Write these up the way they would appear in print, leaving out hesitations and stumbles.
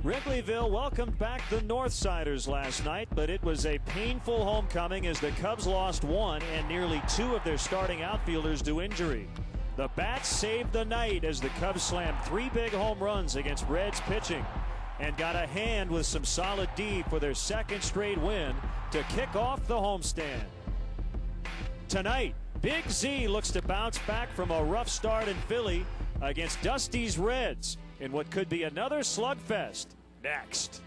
Wrigleyville welcomed back the Northsiders last night, but it was a painful homecoming as the Cubs lost one and nearly two of their starting outfielders to injury. The Bats saved the night as the Cubs slammed 3 big home runs against Reds pitching and got a hand with some solid D for their second straight win to kick off the homestand. Tonight, Big Z looks to bounce back from a rough start in Philly against Dusty's Reds in what could be another slugfest next.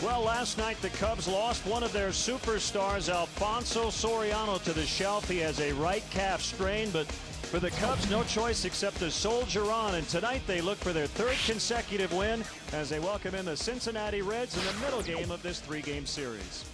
Well, last night the Cubs lost one of their superstars, Alfonso Soriano, to the shelf. He has a right calf strain, but for the Cubs, no choice except to soldier on. And tonight they look for their 3rd consecutive win as they welcome in the Cincinnati Reds in the middle game of this 3-game series.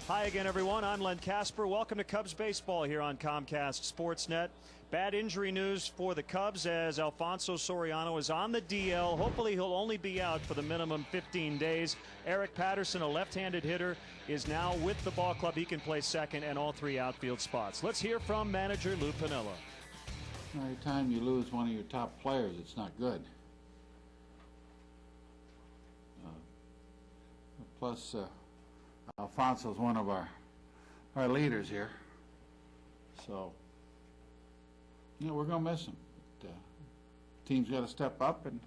Hi again, everyone. I'm Len Casper. Welcome to Cubs baseball here on Comcast Sportsnet. Bad injury news for the Cubs as Alfonso Soriano is on the DL. Hopefully he'll only be out for the minimum 15 days. Eric Patterson, a left-handed hitter, is now with the ball club. He can play second and all 3 outfield spots. Let's hear from manager Lou Piniella. Every time you lose one of your top players, it's not good. Plus, Alfonso's one of our leaders here. So, you know, we're going to miss him. But, team's got to step up and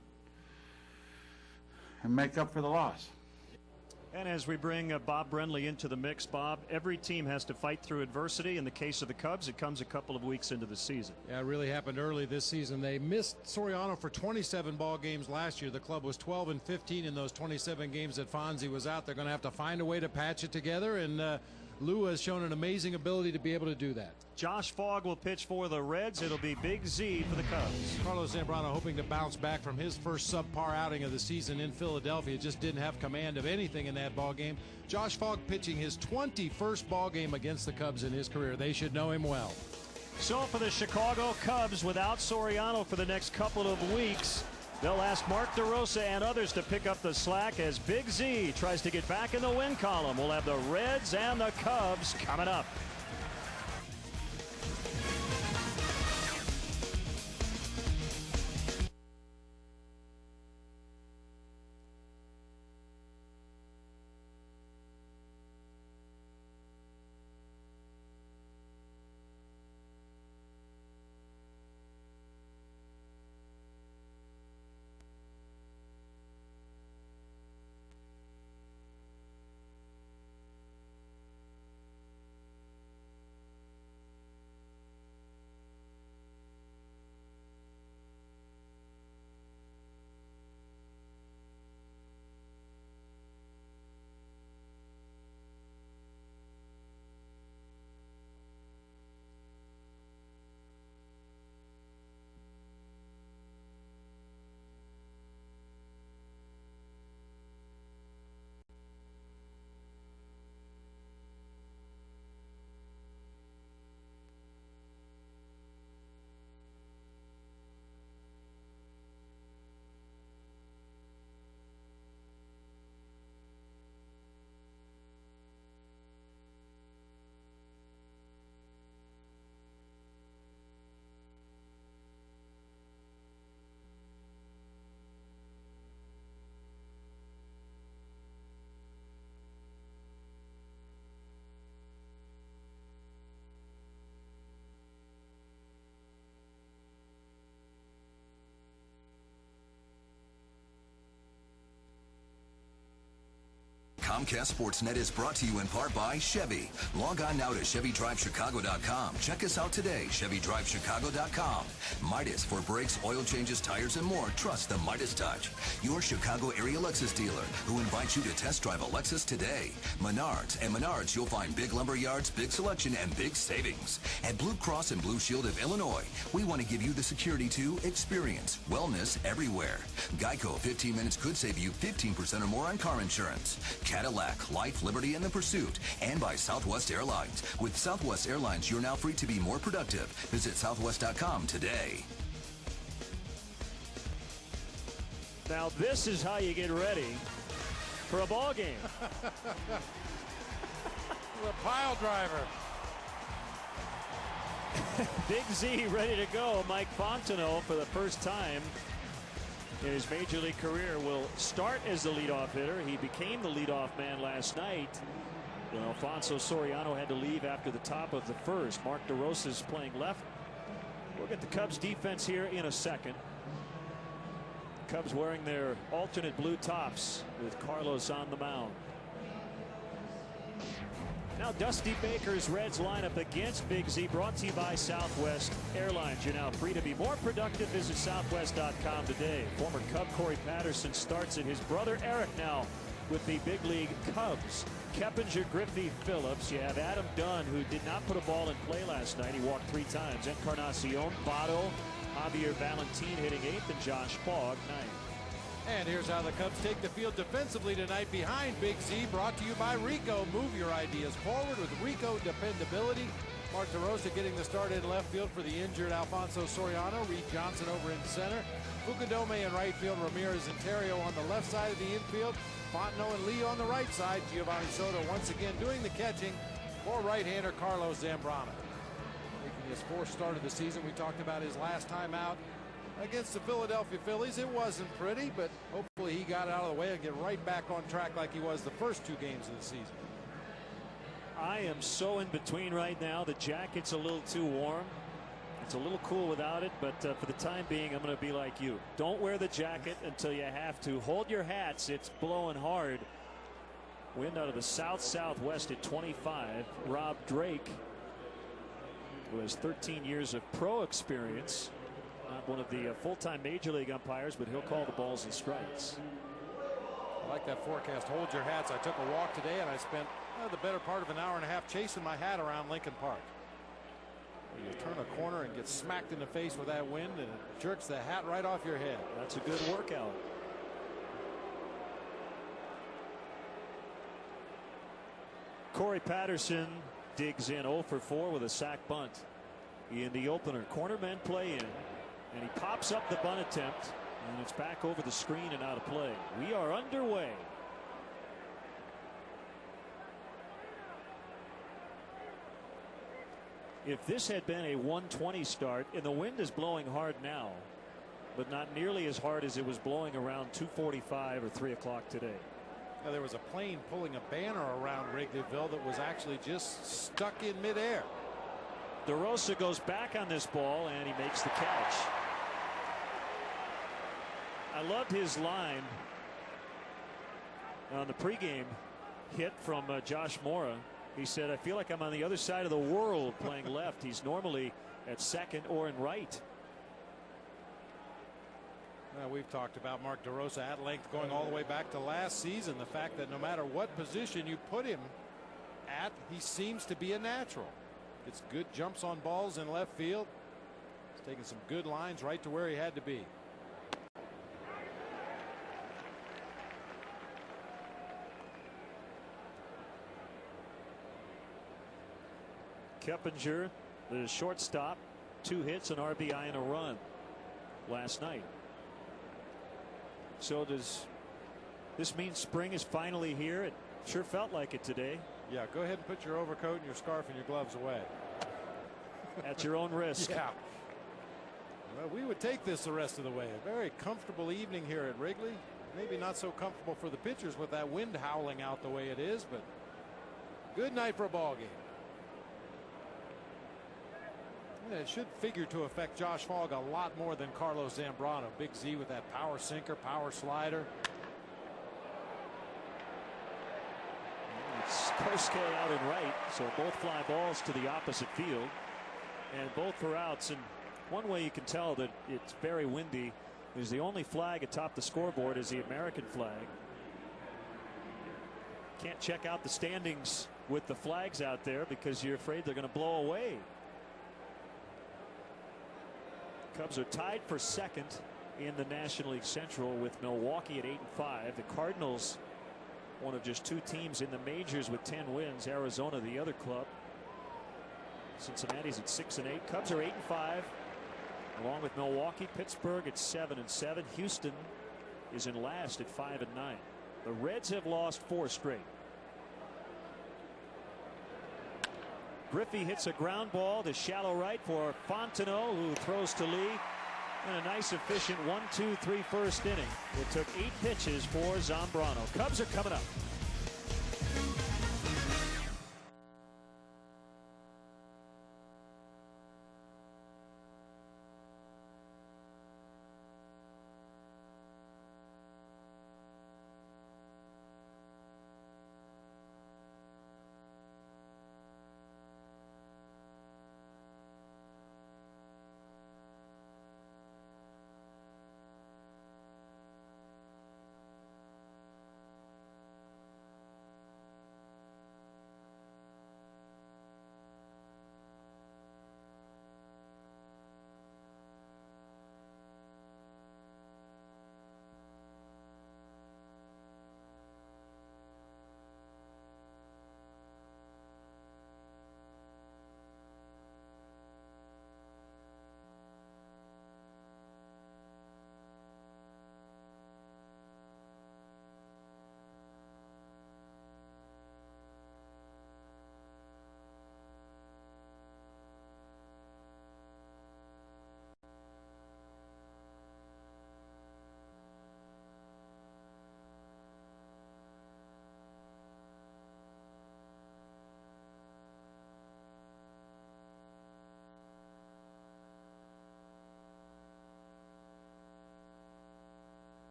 make up for the loss. And as we bring Bob Brenly into the mix, Bob, every team has to fight through adversity. In the case of the Cubs, it comes a couple of weeks into the season. Yeah, it really happened early this season. They missed Soriano for 27 ball games last year. The club was 12-15 in those 27 games that Fonzie was out. They're going to have to find a way to patch it together, and Lou has shown an amazing ability to be able to do that. Josh Fogg will pitch for the Reds. It'll be Big Z for the Cubs. Carlos Zambrano hoping to bounce back from his first subpar outing of the season in Philadelphia. Just didn't have command of anything in that ball game. Josh Fogg pitching his 21st ball game against the Cubs in his career. They should know him well. So for the Chicago Cubs, without Soriano for the next couple of weeks, they'll ask Mark DeRosa and others to pick up the slack as Big Z tries to get back in the win column. We'll have the Reds and the Cubs coming up. Comcast Sportsnet is brought to you in part by Chevy. Log on now to ChevyDriveChicago.com. Check us out today, ChevyDriveChicago.com. Midas for brakes, oil changes, tires, and more. Trust the Midas touch. Your Chicago area Lexus dealer who invites you to test drive a Lexus today. Menards. At Menards, you'll find big lumber yards, big selection, and big savings. At Blue Cross and Blue Shield of Illinois, we want to give you the security to experience wellness everywhere. Geico, 15 minutes could save you 15% or more on car insurance. Cadillac, life, liberty, and the pursuit. And by Southwest Airlines. With Southwest Airlines, you're now free to be more productive. Visit southwest.com today. Now this is how you get ready for a ball game. The pile driver. Big Z ready to go. Mike Fontenot, for the first time in his major league career, will start as the leadoff hitter. He became the leadoff man last night. Alfonso Soriano had to leave after the top of the first. Mark DeRosa is playing left. We'll get the Cubs defense here in a second. Cubs wearing their alternate blue tops with Carlos on the mound. Now Dusty Baker's Reds lineup against Big Z, brought to you by Southwest Airlines. You're now free to be more productive. Visit southwest.com today. Former Cub Corey Patterson starts it. His brother Eric now with the big league Cubs. Keppinger, Griffey, Phillips. You have Adam Dunn, who did not put a ball in play last night. He walked 3 times. Encarnacion, Votto, Javier Valentin hitting 8th, and Josh Fogg 9th. And here's how the Cubs take the field defensively tonight behind Big Z. Brought to you by Rico. Move your ideas forward with Rico dependability. Mark DeRosa getting the start in left field for the injured Alfonso Soriano. Reed Johnson over in center. Fukudome in right field. Ramirez and Terrio on the left side of the infield. Fontenot and Lee on the right side. Giovanni Soto once again doing the catching for right-hander Carlos Zambrano. Making his 4th start of the season. We talked about his last time out against the Philadelphia Phillies. It wasn't pretty, but hopefully he got out of the way and get right back on track like he was the first 2 games of the season. I am so in between right now. The jacket's a little too warm. It's a little cool without it, but for the time being, I'm going to be like you. Don't wear the jacket until you have to. Hold your hats. It's blowing hard. Wind out of the south-southwest at 25. Rob Drake, who has 13 years of pro experience. Not one of the full-time major league umpires, but he'll call the balls and strikes. I like that forecast. Hold your hats. I took a walk today and I spent the better part of an hour and a half chasing my hat around Lincoln Park. You turn a corner and get smacked in the face with that wind and it jerks the hat right off your head. That's a good workout. Corey Patterson digs in 0 for 4 with a sac bunt in the opener. Cornermen play in, and he pops up the bunt attempt, and it's back over the screen and out of play. We are underway. If this had been a 120 start, and the wind is blowing hard now, but not nearly as hard as it was blowing around 2:45 or 3 o'clock today. Now, there was a plane pulling a banner around Wrigleyville that was actually just stuck in midair. DeRosa goes back on this ball and he makes the catch. I loved his line on the pregame hit from Josh Mora. He said, I feel like I'm on the other side of the world playing left. He's normally at second or in right. We've talked about Mark DeRosa at length going all the way back to last season. The fact that no matter what position you put him at, he seems to be a natural. It's good jumps on balls in left field. He's taking some good lines right to where he had to be. Keppinger, the shortstop, 2 hits, an RBI, and a run last night. So does this mean spring is finally here? It sure felt like it today. Yeah, go ahead and put your overcoat and your scarf and your gloves away. At your own risk. Yeah. Well, we would take this the rest of the way. A very comfortable evening here at Wrigley. Maybe not so comfortable for the pitchers with that wind howling out the way it is, but good night for a ball game. And it should figure to affect Josh Fogg a lot more than Carlos Zambrano. Big Z with that power sinker, power slider. It's Kosuke out in right, so both fly balls to the opposite field, and both for outs. And one way you can tell that it's very windy is the only flag atop the scoreboard is the American flag. Can't check out the standings with the flags out there because you're afraid they're going to blow away. Cubs are tied for second in the National League Central with Milwaukee at 8-5. The Cardinals One of just 2 teams in the majors with 10 wins. Arizona, the other club. Cincinnati's at 6-8. Cubs are 8-5. Along with Milwaukee, Pittsburgh at 7-7. Houston is in last at 5-9. The Reds have lost 4 straight. Griffey hits a ground ball to shallow right for Fontenot, who throws to Lee. And a nice efficient 1-2-3 first inning. It took 8 pitches for Zambrano. Cubs are coming up.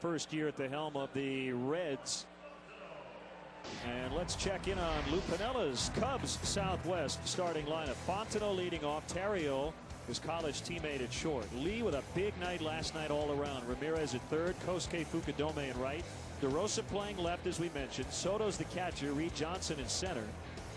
First year at the helm of the Reds. And let's check in on Lou Pinella's Cubs Southwest starting lineup. Fontenot leading off. Terrio, his college teammate at short. Lee with a big night last night all around. Ramirez at third. Kosuke Fukudome in right. DeRosa playing left, as we mentioned. Soto's the catcher. Reed Johnson in center.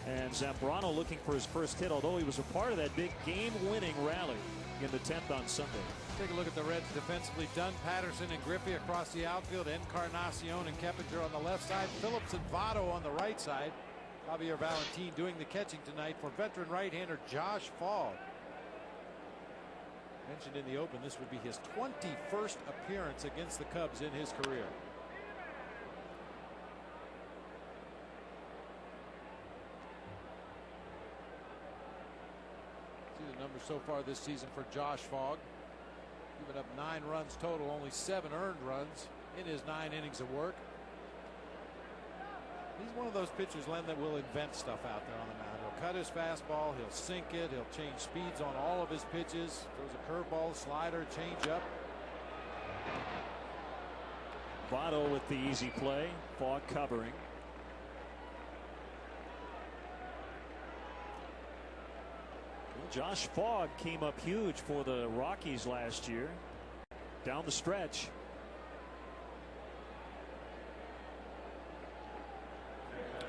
And Zambrano looking for his first hit, although he was a part of that big game-winning rally in the 10th on Sunday. Take a look at the Reds defensively. Dunn, Patterson, and Griffey across the outfield. Encarnacion and Keppinger on the left side. Phillips and Votto on the right side. Javier Valentin doing the catching tonight for veteran right-hander Josh Fogg. Mentioned in the open, this would be his 21st appearance against the Cubs in his career. See the numbers so far this season for Josh Fogg. Giving up 9 runs total, only 7 earned runs in his 9 innings of work. He's one of those pitchers, Len, that will invent stuff out there on the mound. He'll cut his fastball, he'll sink it, he'll change speeds on all of his pitches. Throws a curveball, slider, change up. Votto with the easy play. Fogg covering. Josh Fogg came up huge for the Rockies last year. Down the stretch.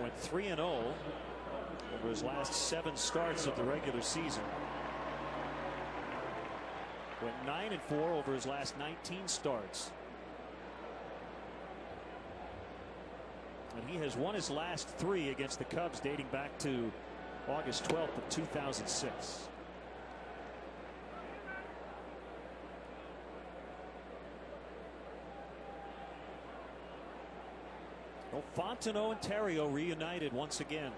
Went 3-0 over his last 7 starts of the regular season. Went 9-4 over his last 19 starts. And he has won his last 3 against the Cubs dating back to August 12th of 2006. Well, Fontenot and Terrio reunited once again.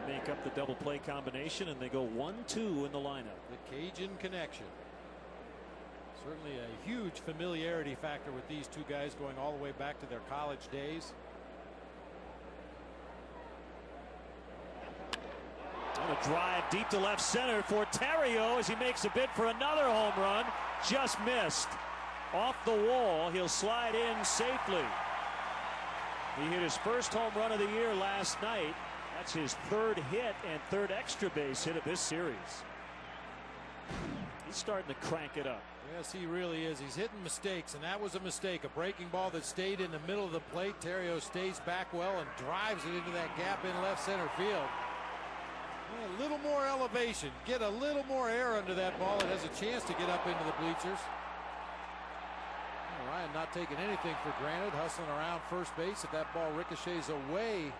They make up the double play combination, and they go 1-2 in the lineup. The Cajun connection. Certainly a huge familiarity factor with these two guys going all the way back to their college days. And a drive deep to left center for Terrio as he makes a bid for another home run. Just missed. Off the wall. He'll slide in safely. He hit his first home run of the year last night. That's his 3rd hit and 3rd extra base hit of this series. He's starting to crank it up. Yes, he really is. He's hitting mistakes, and that was a mistake. A breaking ball that stayed in the middle of the plate. Terrio stays back well and drives it into that gap in left center field. A little more elevation, get a little more air under that ball. It has a chance to get up into the bleachers. Ryan not taking anything for granted, hustling around first base. If that ball ricochets away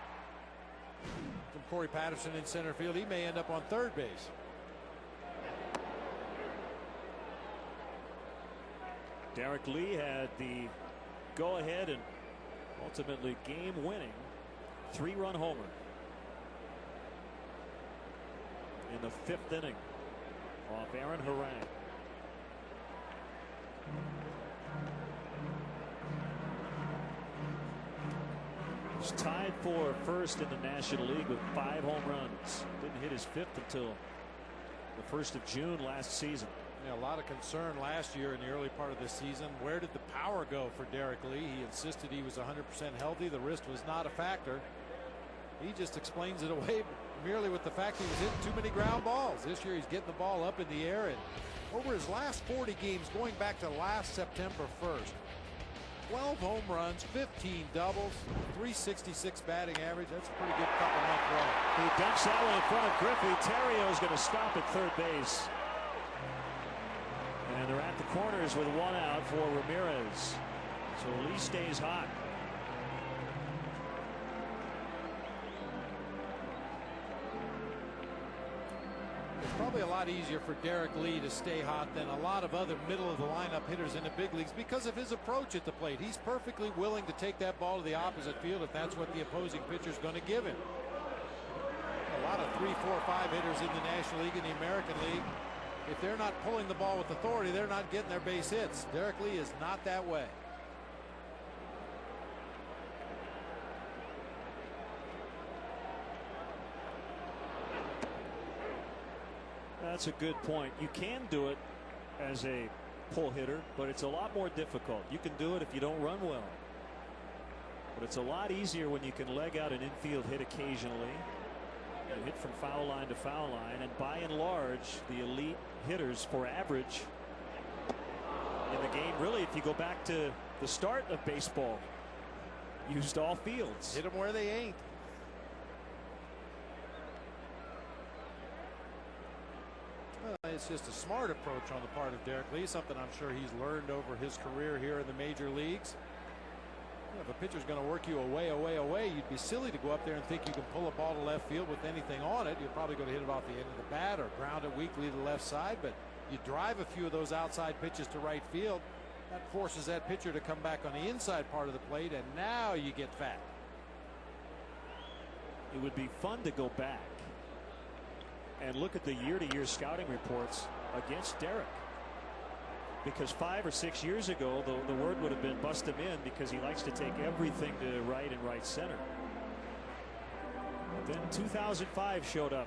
from Corey Patterson in center field, he may end up on third base. Derrek Lee had the go-ahead and ultimately game-winning 3-run homer in the 5th inning off Aaron Harang. He's tied for first in the National League with 5 home runs. Didn't hit his 5th until the 1st of June last season. Yeah, a lot of concern last year in the early part of the season. Where did the power go for Derrek Lee? He insisted he was 100% healthy. The wrist was not a factor. He just explains it away merely with the fact he was hitting too many ground balls. This year he's getting the ball up in the air, and over his last 40 games going back to last September 1st, 12 home runs, 15 doubles, 366 batting average. That's a pretty good couple-month run. He dumps that one in front of Griffey. Terrio's going to stop at third base. And they're at the corners with 1 out for Ramirez. So Lee stays hot. It's probably a lot easier for Derrek Lee to stay hot than a lot of other middle of the lineup hitters in the big leagues because of his approach at the plate. He's perfectly willing to take that ball to the opposite field if that's what the opposing pitcher is going to give him. A lot of 3, 4, 5 hitters in the National League and the American League, if they're not pulling the ball with authority, they're not getting their base hits. Derrek Lee is not that way. That's a good point. You can do it as a pull hitter, but it's a lot more difficult. You can do it if you don't run well, but it's a lot easier when you can leg out an infield hit occasionally and hit from foul line to foul line. And by and large, the elite hitters for average in the game, really, if you go back to the start of baseball, used all fields. Hit them where they ain't. It's just a smart approach on the part of Derrek Lee, something I'm sure he's learned over his career here in the major leagues. If a pitcher's going to work you away, you'd be silly to go up there and think you can pull a ball to left field with anything on it. You're probably going to hit it off the end of the bat or ground it weakly to the left side, but you drive a few of those outside pitches to right field. That forces that pitcher to come back on the inside part of the plate, and now you get fat. It would be fun to go back and look at the year-to-year scouting reports against Derrek, because 5 or 6 years ago the word would have been bust him in because he likes to take everything to right and right center. But then 2005 showed up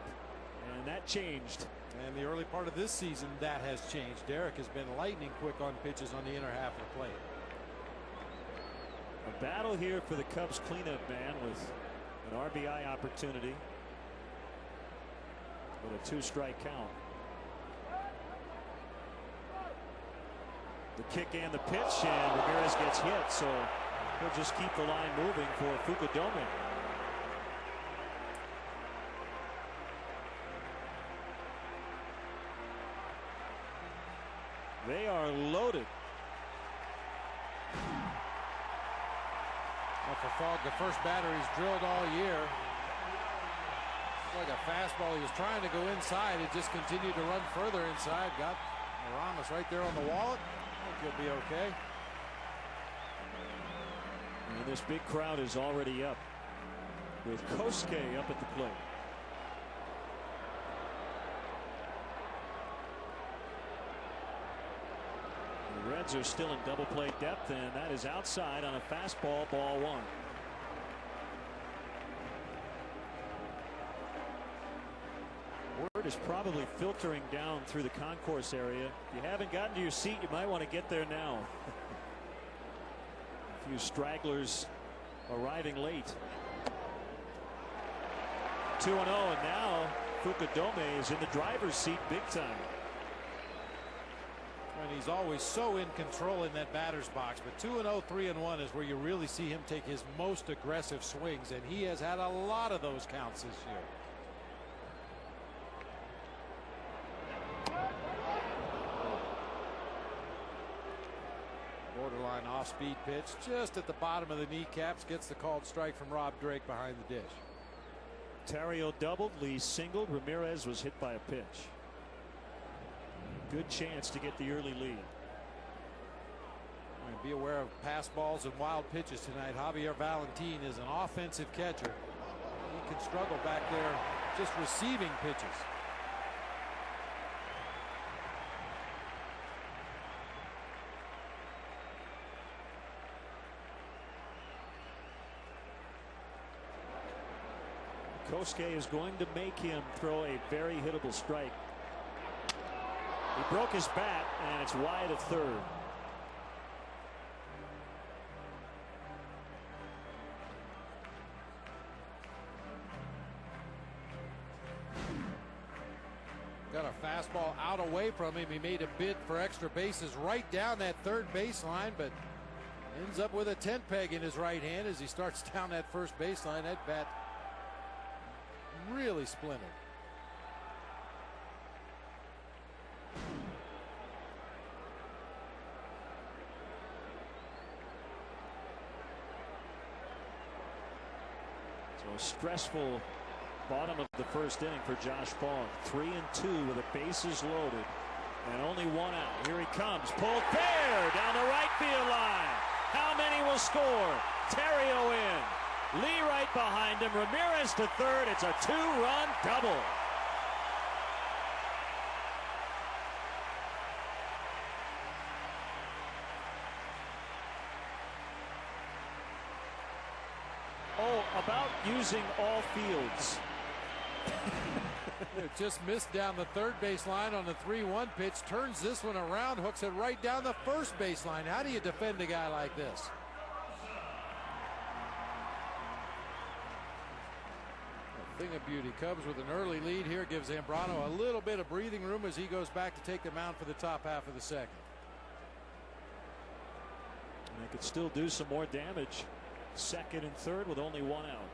and that changed. And the early part of this season that has changed. Derrek has been lightning quick on pitches on the inner half of the plate. A battle here for the Cubs cleanup man with an RBI opportunity with a 2-strike count. The kick and the pitch, and Ramirez gets hit, so he'll just keep the line moving for Fukudome. They are loaded. Well, for Fogg, the first batter he's drilled all year. Like a fastball, he was trying to go inside. It just continued to run further inside. Got Ramos right there on the wallet. I think he'll be okay. And this big crowd is already up with Kosuke up at the plate. The Reds are still in double play depth, and that is outside on a fastball, ball 1. Word is probably filtering down through the concourse area. If you haven't gotten to your seat, you might want to get there now. A few stragglers arriving late. 2-0, and now Fukudome is in the driver's seat big time. And he's always so in control in that batter's box, but 2-0, 3-1 is where you really see him take his most aggressive swings, and he has had a lot of those counts this year. baseline off-speed pitch just at the bottom of the kneecaps. Gets the called strike from Rob Drake behind the dish. Terrio doubled, Lee singled, Ramirez was hit by a pitch. Good chance to get the early lead. And be aware of pass balls and wild pitches tonight. Javier Valentin is an offensive catcher. He can struggle back there just receiving pitches. Kosuke is going to make him throw a very hittable strike. He broke his bat, and it's wide at third. Got a fastball out away from him. He made a bid for extra bases right down that third baseline, but ends up with a tent peg in his right hand as he starts down that first baseline. That bat really splintered. So a stressful bottom of the first inning for Josh Fogg. 3-2 with the bases loaded and only one out. Here he comes, pulled fair down the right field line. How many will score? Terrio in. Lee right behind him. Ramirez to third. It's a 2-run double. Oh, about using all fields. Just missed down the third base line on the 3-1 pitch. Turns this one around, hooks it right down the first base line. How do you defend a guy like this? A thing of beauty. Cubs with an early lead here gives Zambrano a little bit of breathing room as he goes back to take the mound for the top half of the second. And they could still do some more damage. Second and third with only one out.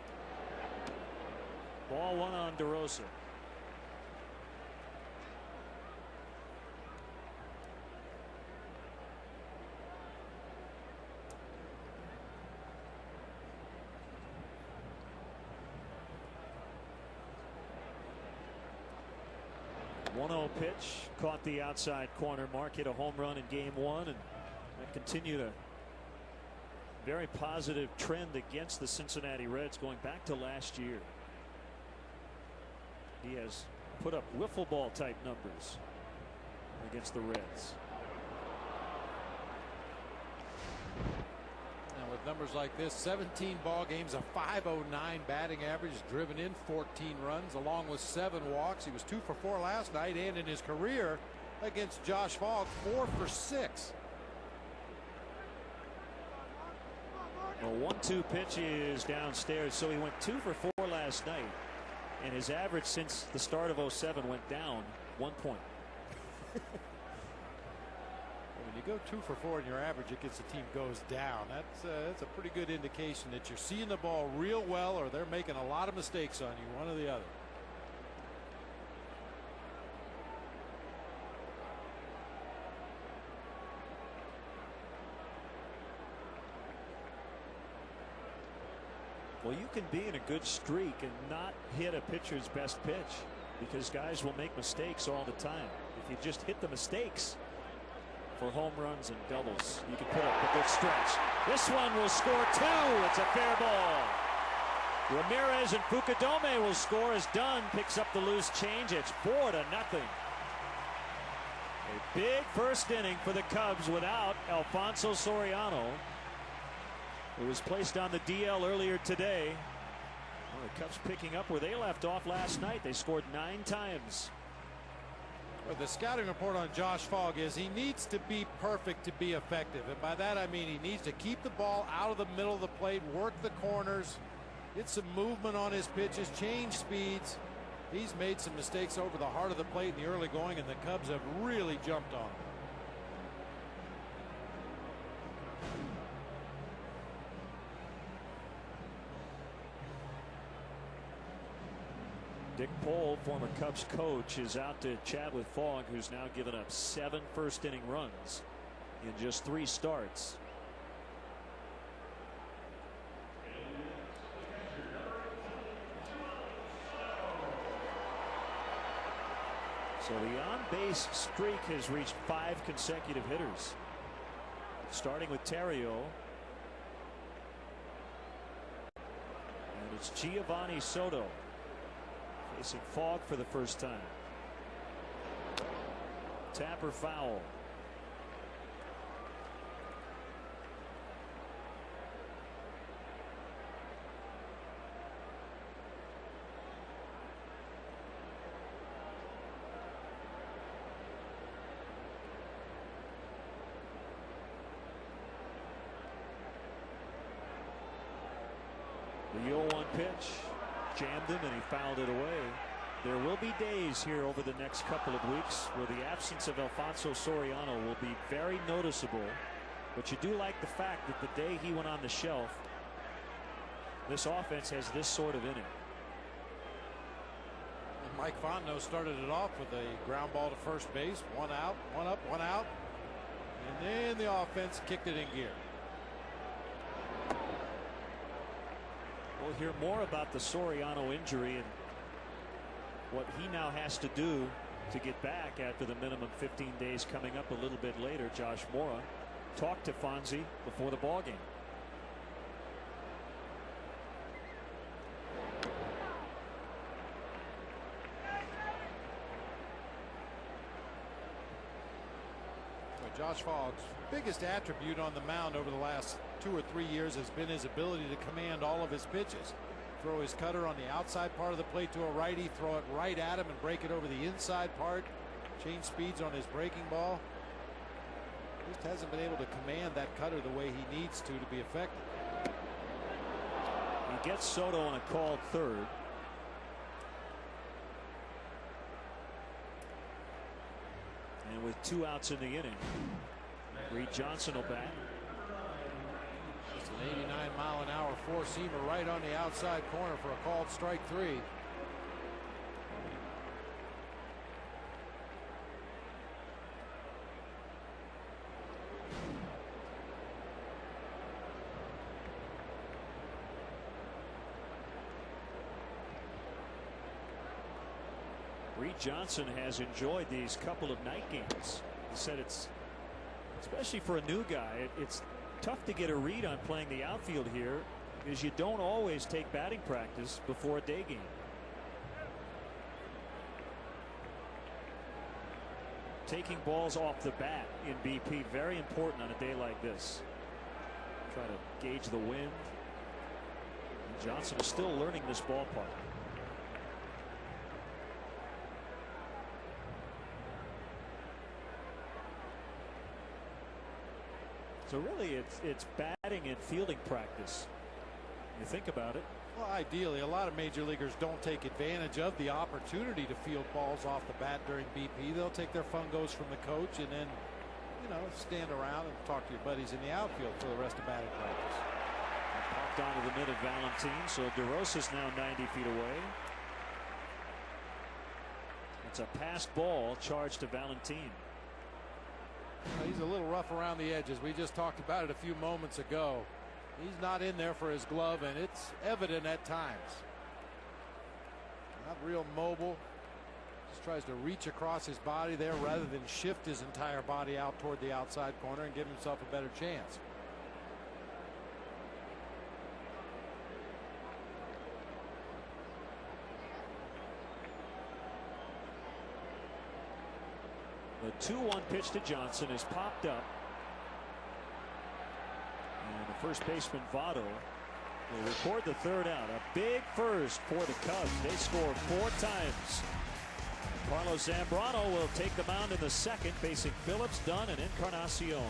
Ball one on DeRosa. One-0 pitch, caught the outside corner mark, hit a home run in game one, and that continued a very positive trend against the Cincinnati Reds going back to last year. He has put up wiffle ball type numbers against the Reds. Now with numbers like this, 17 ball games, a .509 batting average, driven in 14 runs along with 7 walks. He was 2 for 4 last night, and in his career against Josh Fogg, 4 for 6. A 1-2 pitch is downstairs, so he went 2 for 4 last night, and his average since the start of 07 went down 1 point. When you go 2 for 4 and your average against the team goes down, that's a pretty good indication that you're seeing the ball real well, or they're making a lot of mistakes on you, one or the other. Well, you can be in a good streak and not hit a pitcher's best pitch because guys will make mistakes all the time. If you just hit the mistakes for home runs and doubles, you can put up a good stretch. This one will score 2. It's a fair ball. Ramirez and Fukudome will score as Dunn picks up the loose change. It's 4-0. A big first inning for the Cubs without Alfonso Soriano, who was placed on the DL earlier today. Well, the Cubs picking up where they left off last night. They scored 9 times. Well, the scouting report on Josh Fogg is he needs to be perfect to be effective. And by that I mean he needs to keep the ball out of the middle of the plate, work the corners, get some movement on his pitches, change speeds. He's made some mistakes over the heart of the plate in the early going, and the Cubs have really jumped on him. Dick Pohl, former Cubs coach, is out to chat with Fogg, who's now given up 7 first-inning runs in just 3 starts. So the on-base streak has reached 5 consecutive hitters, starting with Terrio. And it's Giovanni Soto facing Fogg for the first time. Tapper foul. The 0-1 pitch jammed him and he fouled it away. There will be days here over the next couple of weeks where the absence of Alfonso Soriano will be very noticeable. But you do like the fact that the day he went on the shelf, this offense has this sort of inning. And Mike Fontenot started it off with a ground ball to first base. 1 out, 1 up, 1 out. And then the offense kicked it in gear. We'll hear more about the Soriano injury and what he now has to do to get back after the minimum 15 days coming up a little bit later. Josh Mora talked to Fonzie before the ball game. Josh Fogg's biggest attribute on the mound over the last 2 or 3 years has been his ability to command all of his pitches. Throw his cutter on the outside part of the plate to a righty, throw it right at him and break it over the inside part, change speeds on his breaking ball. Just hasn't been able to command that cutter the way he needs to be effective. He gets Soto on a called third. And with 2 outs in the inning, Reed Johnson will bat. Just an 89-mile-an-hour four-seamer right on the outside corner for a called strike 3. Reed Johnson has enjoyed these couple of night games. He said it's, especially for a new guy, it's tough to get a read on playing the outfield here because you don't always take batting practice before a day game. Taking balls off the bat in BP, very important on a day like this. Try to gauge the wind. And Johnson is still learning this ballpark. So really it's batting and fielding practice. You think about it. Well, ideally, a lot of major leaguers don't take advantage of the opportunity to field balls off the bat during BP. They'll take their fungos from the coach and then, you know, stand around and talk to your buddies in the outfield for the rest of batting practice. Popped onto the mid of Valentin, so DeRosa's now 90 feet away. It's a passed ball charged to Valentin. He's a little rough around the edges. We just talked about it a few moments ago. He's not in there for his glove, and it's evident at times. Not real mobile. Just tries to reach across his body there rather than shift his entire body out toward the outside corner and give himself a better chance. The 2-1 pitch to Johnson is popped up. And the first baseman Votto will record the third out. A big first for the Cubs. They scored 4 times. Carlos Zambrano will take the mound in the second, facing Phillips, Dunn, and Encarnacion.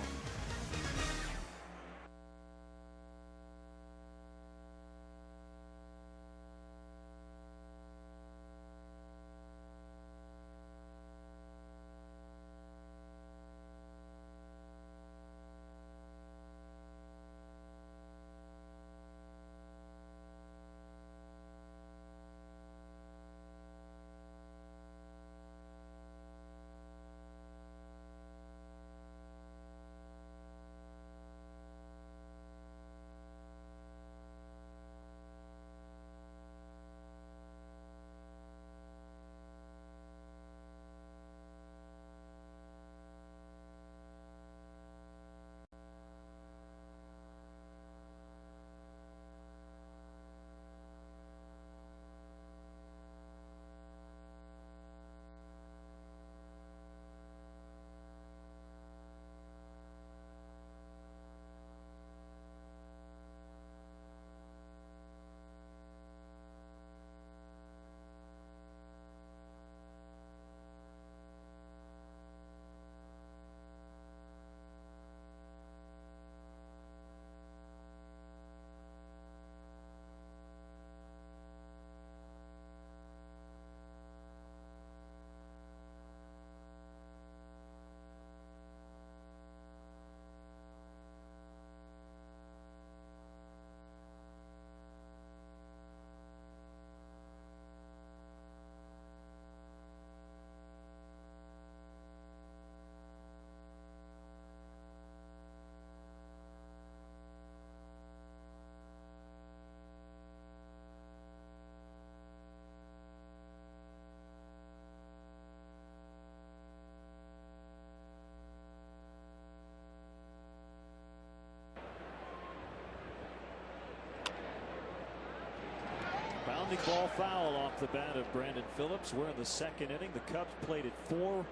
Grounding ball foul off the bat of Brandon Phillips. We're in the second inning. The Cubs played at 4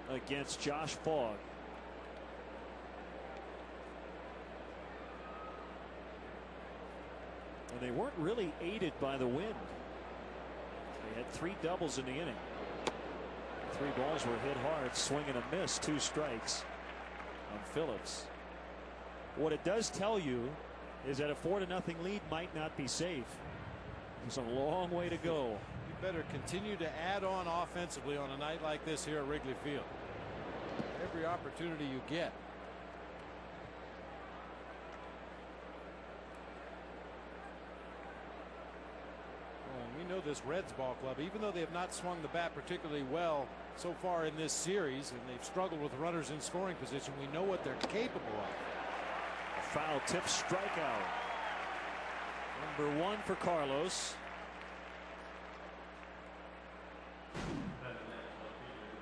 against Josh Fogg. And they weren't really aided by the wind. They had 3 doubles in the inning. 3 balls were hit hard, swing and a miss, 2 strikes on Phillips. What it does tell you is that a 4-0 lead might not be safe. There's a long way to go. You better continue to add on offensively on a night like this here at Wrigley Field. Every opportunity you get. We know this Reds ball club, even though they have not swung the bat particularly well so far in this series, and they've struggled with runners in scoring position, we know what they're capable of. A foul tip strikeout. Number 1 for Carlos.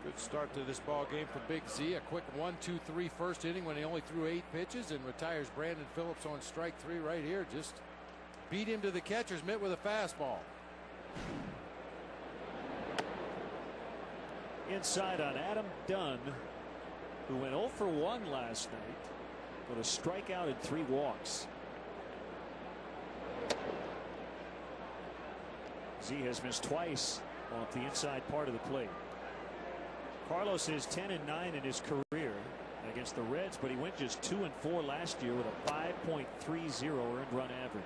Good start to this ball game for Big Z. A quick 1-2-3 first inning when he only threw 8 pitches, and retires Brandon Phillips on strike 3 right here. Just beat him to the catcher's mitt with a fastball. Inside on Adam Dunn, who went 0 for 1 last night with a strikeout and 3 walks. Z has missed twice off the inside part of the plate. Carlos is 10-9 in his career against the Reds, but he went just 2-4 last year with a 5.30 earned run average.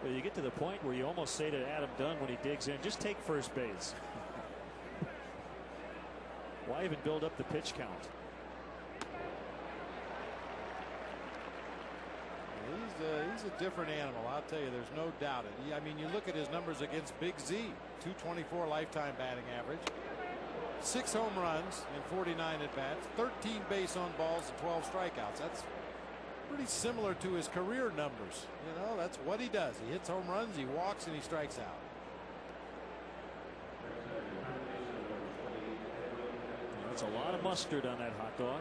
Well, you get to the point where you almost say to Adam Dunn when he digs in, just take first base. Why even build up the pitch count? He's a different animal, I'll tell you. There's no doubt it. I mean, you look at his numbers against Big Z. 224 lifetime batting average, 6 home runs in 49 at bats, 13 base on balls and 12 strikeouts. That's pretty similar to his career numbers. You know, that's what he does. He hits home runs, he walks, and he strikes out. That's a lot of mustard on that hot dog.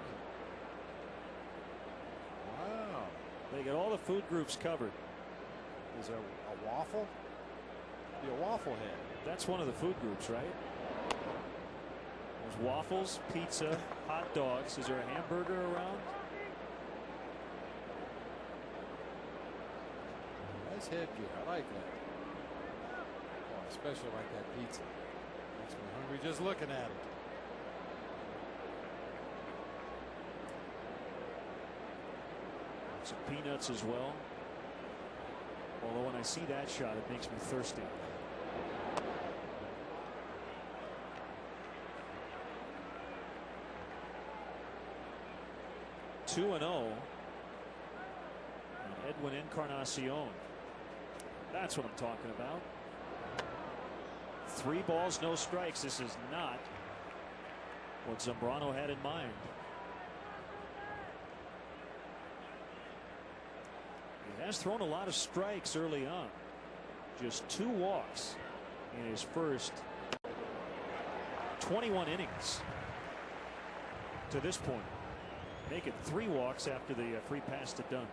Wow. They get all the food groups covered. Is there a waffle? Be a waffle head. That's one of the food groups, right? There's waffles, pizza, hot dogs. Is there a hamburger around? Nice headgear. I like that. Oh, especially like that pizza. Makes me hungry just looking at it. Some peanuts as well. Although when I see that shot, it makes me thirsty. Two and 0. Edwin Encarnacion. That's what I'm talking about. 3 balls, no strikes. This is not what Zambrano had in mind. He has thrown a lot of strikes early on. Just 2 walks in his first 21 innings to this point. Make it 3 walks after the free pass to Dunn.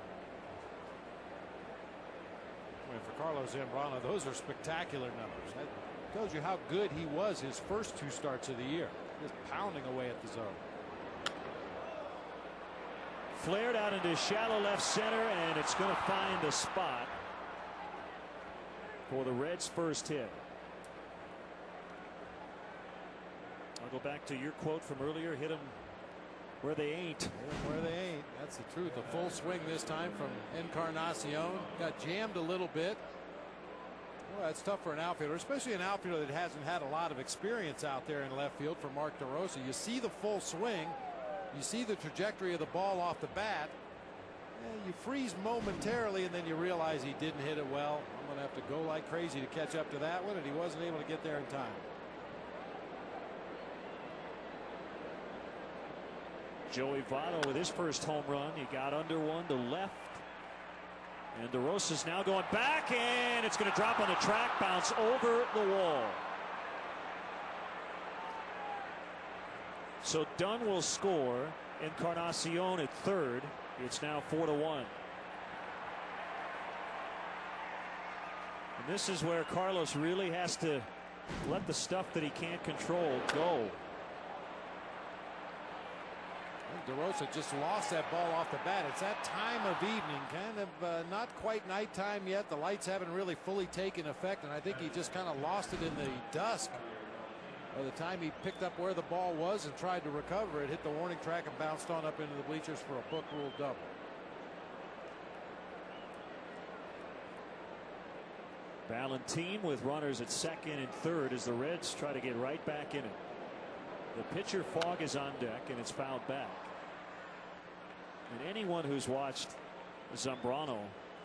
Well, for Carlos Zambrano, those are spectacular numbers. That tells you how good he was his first 2 starts of the year. Just pounding away at the zone. Flared out into shallow left center, and it's going to find a spot for the Reds' first hit. I'll go back to your quote from earlier. Hit them where they ain't. Hit 'em where they ain't. That's the truth. A full swing this time from Encarnacion. Got jammed a little bit. Well, that's tough for an outfielder, especially an outfielder that hasn't had a lot of experience out there in left field for Mark DeRosa. You see the full swing. You see the trajectory of the ball off the bat. You freeze momentarily, and then you realize he didn't hit it well. I'm going to have to go like crazy to catch up to that one, and he wasn't able to get there in time. Joey Votto with his first home run. He got under one to left. And DeRosa's now going back, and it's going to drop on the track, bounce over the wall. So Dunn will score. Encarnacion at third. It's now 4-1. This is where Carlos really has to let the stuff that he can't control go. DeRosa just lost that ball off the bat. It's that time of evening, kind of not quite nighttime yet. The lights haven't really fully taken effect, and I think he just kind of lost it in the dusk. By the time he picked up where the ball was and tried to recover it, hit the warning track and bounced on up into the bleachers for a book rule double. Valentine with runners at second and third as the Reds try to get right back in it. The pitcher Fogg is on deck, and it's fouled back. And anyone who's watched Zambrano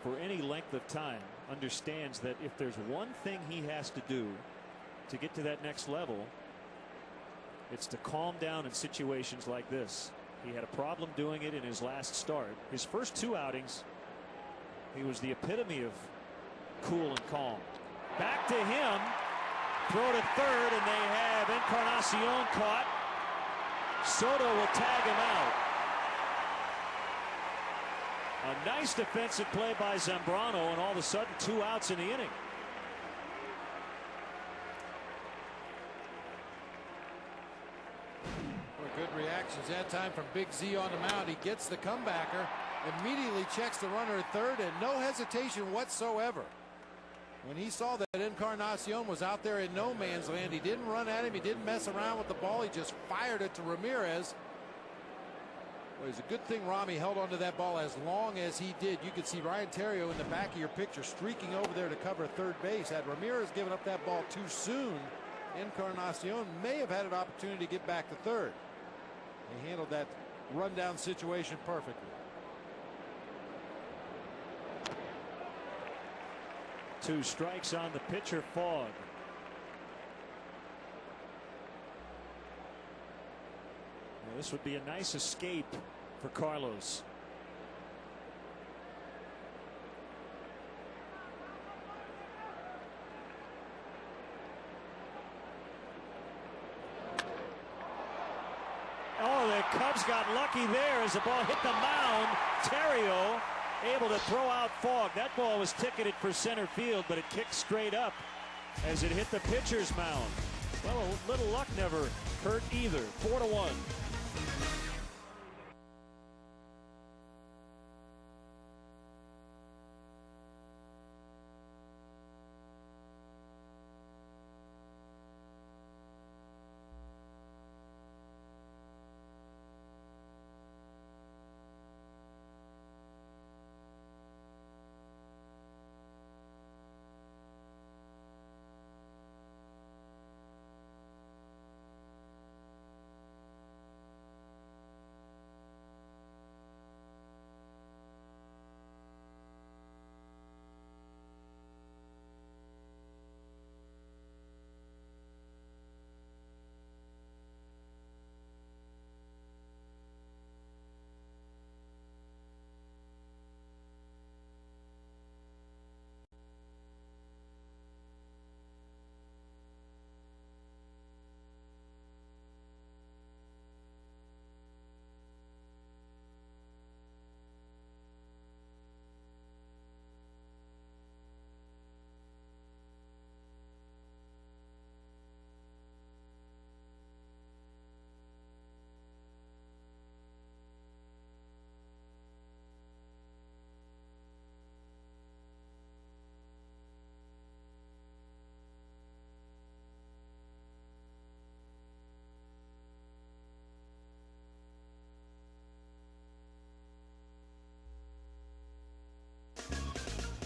for any length of time understands that if there's one thing he has to do to get to that next level, it's to calm down in situations like this. He had a problem doing it in his last start. His first 2 outings, he was the epitome of cool and calm. Back to him. Throw to third, and they have Encarnacion caught. Soto will tag him out. A nice defensive play by Zambrano, and all of a sudden 2 outs in the inning. Good reactions that time from Big Z on the mound. He gets the comebacker, immediately checks the runner at third, and no hesitation whatsoever. When he saw that Encarnacion was out there in no man's land, he didn't run at him. He didn't mess around with the ball. He just fired it to Ramirez. Well, it's a good thing Rami held onto that ball as long as he did. You could see Ryan Terrio in the back of your picture streaking over there to cover third base. Had Ramirez given up that ball too soon, Encarnacion may have had an opportunity to get back to third. He handled that rundown situation perfectly. 2 strikes on the pitcher Fogg. Well, this would be a nice escape for Carlos. Oh, the Cubs got lucky there as the ball hit the mound. Terrio able to throw out Fogg. That ball was ticketed for center field, but it kicked straight up as it hit the pitcher's mound. Well, a little luck never hurt either. 4-1.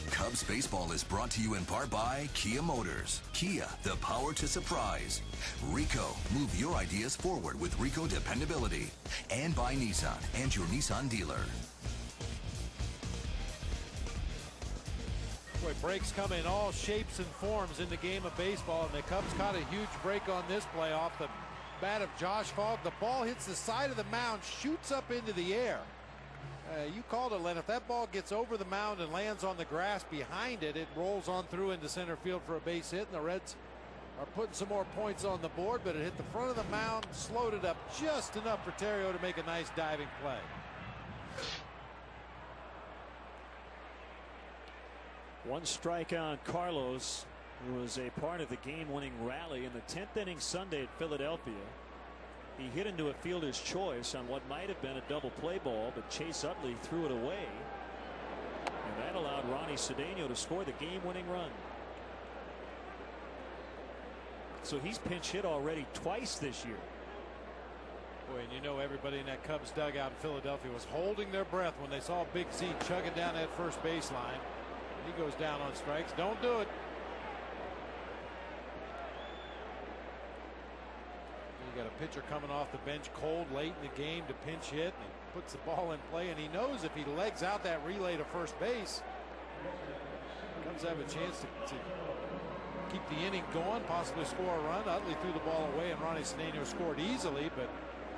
Cubs baseball is brought to you in part by Kia Motors. Kia, the power to surprise. Rico, move your ideas forward with Rico dependability. And by Nissan and your Nissan dealer. Boy, breaks come in all shapes and forms in the game of baseball, and the Cubs caught a huge break on this play off the bat of Josh Fogg. The ball hits the side of the mound, shoots up into the air. You called it, Len. If that ball gets over the mound and lands on the grass behind it, it rolls on through into center field for a base hit, and the Reds are putting some more points on the board, but it hit the front of the mound, slowed it up just enough for Terrio to make a nice diving play. One strikeout on Carlos, who was a part of the game-winning rally in the 10th inning Sunday at Philadelphia. He hit into a fielder's choice on what might have been a double play ball, but Chase Utley threw it away. And that allowed Ronnie Cedeno to score the game-winning run. So he's pinch hit already twice this year. Boy, and you know everybody in that Cubs dugout in Philadelphia was holding their breath when they saw Big Z chugging down that first baseline. He goes down on strikes. Don't do it. You got a pitcher coming off the bench cold late in the game to pinch hit, and he puts the ball in play, and he knows if he legs out that relay to first base, Cubs have a chance to keep the inning going, possibly score a run. Utley threw the ball away, and Ronnie Cedeno scored easily, but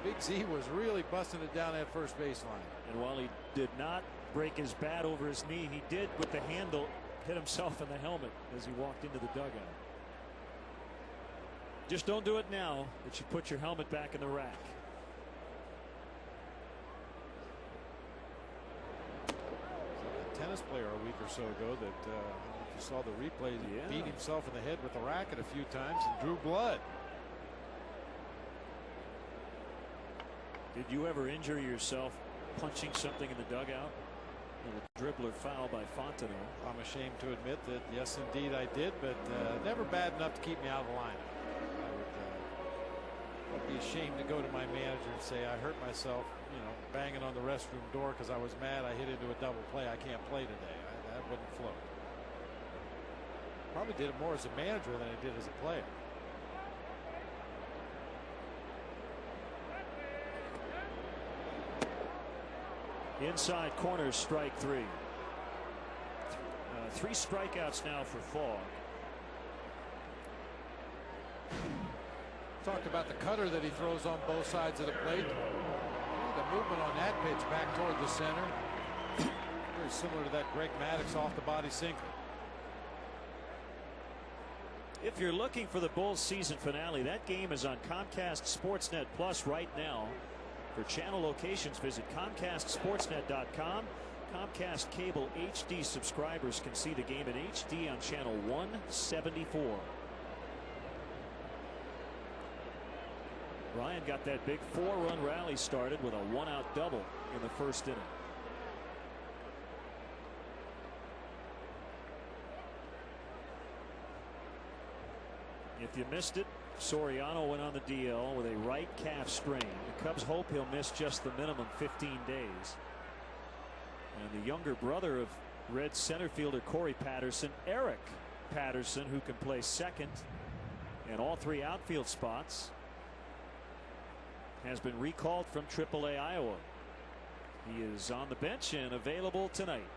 Big Z was really busting it down that first baseline. And while he did not break his bat over his knee, he did, with the handle, hit himself in the helmet as he walked into the dugout. Just don't do it now that you put your helmet back in the rack. A tennis player a week or so ago that I don't know if you saw the replay, he beat himself in the head with the racket a few times and drew blood. Did you ever injure yourself punching something in the dugout? A dribbler foul by Fontenot. I'm ashamed to admit that yes indeed I did, but never bad enough to keep me out of the lineup. I'd be ashamed to go to my manager and say I hurt myself, you know, banging on the restroom door because I was mad I hit into a double play. I can't play today. That wouldn't float. Probably did it more as a manager than I did as a player. Inside corner, strike three. Three strikeouts now for Fogg. Talked about the cutter that he throws on both sides of the plate. The movement on that pitch back toward the center. Very similar to that Greg Maddux off the body sinker. If you're looking for the Bulls season finale, that game is on Comcast Sportsnet Plus right now. For channel locations, visit ComcastSportsnet.com. Comcast Cable HD subscribers can see the game in HD on channel 174. Ryan got that big 4-run rally started with a 1-out double in the first inning. If you missed it, Soriano went on the DL with a right calf strain. The Cubs hope he'll miss just the minimum 15 days. And the younger brother of Red center fielder Corey Patterson, Eric Patterson, who can play second and all three outfield spots, has been recalled from AAA Iowa. He is on the bench and available tonight.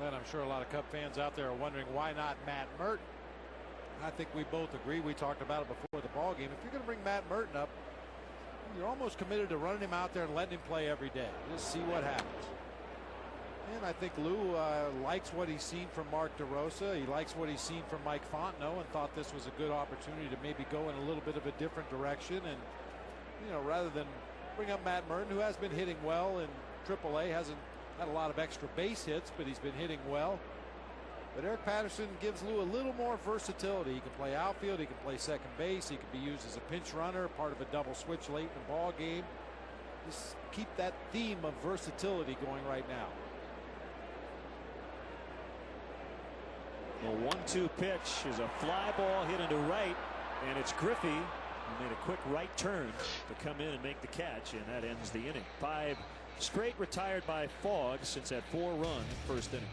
And I'm sure a lot of Cub fans out there are wondering why not Matt Merton. I think we both agree. We talked about it before the ball game. If you're going to bring Matt Merton up, you're almost committed to running him out there and letting him play every day. Just see what happens. And I think Lou likes what he's seen from Mark DeRosa. He likes what he's seen from Mike Fontenot, and thought this was a good opportunity to maybe go in a little bit of a different direction. And, you know, rather than bring up Matt Merton, who has been hitting well in AAA, hasn't had a lot of extra base hits, but he's been hitting well. But Eric Patterson gives Lou a little more versatility. He can play outfield, he can play second base, he can be used as a pinch runner, part of a double switch late in the ball game. Just keep that theme of versatility going right now. The 1-2 pitch is a fly ball hit into right, and it's Griffey who made a quick right turn to come in and make the catch, and that ends the inning. 5 straight retired by Fogg since that 4-run first inning.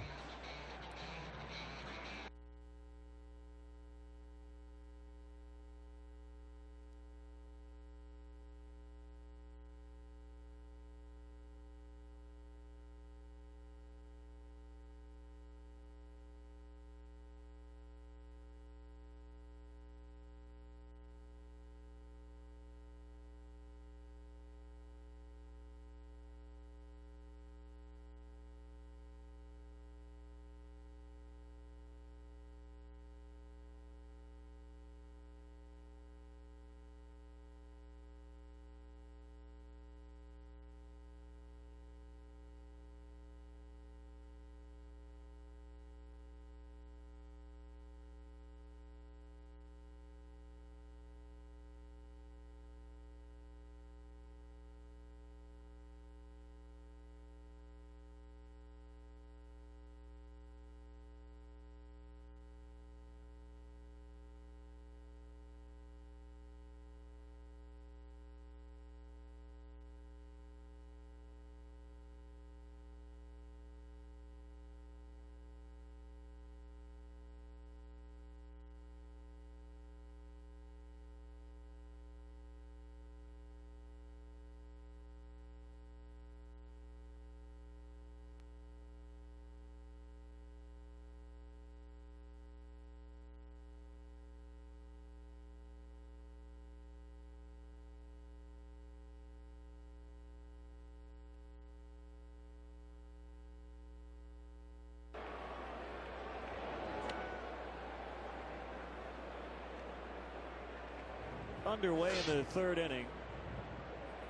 underway in the third inning.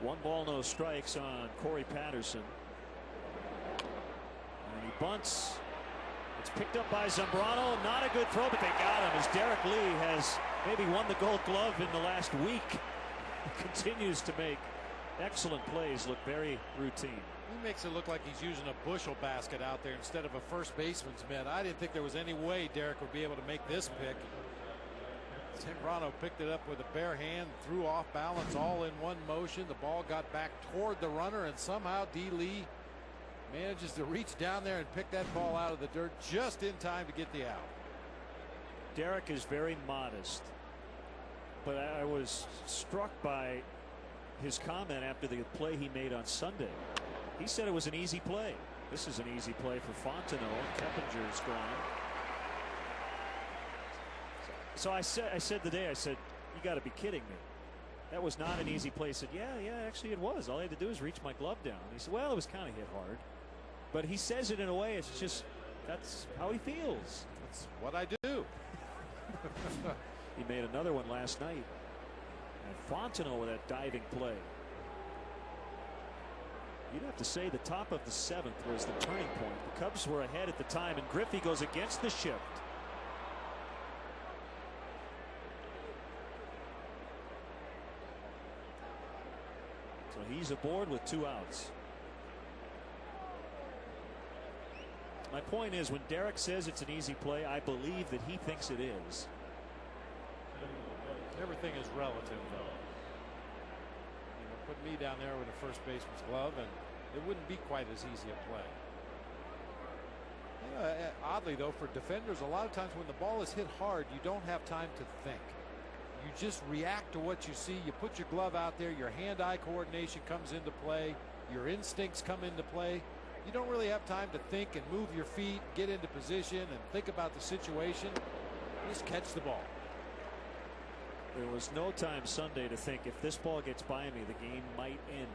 1 ball, no strikes on Corey Patterson. And he bunts. It's picked up by Zambrano. Not a good throw, but they got him as Derrek Lee has maybe won the Gold Glove in the last week. He continues to make excellent plays look very routine. He makes it look like he's using a bushel basket out there instead of a first baseman's mitt. I didn't think there was any way Derrek would be able to make this pick. Zambrano picked it up with a bare hand, threw off balance all in one motion. The ball got back toward the runner, and somehow D. Lee manages to reach down there and pick that ball out of the dirt just in time to get the out. Derrek is very modest, but I was struck by his comment after the play he made on Sunday. He said it was an easy play. This is an easy play for Fontenot. Keppinger's gone. So I said today, I said, you got to be kidding me. That was not an easy play. He said, yeah, actually it was. All I had to do is reach my glove down. He said, well, it was kind of hit hard. But he says it in a way, it's just, that's how he feels. That's what I do. He made another one last night. And Fontenot with that diving play. You'd have to say the top of the 7th was the turning point. The Cubs were ahead at the time, and Griffey goes against the shift. So he's aboard with 2 outs. My point is, when Derrek says it's an easy play, I believe that he thinks it is. Everything is relative, though. You know, put me down there with a first baseman's glove, and it wouldn't be quite as easy a play. You know, oddly, though, for defenders, a lot of times when the ball is hit hard, you don't have time to think. You just react to what you see. You put your glove out there, your hand-eye coordination comes into play, your instincts come into play. You don't really have time to think and move your feet, get into position, and think about the situation. Just catch the ball. There was no time Sunday to think, if this ball gets by me, the game might end.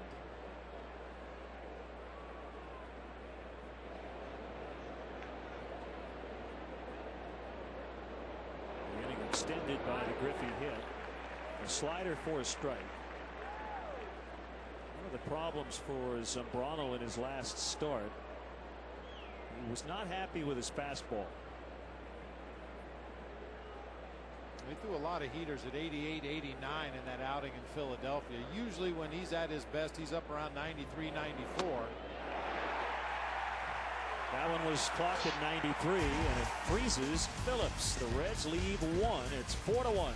The inning extended by the Griffey hit. A slider for a strike. One of the problems for Zambrano in his last start, he was not happy with his fastball. He threw a lot of heaters at 88, 89 in that outing in Philadelphia. Usually when he's at his best, he's up around 93, 94. That one was clocked at 93, and it freezes Phillips. The Reds leave 1. It's 4-1.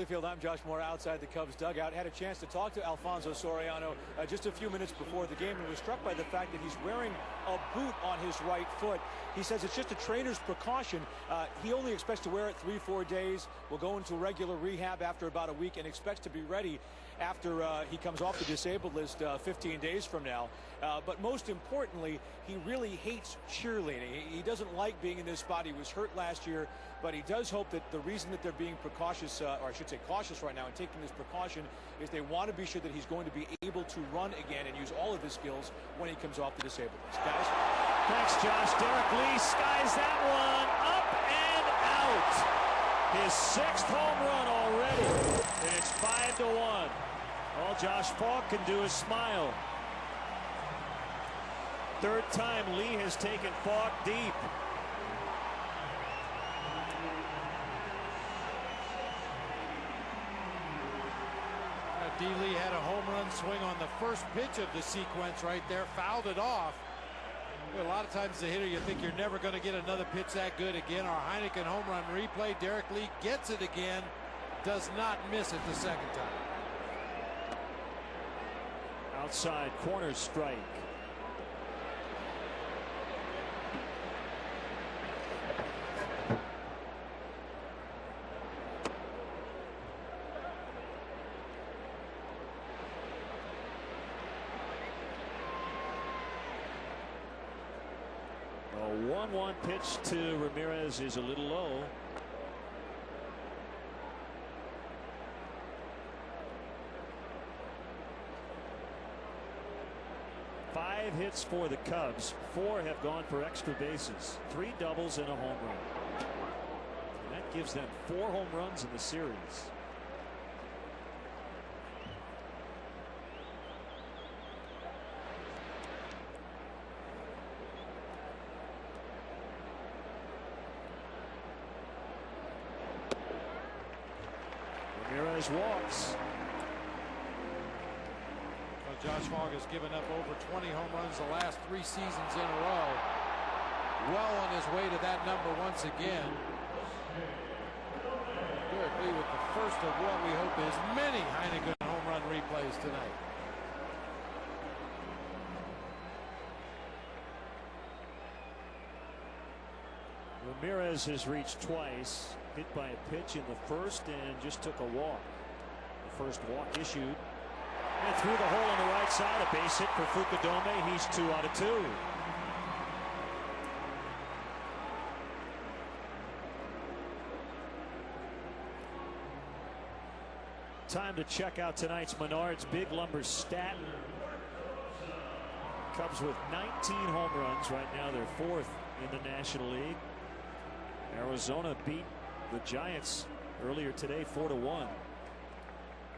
Field, I'm Josh Moore outside the Cubs dugout. Had a chance to talk to Alfonso Soriano just a few minutes before the game and was struck by the fact that he's wearing a boot on his right foot. He says it's just a trainer's precaution. He only expects to wear it 3-4 days. Will go into regular rehab after about a week and expects to be ready after he comes off the disabled list 15 days from now. But most importantly, he really hates cheerleading. He doesn't like being in this spot. He was hurt last year, but he does hope that the reason that they're being precautious, or I should say cautious right now and taking this precaution, is they want to be sure that he's going to be able to run again and use all of his skills when he comes off the disabled list. Guys? Thanks, Josh. Derrek Lee skies that one up and out. His 6th home run already. And it's 5-1. All Josh Falk can do is smile. 3rd time Lee has taken Falk deep. D. Lee had a home run swing on the first pitch of the sequence right there, fouled it off. A lot of times the hitter, you think you're never going to get another pitch that good again. Our Heineken home run replay. Derrek Lee gets it again, does not miss it the second time. Outside corner strike. A 1-1 pitch to Ramirez is a little low. Five hits for the Cubs. 4 have gone for extra bases. 3 doubles and a home run. And that gives them 4 home runs in the series. Ramirez walks. Josh Falk has given up over 20 home runs the last 3 seasons in a row. Well on his way to that number once again. Derrek Lee with the first of what we hope is many Heineken home run replays tonight. Ramirez has reached twice, hit by a pitch in the first and just took a walk. The first walk issued. And through the hole on the right side, a base hit for Fukudome. He's 2 out of 2. Time to check out tonight's Menards Big Lumber stat. Cubs with 19 home runs. Right now they're 4th in the National League. Arizona beat the Giants earlier today 4-1.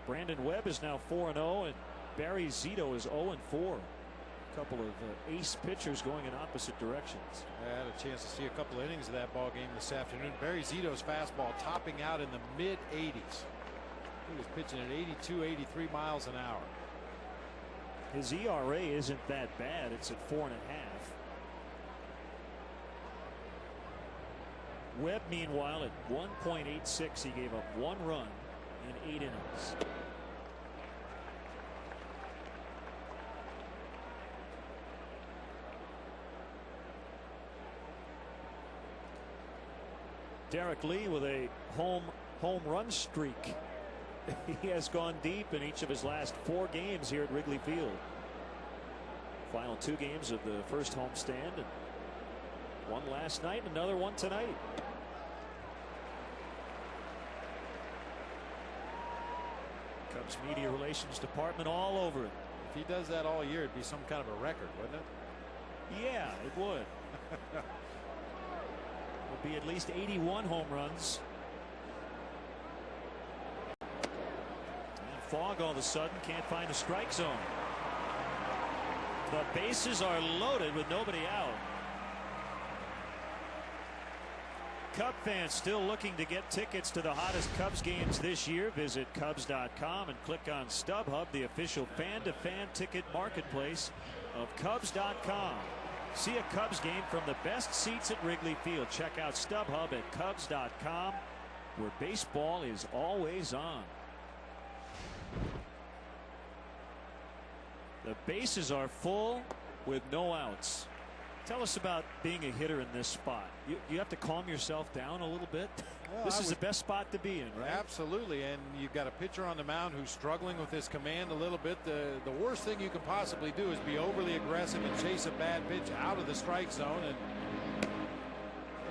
Brandon Webb is now 4-0 and Barry Zito is 0-4. A couple of ace pitchers going in opposite directions. I had a chance to see a couple of innings of that ball game this afternoon. Barry Zito's fastball topping out in the mid-80s. He was pitching at 82, 83 miles an hour. His ERA isn't that bad. It's at 4.5. Webb, meanwhile, at 1.86, he gave up 1 run in 8 innings. Derrek Lee with a home run streak. He has gone deep in each of his last 4 games here at Wrigley Field. Final 2 games of the first homestand, and 1 last night, another one tonight. Cubs media relations department all over it. If he does that all year, it'd be some kind of a record, wouldn't it? Yeah, it would. Would be at least 81 home runs. And Fogg all of a sudden can't find the strike zone. The bases are loaded with nobody out. Cub fans still looking to get tickets to the hottest Cubs games this year. Visit Cubs.com and click on StubHub, the official fan-to-fan ticket marketplace of Cubs.com. See a Cubs game from the best seats at Wrigley Field. Check out StubHub at Cubs.com, where baseball is always on. The bases are full with no outs. Tell us about being a hitter in this spot. You have to calm yourself down a little bit. Well, this is the best spot to be in, right? Absolutely, and you've got a pitcher on the mound who's struggling with his command a little bit. The worst thing you can possibly do is be overly aggressive and chase a bad pitch out of the strike zone and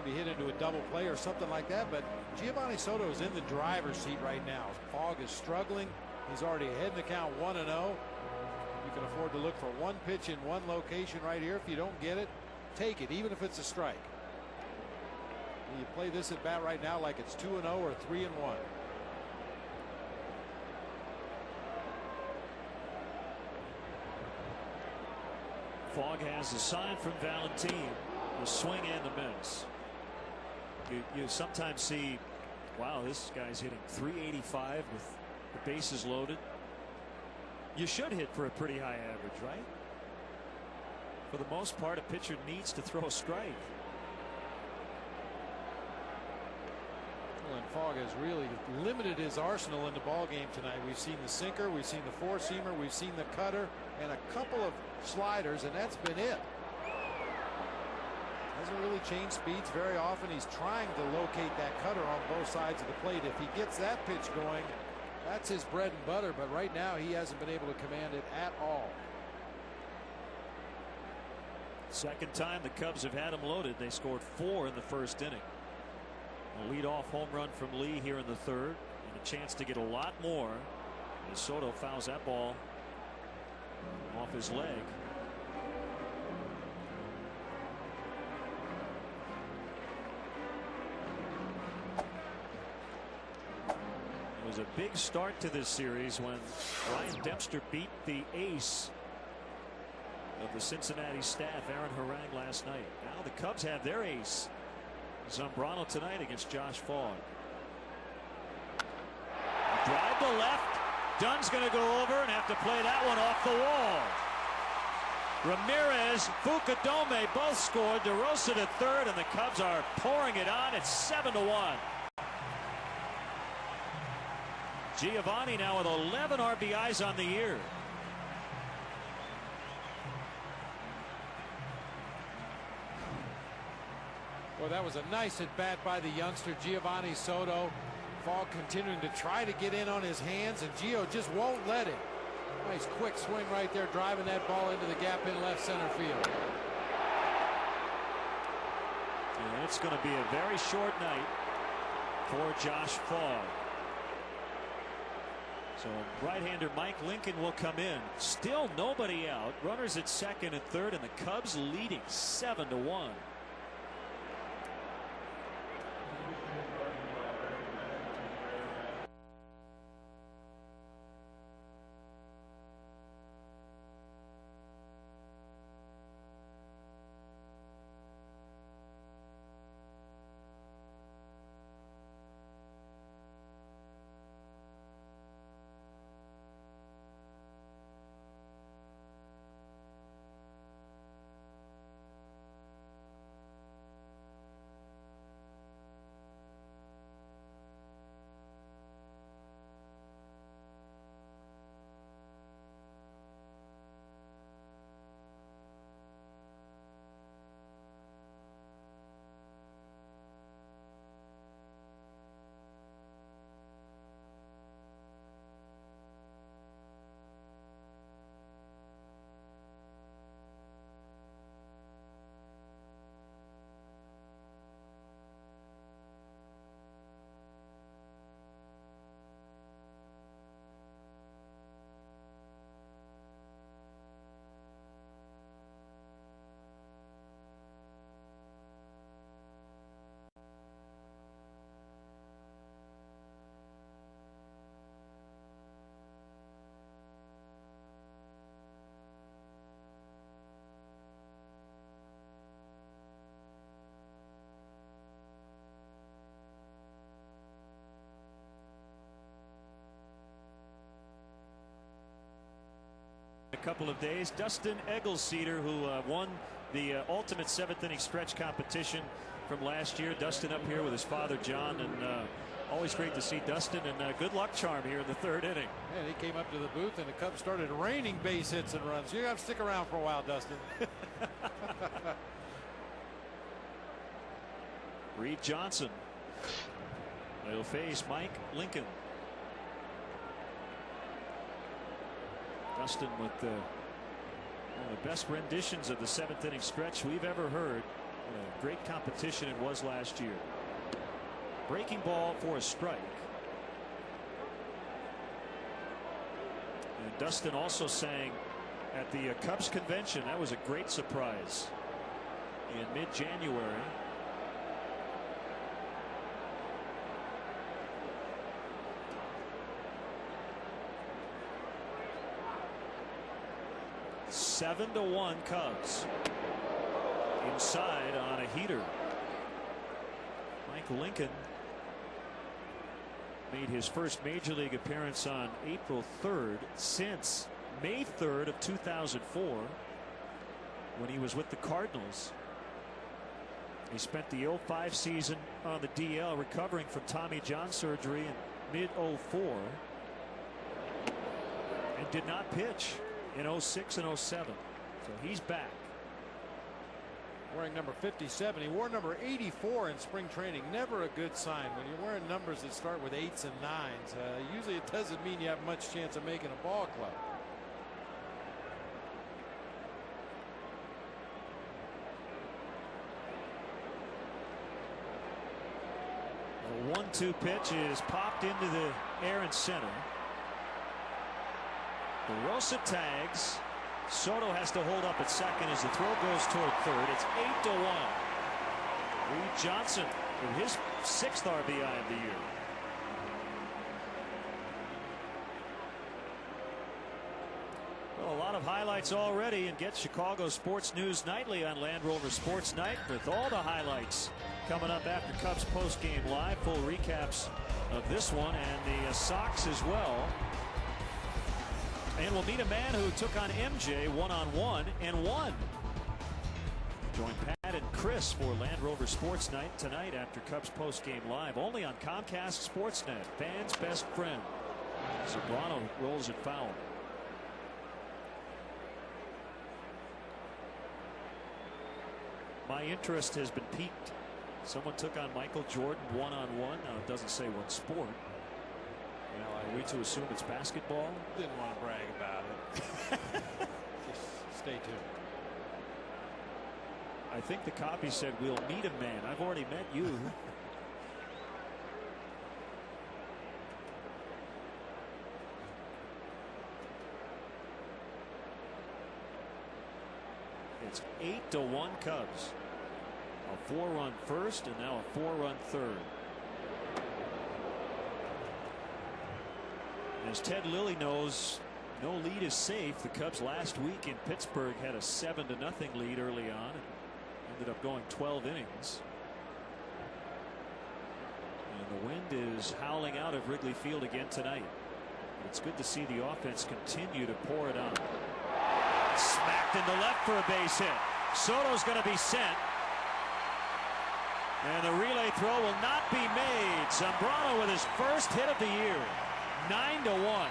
maybe hit into a double play or something like that. But Giovanni Soto is in the driver's seat right now. Fogg is struggling. He's already ahead in the count 1-0. You can afford to look for one pitch in one location right here. If you don't get it, take it, even if it's a strike. You play this at bat right now like it's 2-0 or 3-1. Fogg has a sign from Valentine. The swing and the miss. You sometimes see, wow, this guy's hitting 385 with the bases loaded. You should hit for a pretty high average, right? For the most part, a pitcher needs to throw a strike. Well, and Fogg has really limited his arsenal in the ball game tonight. We've seen the sinker, we've seen the four-seamer, we've seen the cutter, and a couple of sliders, and that's been it. Hasn't really changed speeds very often. He's trying to locate that cutter on both sides of the plate. If he gets that pitch going, that's his bread and butter, but right now he hasn't been able to command it at all. Second time the Cubs have had him loaded. They scored 4 in the first inning. A leadoff home run from Lee here in the third, and a chance to get a lot more as Soto fouls that ball off his leg. It was a big start to this series when Ryan Dempster beat the ace of the Cincinnati staff, Aaron Harang, last night. Now the Cubs have their ace, Zambrano, tonight against Josh Fogg. Drive to left. Dunn's going to go over and have to play that one off the wall. Ramirez, Fukudome both scored. DeRosa to third, and the Cubs are pouring it on. It's 7-1. Giovanni now with 11 RBIs on the year. Well, that was a nice at bat by the youngster Giovanni Soto. Fogg continuing to try to get in on his hands, and Gio just won't let him. Nice quick swing right there, driving that ball into the gap in left center field. And it's going to be a very short night for Josh Fogg. So right-hander Mike Lincoln will come in. Still nobody out. Runners at second and third, and the Cubs leading 7-1. A couple of days, Dustin Eggleseder, who won the ultimate 7th inning stretch competition from last year. Dustin up here with his father John, and always great to see Dustin, and good luck charm here in the 3rd inning. And he came up to the booth, and the Cubs started raining base hits and runs. You got to stick around for a while, Dustin. Reed Johnson. They'll face Mike Lincoln. Dustin with one of the best renditions of the 7th inning stretch we've ever heard. What a great competition it was last year. Breaking ball for a strike. And Dustin also sang at the Cubs convention. That was a great surprise in mid-January. Seven to 1 Cubs. Inside on a heater. Mike Lincoln made his first major league appearance on April 3rd since May 3rd of 2004 when he was with the Cardinals. He spent the 05 season on the DL recovering from Tommy John surgery in mid-04 and did not pitch in 06 and 07. So he's back. Wearing number 57. He wore number 84 in spring training. Never a good sign when you're wearing numbers that start with 8s and 9s. Usually it doesn't mean you have much chance of making a ball club. The 1-2 pitch is popped into the air in center. DeRosa tags. Soto has to hold up at second as the throw goes toward third. It's 8 to 1. Reed Johnson with his 6th RBI of the year. Well, a lot of highlights already, and get Chicago Sports News Nightly on Land Rover Sports Night with all the highlights coming up after Cubs post-game live. Full recaps of this one and the Sox as well. And we'll meet a man who took on MJ one-on-one and won. Join Pat and Chris for Land Rover Sports Night tonight after Cubs post-game live, only on Comcast Sportsnet, fans' best friend. Zambrano rolls it foul. My interest has been piqued. Someone took on Michael Jordan one-on-one. Now it doesn't say what sport. Are we to assume it's basketball? Didn't want to brag about it. Just stay tuned. I think the copy said we'll meet a man. I've already met you. It's 8 to 1 Cubs. A 4-run first and now a 4-run third. As Ted Lilly knows, no lead is safe. The Cubs last week in Pittsburgh had a 7-0 lead early on and ended up going 12 innings. And the wind is howling out of Wrigley Field again tonight. It's good to see the offense continue to pour it on. Smacked in the left for a base hit. Soto's going to be sent. And the relay throw will not be made. Zambrano with his first hit of the year. 9 to 1.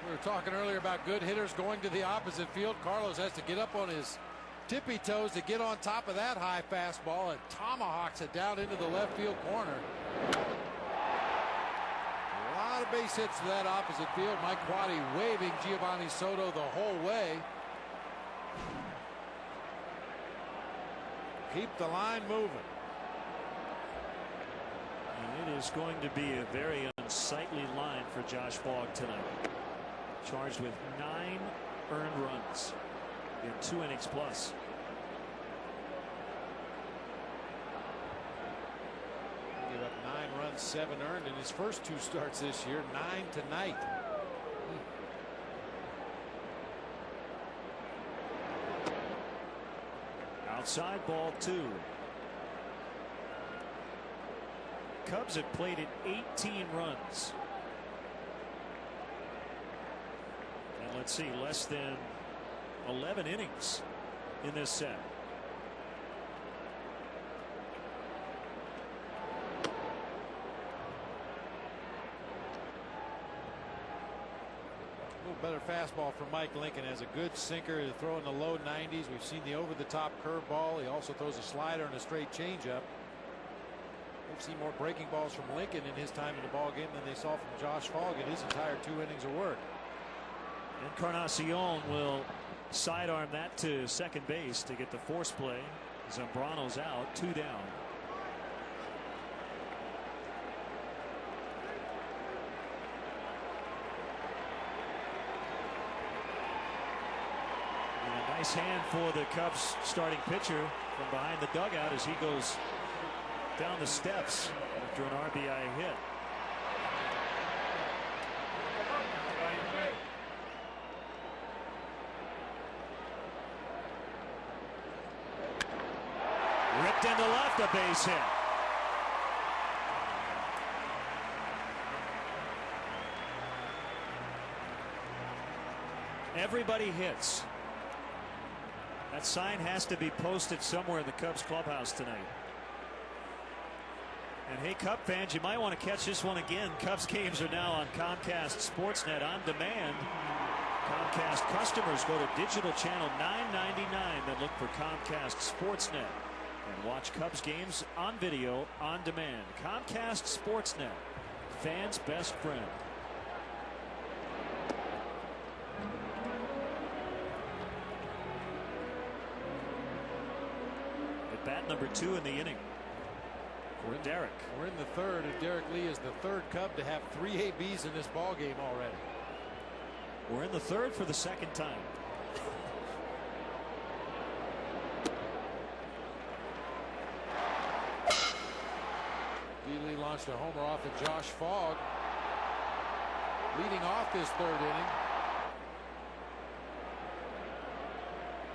We were talking earlier about good hitters going to the opposite field. Carlos has to get up on his tippy toes to get on top of that high fastball and tomahawks it down into the left field corner. A lot of base hits to that opposite field. Mike Quade waving Giovanni Soto the whole way. Keep the line moving. And it is going to be a very unsightly line for Josh Fogg tonight. Charged with 9 earned runs in 2 innings plus. Give up 9 runs, 7 earned in his first 2 starts this year. 9 tonight. Outside ball 2. Cubs have played it 18 runs. And let's see, less than 11 innings in this set. little better fastball from Mike Lincoln. Has a good sinker to throw in the low 90s. We've seen the over-the-top curveball. He also throws a slider and a straight changeup. We've seen more breaking balls from Lincoln in his time in the ball game than they saw from Josh Fogg in his entire 2 innings of work. Encarnacion will sidearm that to second base to get the force play. Zambrano's out, 2 down. Nice hand for the Cubs starting pitcher from behind the dugout as he goes down the steps after an RBI hit. Ripped into left, a base hit. Everybody hits. That sign has to be posted somewhere in the Cubs clubhouse tonight. And hey, Cub fans, you might want to catch this one again. Cubs games are now on Comcast Sportsnet on demand. Comcast customers go to digital channel 999, then look for Comcast Sportsnet and watch Cubs games on video on demand. Comcast Sportsnet, fans' best friend. Bat number 2 in the inning for Derrek. We're in the third, and Derrek Lee is the third Cub to have 3 ABs in this ball game already. We're in the third for the second time. Lee launched a homer off of Josh Fogg, leading off this third inning.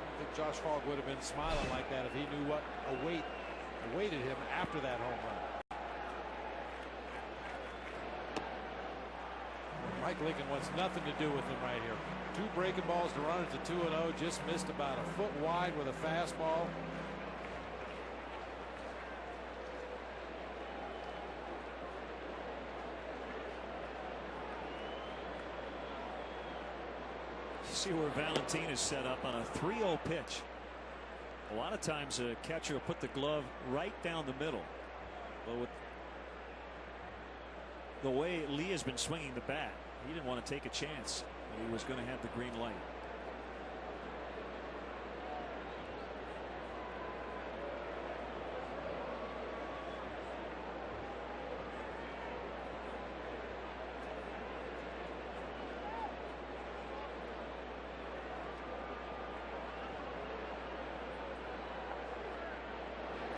I think Josh Fogg would have been smiling like that if he knew what awaited him after that home run. Mike Lincoln wants nothing to do with him right here. 2 breaking balls to run it to 2-0. Just missed about a foot wide with a fastball. See where Valentin is set up on a 3-0 pitch. A lot of times a catcher will put the glove right down the middle. But with the way Lee has been swinging the bat, he didn't want to take a chance. He was going to have the green light.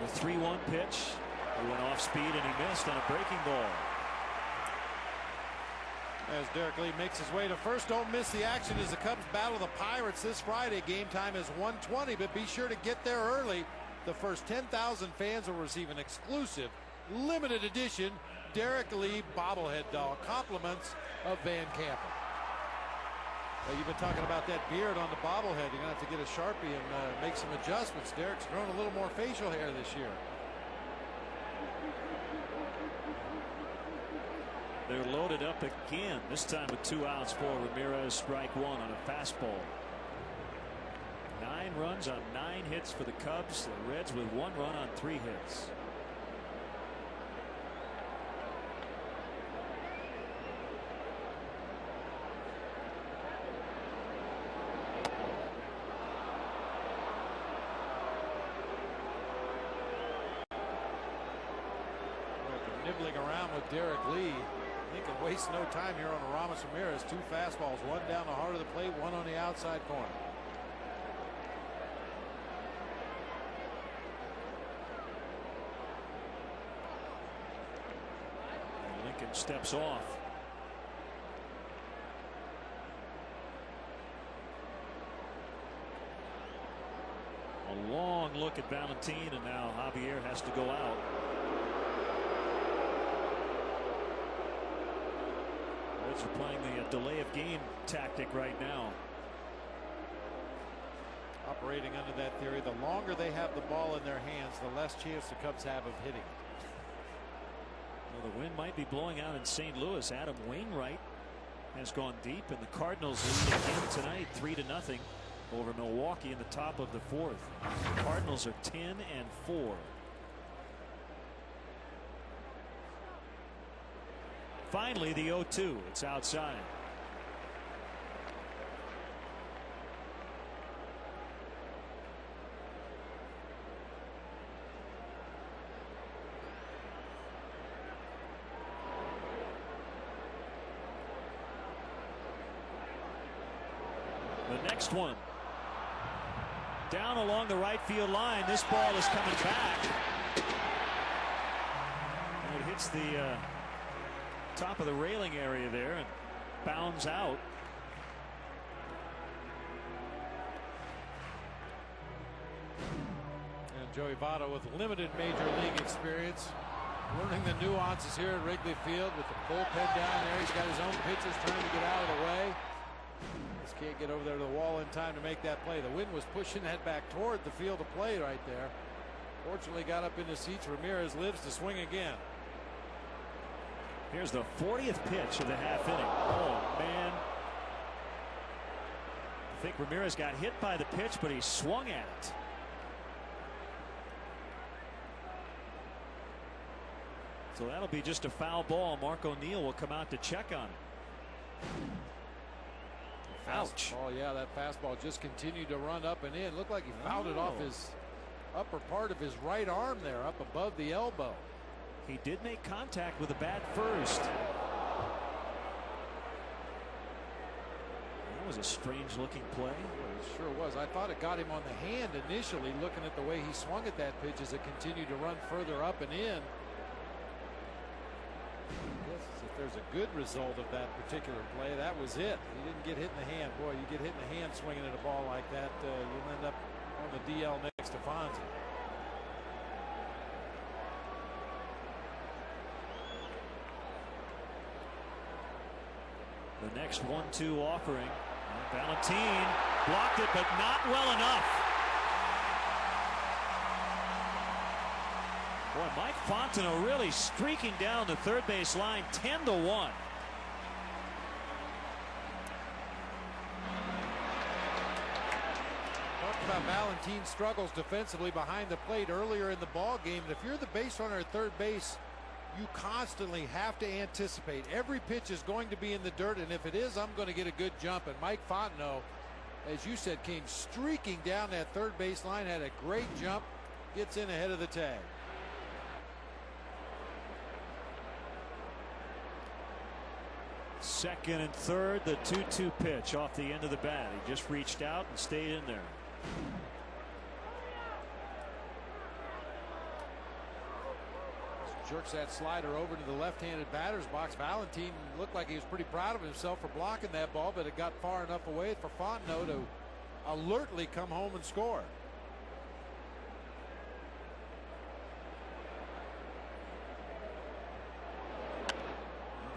The 3-1 pitch. He went off speed and he missed on a breaking ball. As Derrek Lee makes his way to first, don't miss the action as the Cubs battle the Pirates this Friday. Game time is 1:20, but be sure to get there early. The first 10,000 fans will receive an exclusive, limited edition Derrek Lee bobblehead doll, compliments of Van Campen. Well, you've been talking about that beard on the bobblehead. You're going to have to get a Sharpie and make some adjustments. Derek's grown a little more facial hair this year. They're loaded up again, this time with 2 outs for Ramirez. Strike 1 on a fastball. 9 runs on 9 hits for the Cubs. The Reds with 1 run on 3 hits. Nibbling around with Derrek Lee. Lincoln wastes no time here on Aramis Ramirez. 2 fastballs, 1 down the heart of the plate, 1 on the outside corner. And Lincoln steps off. A long look at Valentin, and now Javier has to go out. Reds are playing the delay of game tactic right now. Operating under that theory, the longer they have the ball in their hands, the less chance the Cubs have of hitting. Well, the wind might be blowing out in St. Louis. Adam Wainwright has gone deep, and the Cardinals lead again tonight 3-0 over Milwaukee in the top of the fourth. The Cardinals are 10-4. Finally, the 0-2. It's outside. The next one down along the right field line. This ball is coming back. And it hits the top of the railing area there and bounds out. And Joey Votto with limited major league experience, learning the nuances here at Wrigley Field with the bullpen down there. He's got his own pitchers trying to get out of the way. Just can't get over there to the wall in time to make that play. The wind was pushing that back toward the field of play right there. Fortunately got up in the seats. Ramirez lives to swing again. Here's the 40th pitch of the half inning. Oh, man. I think Ramirez got hit by the pitch, but he swung at it. So that'll be just a foul ball. Mark O'Neill will come out to check on it. Ouch. Oh, yeah, that fastball just continued to run up and in. Looked like he fouled it off his upper part of his right arm there, up above the elbow. He did make contact with the bat first. That was a strange looking play. It sure was. I thought it got him on the hand initially, looking at the way he swung at that pitch as it continued to run further up and in. I guess if there's a good result of that particular play, that was it. He didn't get hit in the hand. Boy, you get hit in the hand swinging at a ball like that, you'll end up on the DL next to Fonzie. The next 1-2 offering. Valentin blocked it, but not well enough. Boy, Mike Fontenot really streaking down the third base line, 10-1. Talked about Valentin's struggles defensively behind the plate earlier in the ball game. And if you're the base runner at third base, you constantly have to anticipate every pitch is going to be in the dirt, and if it is, I'm going to get a good jump. And Mike Fontenot, as you said, came streaking down that third base line, had a great jump, gets in ahead of the tag. Second and third, the 2-2 pitch off the end of the bat. He just reached out and stayed in there. Jerks that slider over to the left-handed batter's box. Valentin looked like he was pretty proud of himself for blocking that ball, but it got far enough away for Fontenot to alertly come home and score.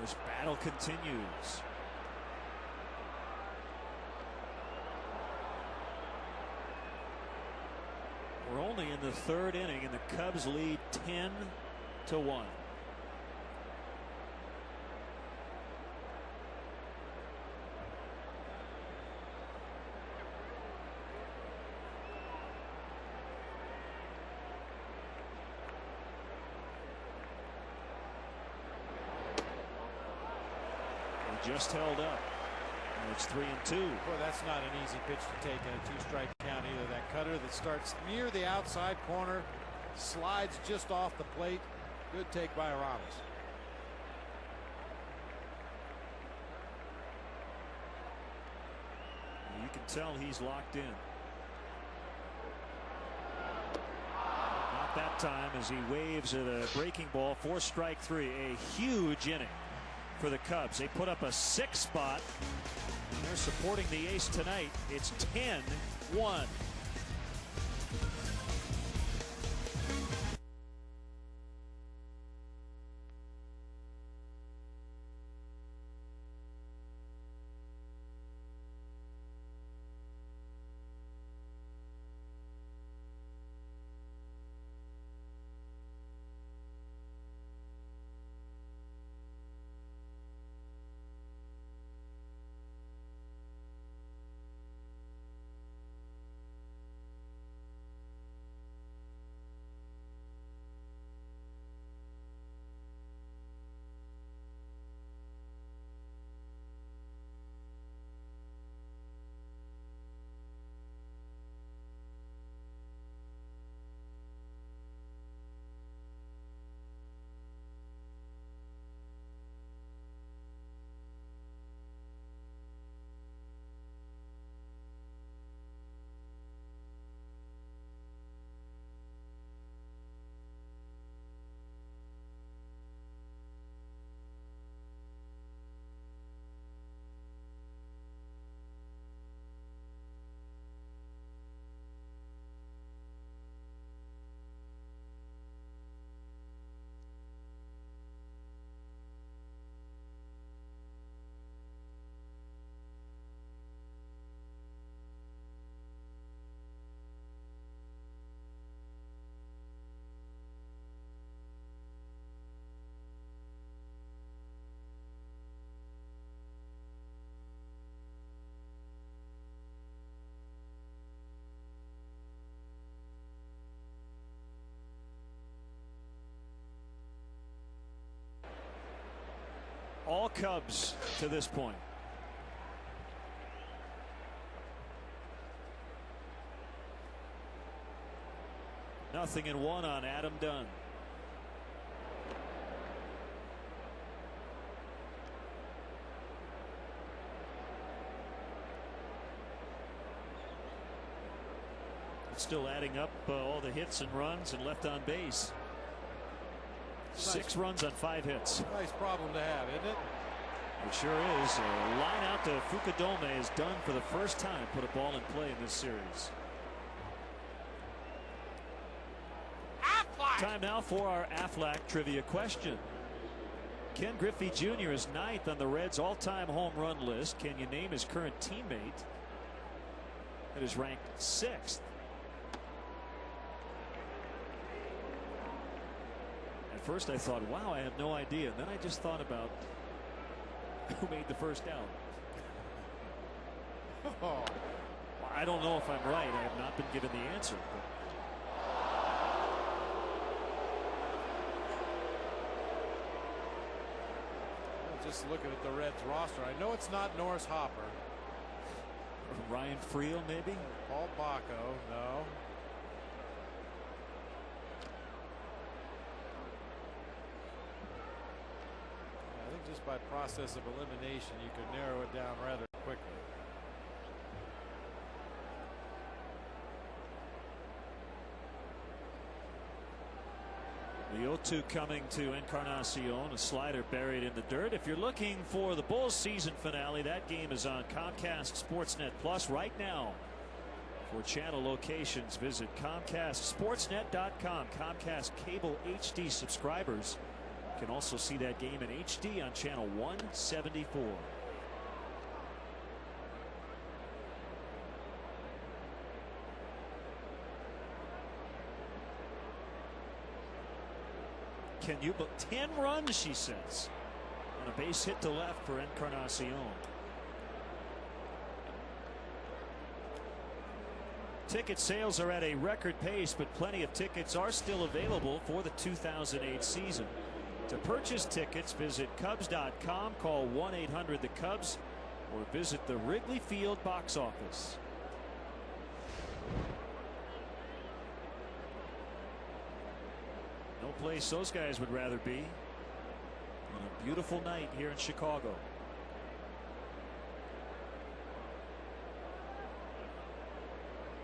This battle continues. We're only in the third inning, and the Cubs lead 10-1. Just held up. And it's 3-2. Boy, that's not an easy pitch to take in a two-strike count either. That cutter that starts near the outside corner, slides just off the plate. Good take by Ramos. You can tell he's locked in. Not that time, as he waves at a breaking ball for strike three. A huge inning for the Cubs. They put up a 6 spot. And they're supporting the ace tonight. It's 10-1. Cubs to this point. Nothing in one on Adam Dunn. Still adding up all the hits and runs and left on base. 6 runs on 5 hits. Nice problem to have, isn't it? It sure is. A line out to Fukudome is done for the first time. Put a ball in play in this series. Aflac. Time now for our Aflac trivia question. Ken Griffey Jr. is 9th on the Reds' all-time home run list. Can you name his current teammate that is ranked 6th? First I thought, wow, I have no idea. And then I just thought about who made the first out. Oh. I don't know if I'm right. I have not been given the answer. Just looking at the Reds roster, I know it's not Norris Hopper. Ryan Friel, maybe? Paul Bacco, no. Just by process of elimination, you could narrow it down rather quickly. The 0-2 coming to Encarnacion, a slider buried in the dirt. If you're looking for the Bulls season finale, that game is on Comcast Sportsnet Plus right now. For channel locations, visit ComcastSportsnet.com. Comcast Cable HD subscribers can also see that game in HD on channel 174. Can you book 10 runs, she says, on a base hit to left for Encarnacion. Ticket sales are at a record pace, but plenty of tickets are still available for the 2008 season. To purchase tickets, visit Cubs.com, call 1-800-THE-CUBS, or visit the Wrigley Field box office. No place those guys would rather be on a beautiful night here in Chicago.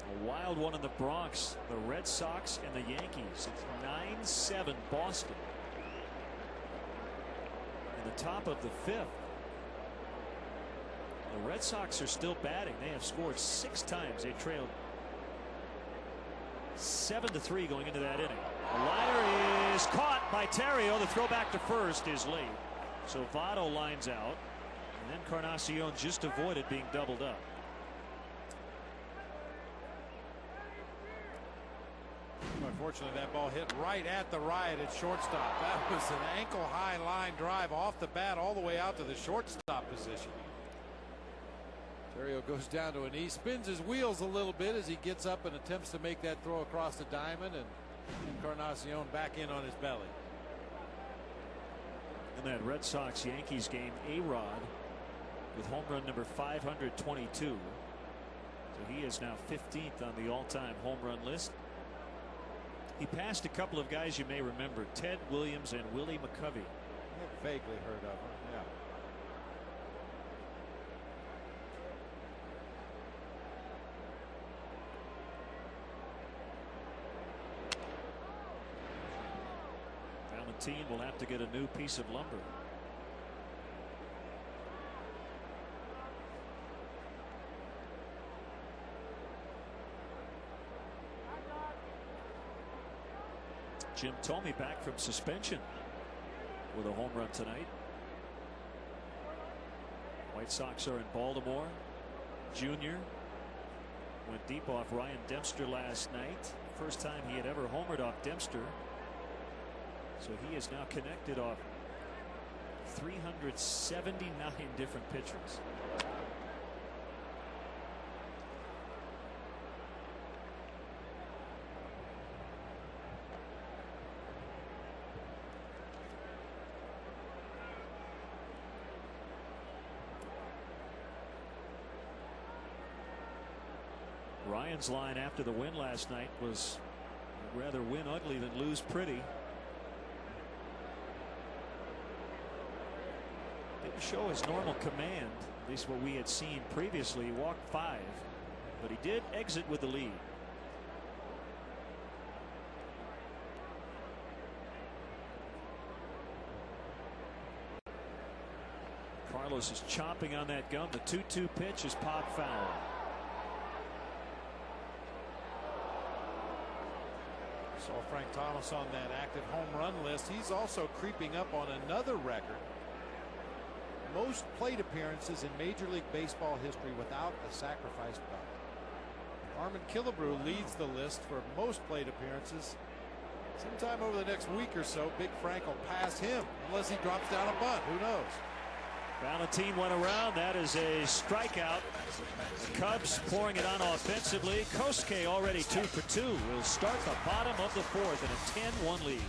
A wild one in the Bronx, the Red Sox and the Yankees. It's 9-7 Boston. In the top of the 5th. The Red Sox are still batting. They have scored 6 times. They trailed 7-3 going into that inning. The liner is caught by Terrio. The throw back to first is late. So Votto lines out. And then Encarnacion just avoided being doubled up. Unfortunately, that ball hit right at the right at shortstop. That was an ankle-high line drive off the bat all the way out to the shortstop position. Terrio goes down to a knee, spins his wheels a little bit as he gets up and attempts to make that throw across the diamond, and Encarnacion back in on his belly. In that Red Sox-Yankees game, A-Rod with home run number 522. So he is now 15th on the all-time home run list. He passed a couple of guys you may remember, Ted Williams and Willie McCovey. I've vaguely heard of him, yeah. Valentine will have to get a new piece of lumber. Jim Thome back from suspension with a home run tonight. White Sox are in Baltimore. Junior went deep off Ryan Dempster last night. First time he had ever homered off Dempster. So he is now connected off 379 different pitchers. Ryan's line after the win last night was, "I'd rather win ugly than lose pretty." Didn't show his normal command, at least what we had seen previously. He walked 5, but he did exit with the lead. Carlos is chomping on that gum. The 2-2 pitch is pop foul. Saw Frank Thomas on that active home run list. He's also creeping up on another record. Most plate appearances in Major League Baseball history without a sacrifice bunt. Armin Killebrew leads the list for most plate appearances. Sometime over the next week or so, Big Frank will pass him unless he drops down a bunt. Who knows? Valentine went around. That is a strikeout. The Cubs pouring it on offensively. Kosuke already 2 for 2. Will start the bottom of the 4th in a 10-1 lead.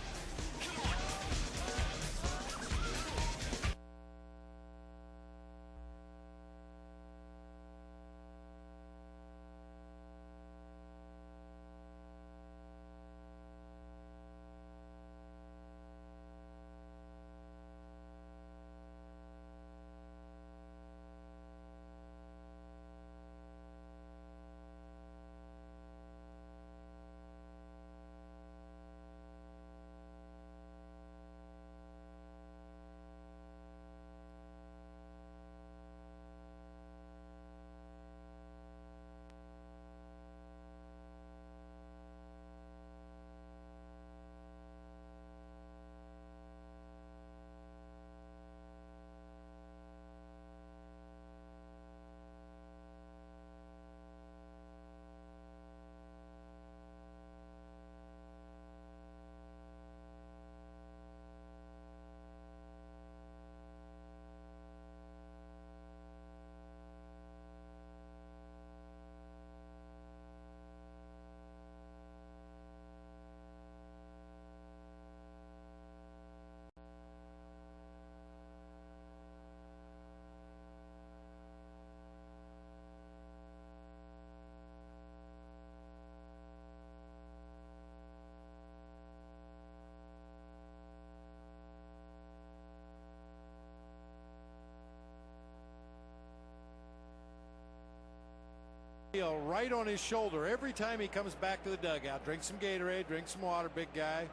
Right on his shoulder every time he comes back to the dugout. Drink some Gatorade, drink some water, big guy.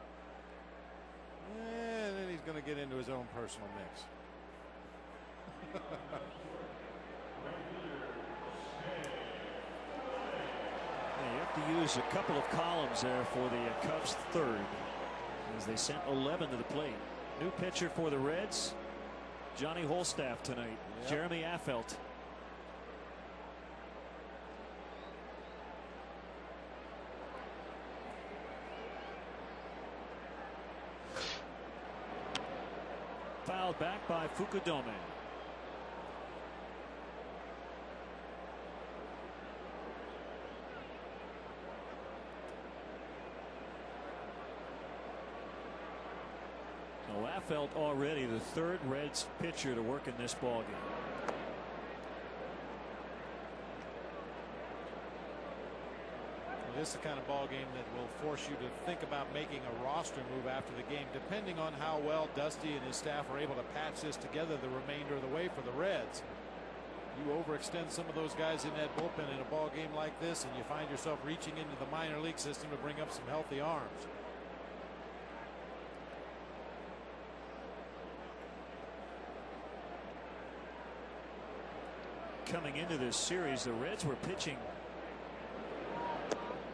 And then he's going to get into his own personal mix. Yeah, you have to use a couple of columns there for the Cubs' 3rd as they sent 11 to the plate. New pitcher for the Reds, Johnny Holstaff tonight. Yep. Jeremy Affeldt. Fouled back by Fukudome. So Affeldt already the 3rd Reds pitcher to work in this ball game. This is the kind of ball game that will force you to think about making a roster move after the game, depending on how well Dusty and his staff are able to patch this together the remainder of the way for the Reds. You overextend some of those guys in that bullpen in a ball game like this, and you find yourself reaching into the minor league system to bring up some healthy arms. Coming into this series, the Reds were pitching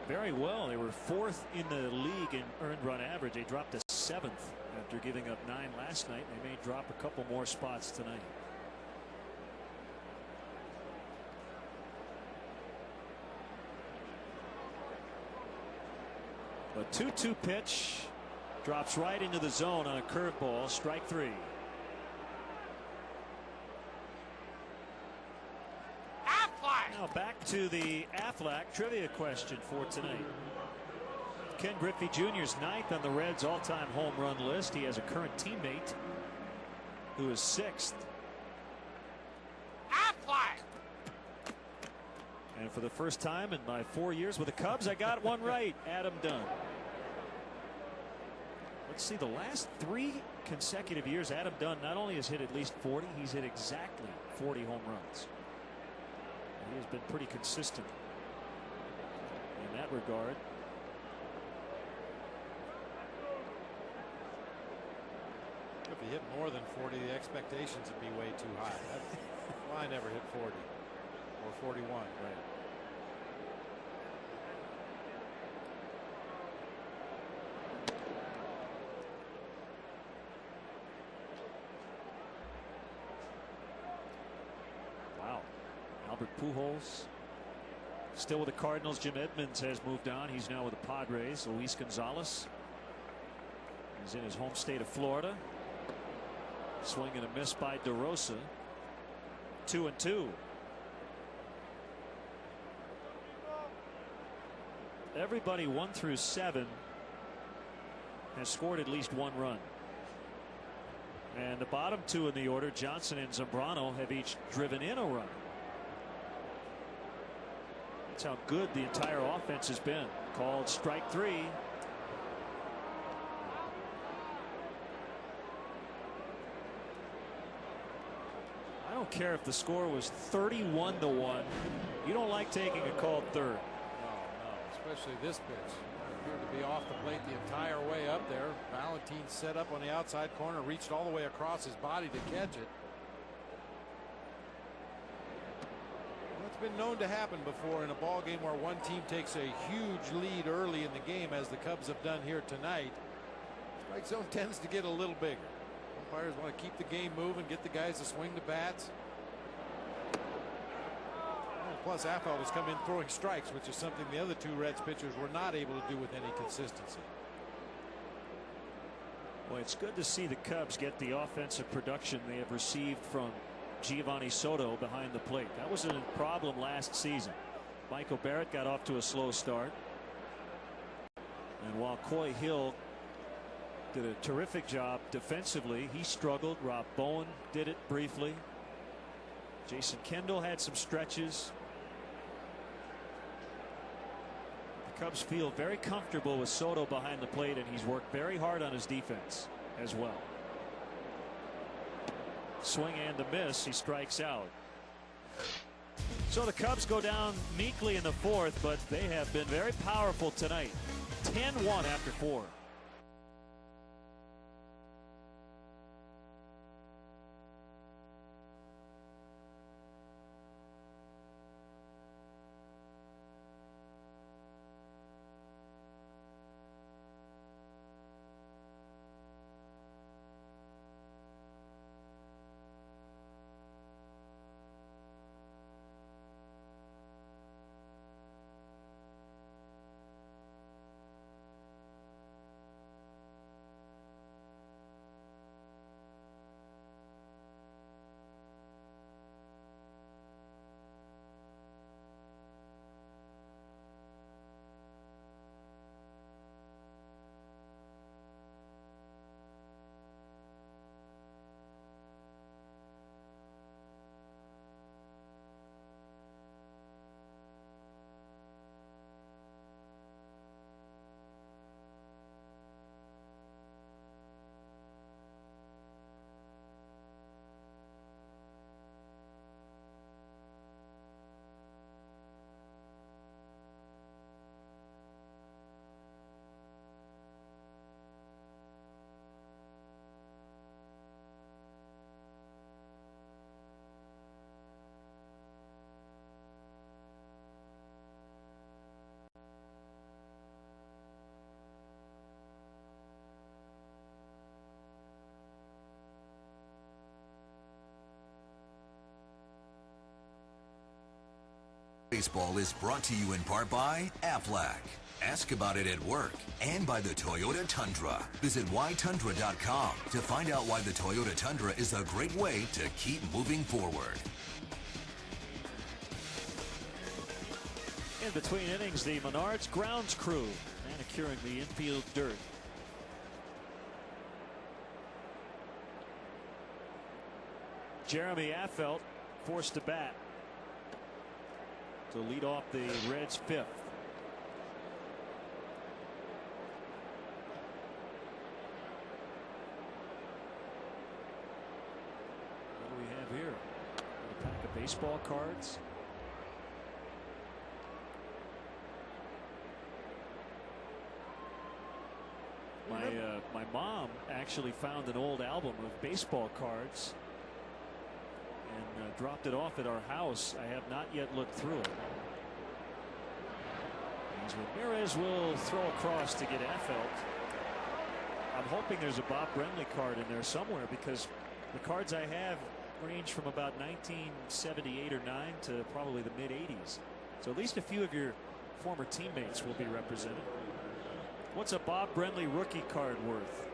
very well. They were 4th in the league in earned run average. They dropped to 7th after giving up 9 last night. They may drop a couple more spots tonight. A 2-2 pitch drops right into the zone on a curveball. Strike 3. Now back to the Aflac trivia question for tonight. Ken Griffey Jr.'s 9th on the Reds' all-time home run list. He has a current teammate who is 6th. And for the first time in my 4 years with the Cubs, I got one right. Adam Dunn. Let's see, the last 3 consecutive years, Adam Dunn not only has hit at least 40, he's hit exactly 40 home runs. And he has been pretty consistent in that regard. If he hit more than 40, the expectations would be way too high. Well, I never hit 40 or 41. Right. Wow. Albert Pujols still with the Cardinals. Jim Edmonds has moved on. He's now with the Padres. Luis Gonzalez is in his home state of Florida. Swing and a miss by DeRosa. 2-2. Everybody 1 through 7 has scored at least 1 run. And the bottom 2 in the order, Johnson and Zambrano, have each driven in a run. That's how good the entire offense has been. Called strike 3. I don't care if the score was 31-1. You don't like taking a called third. No, especially this pitch. Appeared to be off the plate the entire way up there. Valentin set up on the outside corner, reached all the way across his body to catch it. Well, it's been known to happen before in a ball game where one team takes a huge lead early in the game, as the Cubs have done here tonight. Strike zone tends to get a little bigger. Umpires want to keep the game moving, get the guys to swing the bats. Plus, Affeldt has come in throwing strikes, which is something the other 2 Reds pitchers were not able to do with any consistency. Well, it's good to see the Cubs get the offensive production they have received from Giovanni Soto behind the plate. That was a problem last season. Michael Barrett got off to a slow start. And while Coy Hill did a terrific job defensively, he struggled. Rob Bowen did it briefly. Jason Kendall had some stretches. The Cubs feel very comfortable with Soto behind the plate, and he's worked very hard on his defense as well. Swing and a miss. He strikes out. So the Cubs go down meekly in the 4th, but they have been very powerful tonight. 10-1 after 4. Baseball is brought to you in part by Aflac. Ask about it at work, and by the Toyota Tundra. Visit ytundra.com to find out why the Toyota Tundra is a great way to keep moving forward. In between innings, the Menards grounds crew manicuring the infield dirt. Jeremy Affeldt forced to bat to lead off the Reds' 5th. What do we have here? A pack of baseball cards. My mom actually found an old album of baseball cards and dropped it off at our house. I have not yet looked through it. As Ramirez will throw across to get Effelt. I'm hoping there's a Bob Brenly card in there somewhere, because the cards I have range from about 1978 or 9 to probably the mid-80s. So at least a few of your former teammates will be represented. What's a Bob Brenly rookie card worth?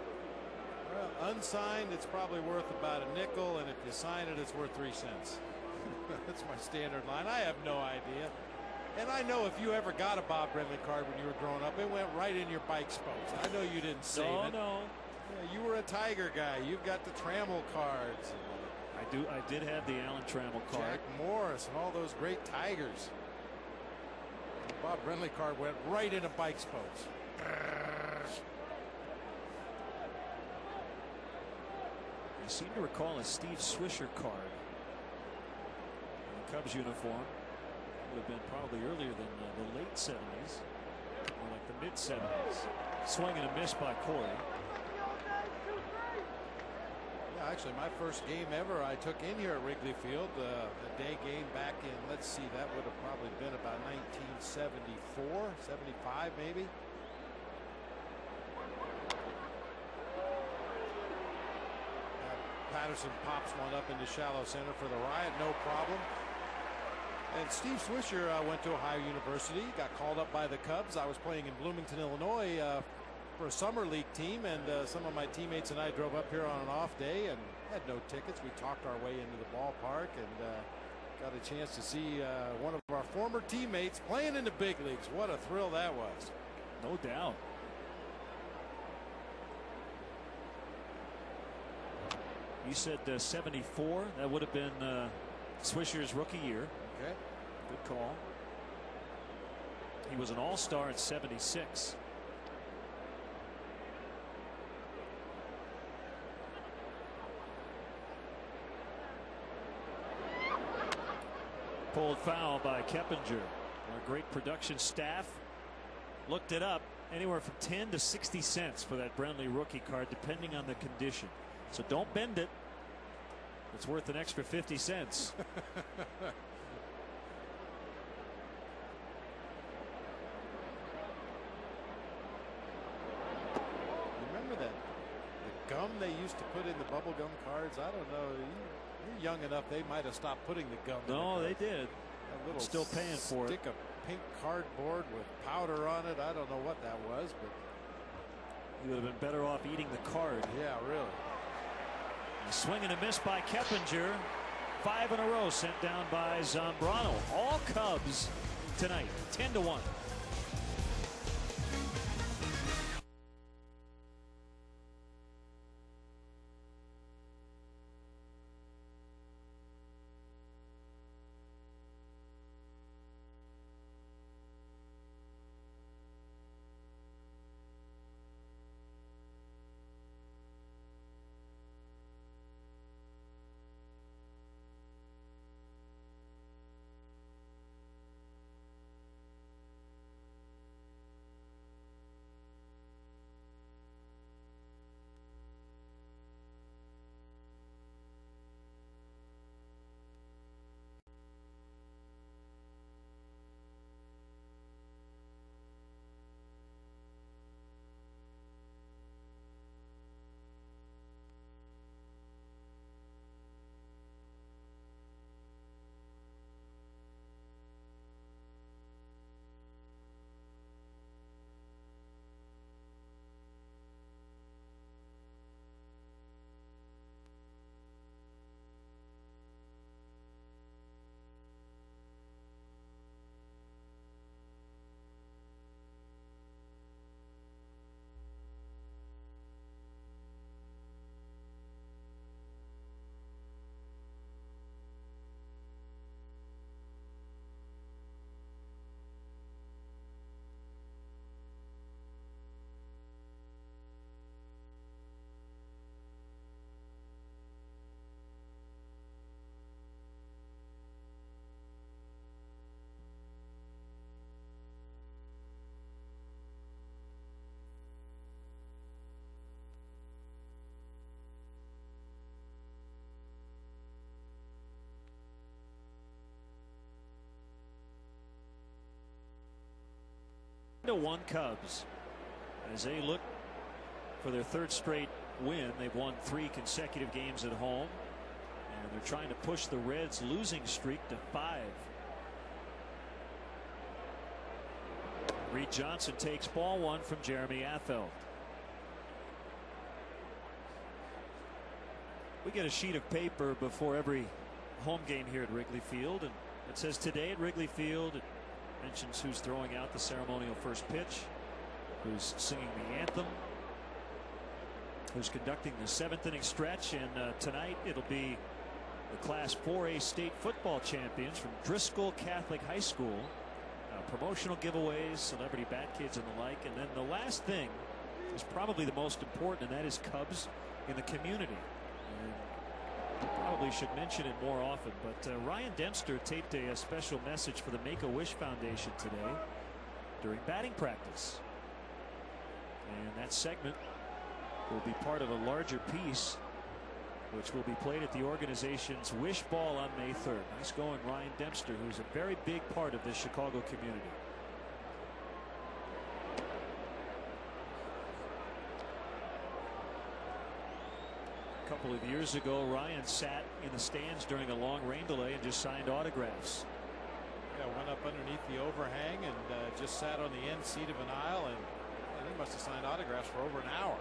Well, unsigned, it's probably worth about a nickel, and if you sign it, it's worth 3 cents. That's my standard line. I have no idea. And I know if you ever got a Bob Brenly card when you were growing up, it went right in your bike spokes. I know you didn't save it. No. Yeah, you were a Tiger guy. You've got the Trammell cards. I did have the Alan Trammell card. Jack Morris and all those great Tigers. The Bob Brenly card went right into bike spokes. I seem to recall a Steve Swisher card in the Cubs uniform. Would have been probably earlier than the late 70s, or like the mid 70s. Swing and a miss by Corey. Yeah, actually, my first game ever I took in here at Wrigley Field, a day game back in, let's see, that would have probably been about 1974, 75 maybe. Patterson pops one up into shallow center for the riot, no problem. And Steve Swisher went to Ohio University, got called up by the Cubs. I was playing in Bloomington, Illinois for a summer league team, and some of my teammates and I drove up here on an off day and had no tickets. We talked our way into the ballpark and got a chance to see one of our former teammates playing in the big leagues. What a thrill that was. No doubt. You said 74. That would have been Swisher's rookie year. Okay. Good call. He was an all-star in 76. Pulled foul by Keppinger. Our great production staff looked it up. Anywhere from 10 to 60 cents for that Brenly rookie card, depending on the condition. So don't bend it. It's worth an extra 50 cents. Remember that the gum they used to put in the bubble gum cards? I don't know. You're young enough. They might have stopped putting the gum. No, in the they did. That little still paying for it. Stick of pink cardboard with powder on it. I don't know what that was, but you would have been better off eating the card. Yeah, really. A swing and a miss by Keppinger. 5 in a row sent down by Zambrano. All Cubs tonight, 10-1. 9-1 Cubs as they look for their third straight win. They've won 3 consecutive games at home, and they're trying to push the Reds' losing streak to 5. Reed Johnson takes ball 1 from Jeremy Affeldt. We get a sheet of paper before every home game here at Wrigley Field, and it says today at Wrigley Field. It mentions who's throwing out the ceremonial first pitch, who's singing the anthem, who's conducting the 7th inning stretch, and tonight it'll be the Class 4A state football champions from Driscoll Catholic High School. Promotional giveaways, celebrity bat kids, and the like. And then the last thing is probably the most important, and that is Cubs in the community. And probably should mention it more often, but Ryan Dempster taped a special message for the Make-A-Wish Foundation today during batting practice. And that segment will be part of a larger piece which will be played at the organization's Wish Ball on May 3rd. Nice going, Ryan Dempster, who's a very big part of this Chicago community. A couple of years ago, Ryan sat in the stands during a long rain delay and just signed autographs. Yeah, went up underneath the overhang and just sat on the end seat of an aisle, and he must have signed autographs for over an hour.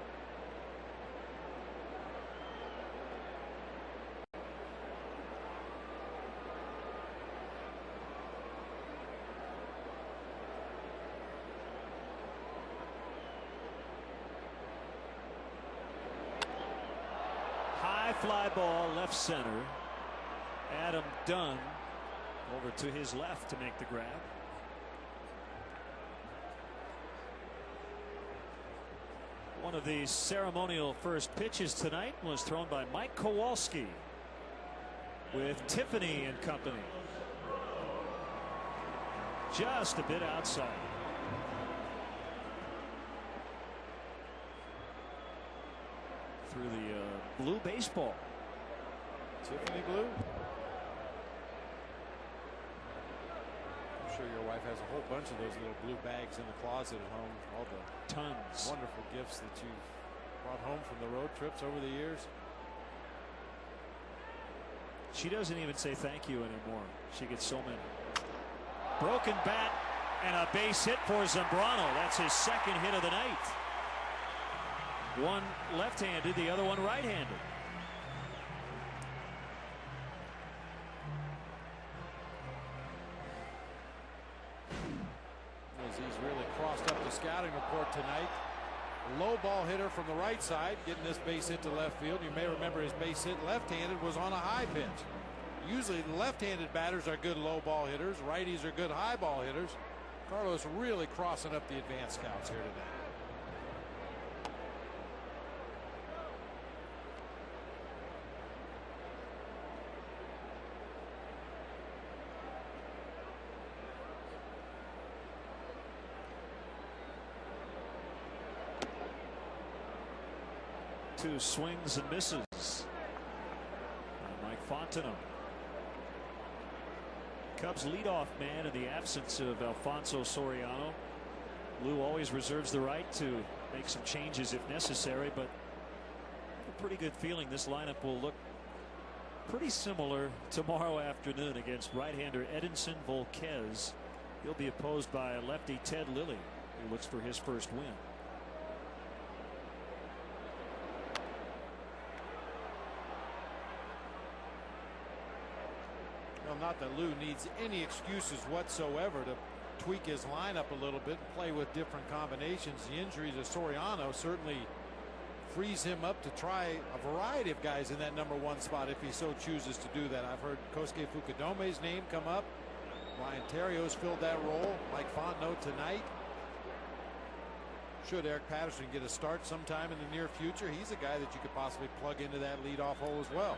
Fly ball left center. Adam Dunn over to his left to make the grab. One of the ceremonial first pitches tonight was thrown by Mike Kowalski with Tiffany and company. Just a bit outside. Through the blue baseball. Tiffany blue. I'm sure your wife has a whole bunch of those little blue bags in the closet at home. All the tons. Wonderful gifts that you've brought home from the road trips over the years. She doesn't even say thank you anymore. She gets so many. Broken bat and a base hit for Zambrano. That's his second hit of the night. One left-handed, the other one right-handed. As he's really crossed up the scouting report tonight. Low ball hitter from the right side, getting this base hit to left field. You may remember his base hit left-handed was on a high pitch. Usually the left-handed batters are good low ball hitters. Righties are good high ball hitters. Carlos really crossing up the advanced scouts here today. Two swings and misses by Mike Fontenot. Cubs leadoff man in the absence of Alfonso Soriano. Lou always reserves the right to make some changes if necessary, but a pretty good feeling this lineup will look pretty similar tomorrow afternoon against right-hander Edinson Volquez. He'll be opposed by lefty Ted Lilly, who looks for his first win. Not that Lou needs any excuses whatsoever to tweak his lineup a little bit and play with different combinations. The injury to Soriano certainly frees him up to try a variety of guys in that number 1 spot if he so chooses to do that. I've heard Kosuke Fukudome's name come up. Ryan Terrio's filled that role. Mike Fontenot tonight. Should Eric Patterson get a start sometime in the near future, he's a guy that you could possibly plug into that leadoff hole as well.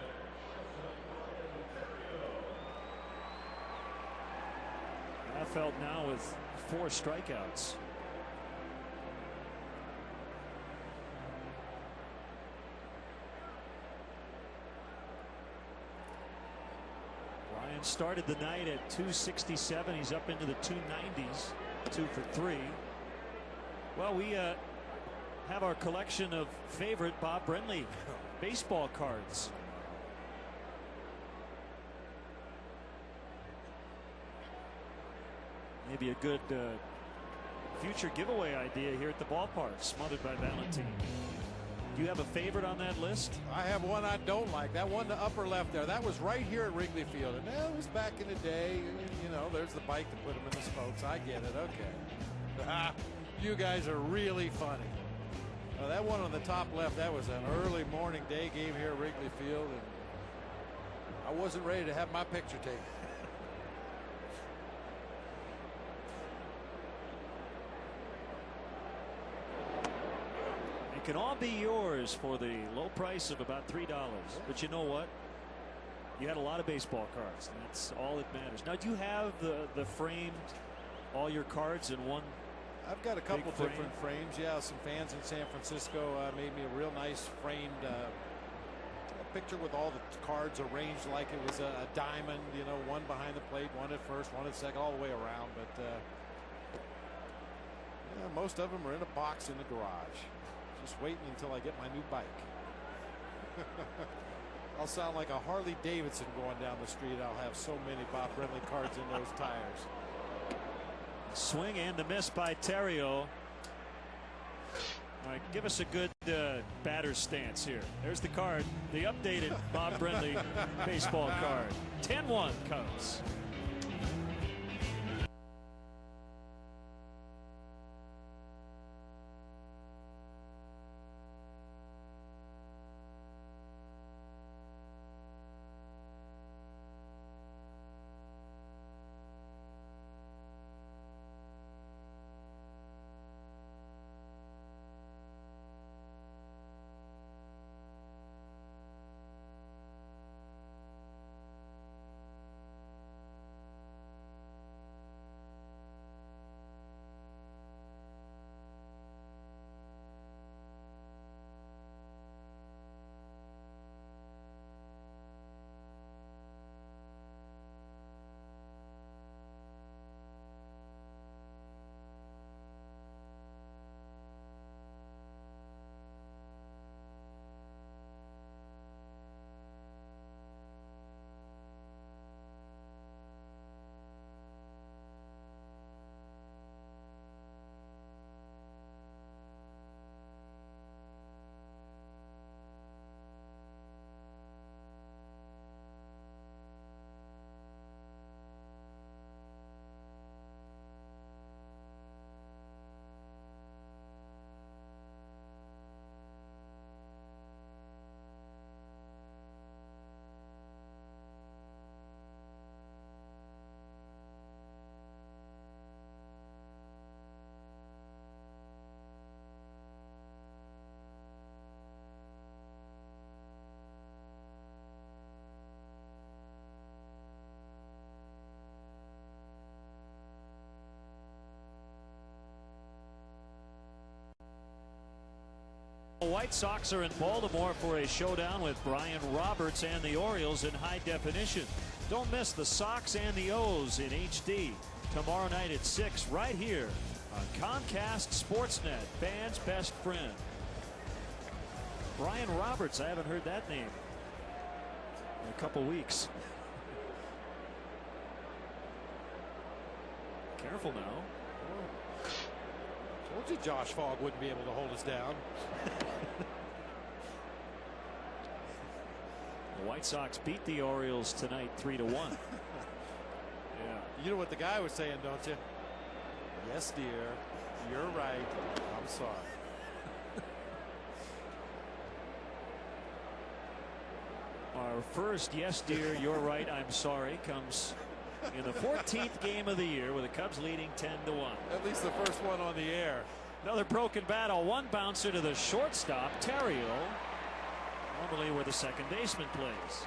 Affeldt now with 4 strikeouts. Ryan started the night at 267. He's up into the 290s, 2 for 3. Well, we have our collection of favorite Bob Brenly baseball cards. Maybe a good future giveaway idea here at the ballpark, smothered by Valentine. Do you have a favorite on that list? I have one I don't like. That one, the upper left there. That was right here at Wrigley Field. And that was back in the day. You know, there's the bike to put them in the spokes. I get it. Okay. You guys are really funny. That one on the top left, that was an early morning day game here at Wrigley Field. And I wasn't ready to have my picture taken. Can all be yours for the low price of about $3. But you know what? You had a lot of baseball cards. That's all that matters. Now, do you have the framed, all your cards in one? I've got a couple different frames. Yeah, some fans in San Francisco made me a real nice framed picture with all the cards arranged like it was a diamond. You know, one behind the plate, one at first, one at second, all the way around. But yeah, most of them are in a box in the garage. Just waiting until I get my new bike. I'll sound like a Harley Davidson going down the street. I'll have so many Bob Brenly cards in those tires. Swing and the miss by Terrio. All right, give us a good batter stance here. There's the card, the updated Bob Brenly baseball card. 10-1 Cubs. The White Sox are in Baltimore for a showdown with Brian Roberts and the Orioles in high definition. Don't miss the Sox and the O's in HD tomorrow night at 6 right here on Comcast Sportsnet, fans' best friend. Brian Roberts, I haven't heard that name in a couple weeks. Careful now. Told you Josh Fogg wouldn't be able to hold us down. The White Sox beat the Orioles tonight 3-1. Yeah. You know what the guy was saying, don't you? Yes, dear. You're right. I'm sorry. Our first yes, dear, you're right, I'm sorry comes in the 14th game of the year with the Cubs leading 10-1. At least the first one on the air. Another broken battle, one bouncer to the shortstop, Terrio, normally where the second baseman plays.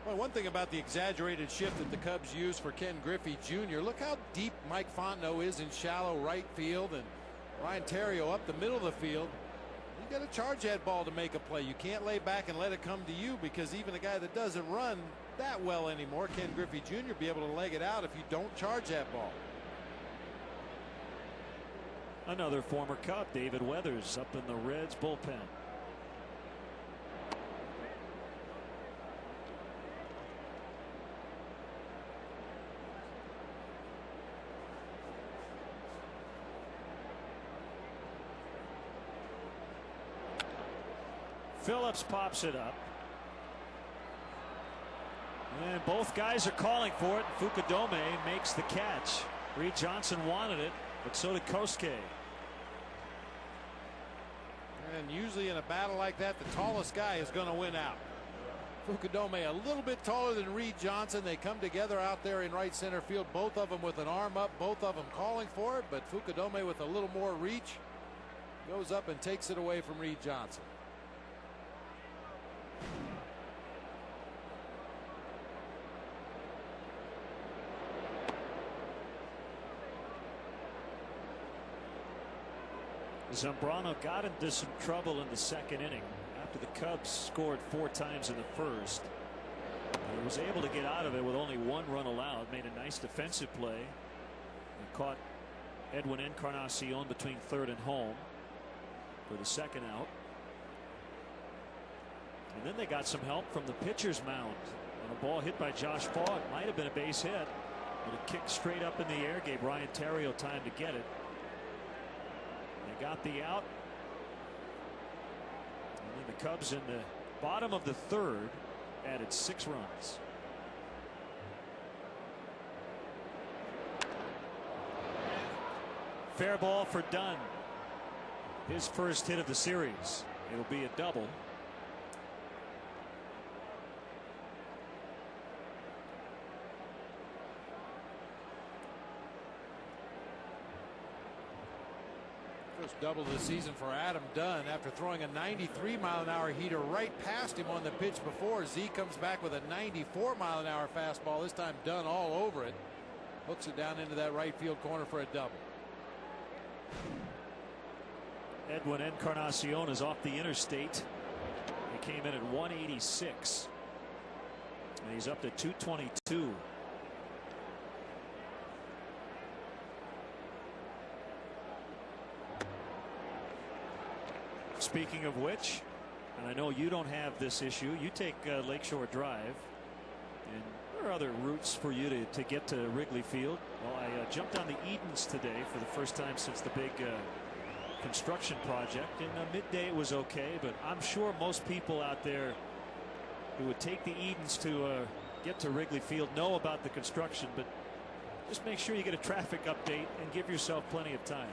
Well, one thing about the exaggerated shift that the Cubs use for Ken Griffey Jr., look how deep Mike Fontenot is in shallow right field, and Ryan Terrio up the middle of the field. You got to charge that ball to make a play. You can't lay back and let it come to you, because even a guy that doesn't run that well anymore. Ken Griffey Jr. be able to leg it out if you don't charge that ball. Another former Cub, David Weathers, up in the Reds bullpen. Phillips pops it up. And both guys are calling for it. Fukudome makes the catch. Reed Johnson wanted it, but so did Kosuke. And usually in a battle like that, the tallest guy is going to win out. Fukudome a little bit taller than Reed Johnson. They come together out there in right center field, both of them with an arm up, both of them calling for it, but Fukudome with a little more reach goes up and takes it away from Reed Johnson. Zambrano got into some trouble in the second inning after the Cubs scored 4 times in the first. He was able to get out of it with only 1 run allowed. Made a nice defensive play and caught Edwin Encarnacion between third and home for the second out. And then they got some help from the pitcher's mound on a ball hit by Josh Fogg. Might have been a base hit, but it kicked straight up in the air, gave Ryan Theriot time to get it. They got the out. And then the Cubs in the bottom of the third added 6 runs. Fair ball for Dunn. His first hit of the series. It'll be a double. First double of the season for Adam Dunn after throwing a 93-mile-an-hour heater right past him on the pitch before. Z comes back with a 94-mile-an-hour fastball. This time Dunn all over it. Hooks it down into that right field corner for a double. Edwin Encarnacion is off the interstate. He came in at 186. And he's up to 222. Speaking of which, and I know you don't have this issue, you take Lakeshore Drive, and there are other routes for you to get to Wrigley Field. Well, I jumped on the Edens today for the first time since the big construction project, and midday it was okay, but I'm sure most people out there who would take the Edens to get to Wrigley Field know about the construction, but just make sure you get a traffic update and give yourself plenty of time.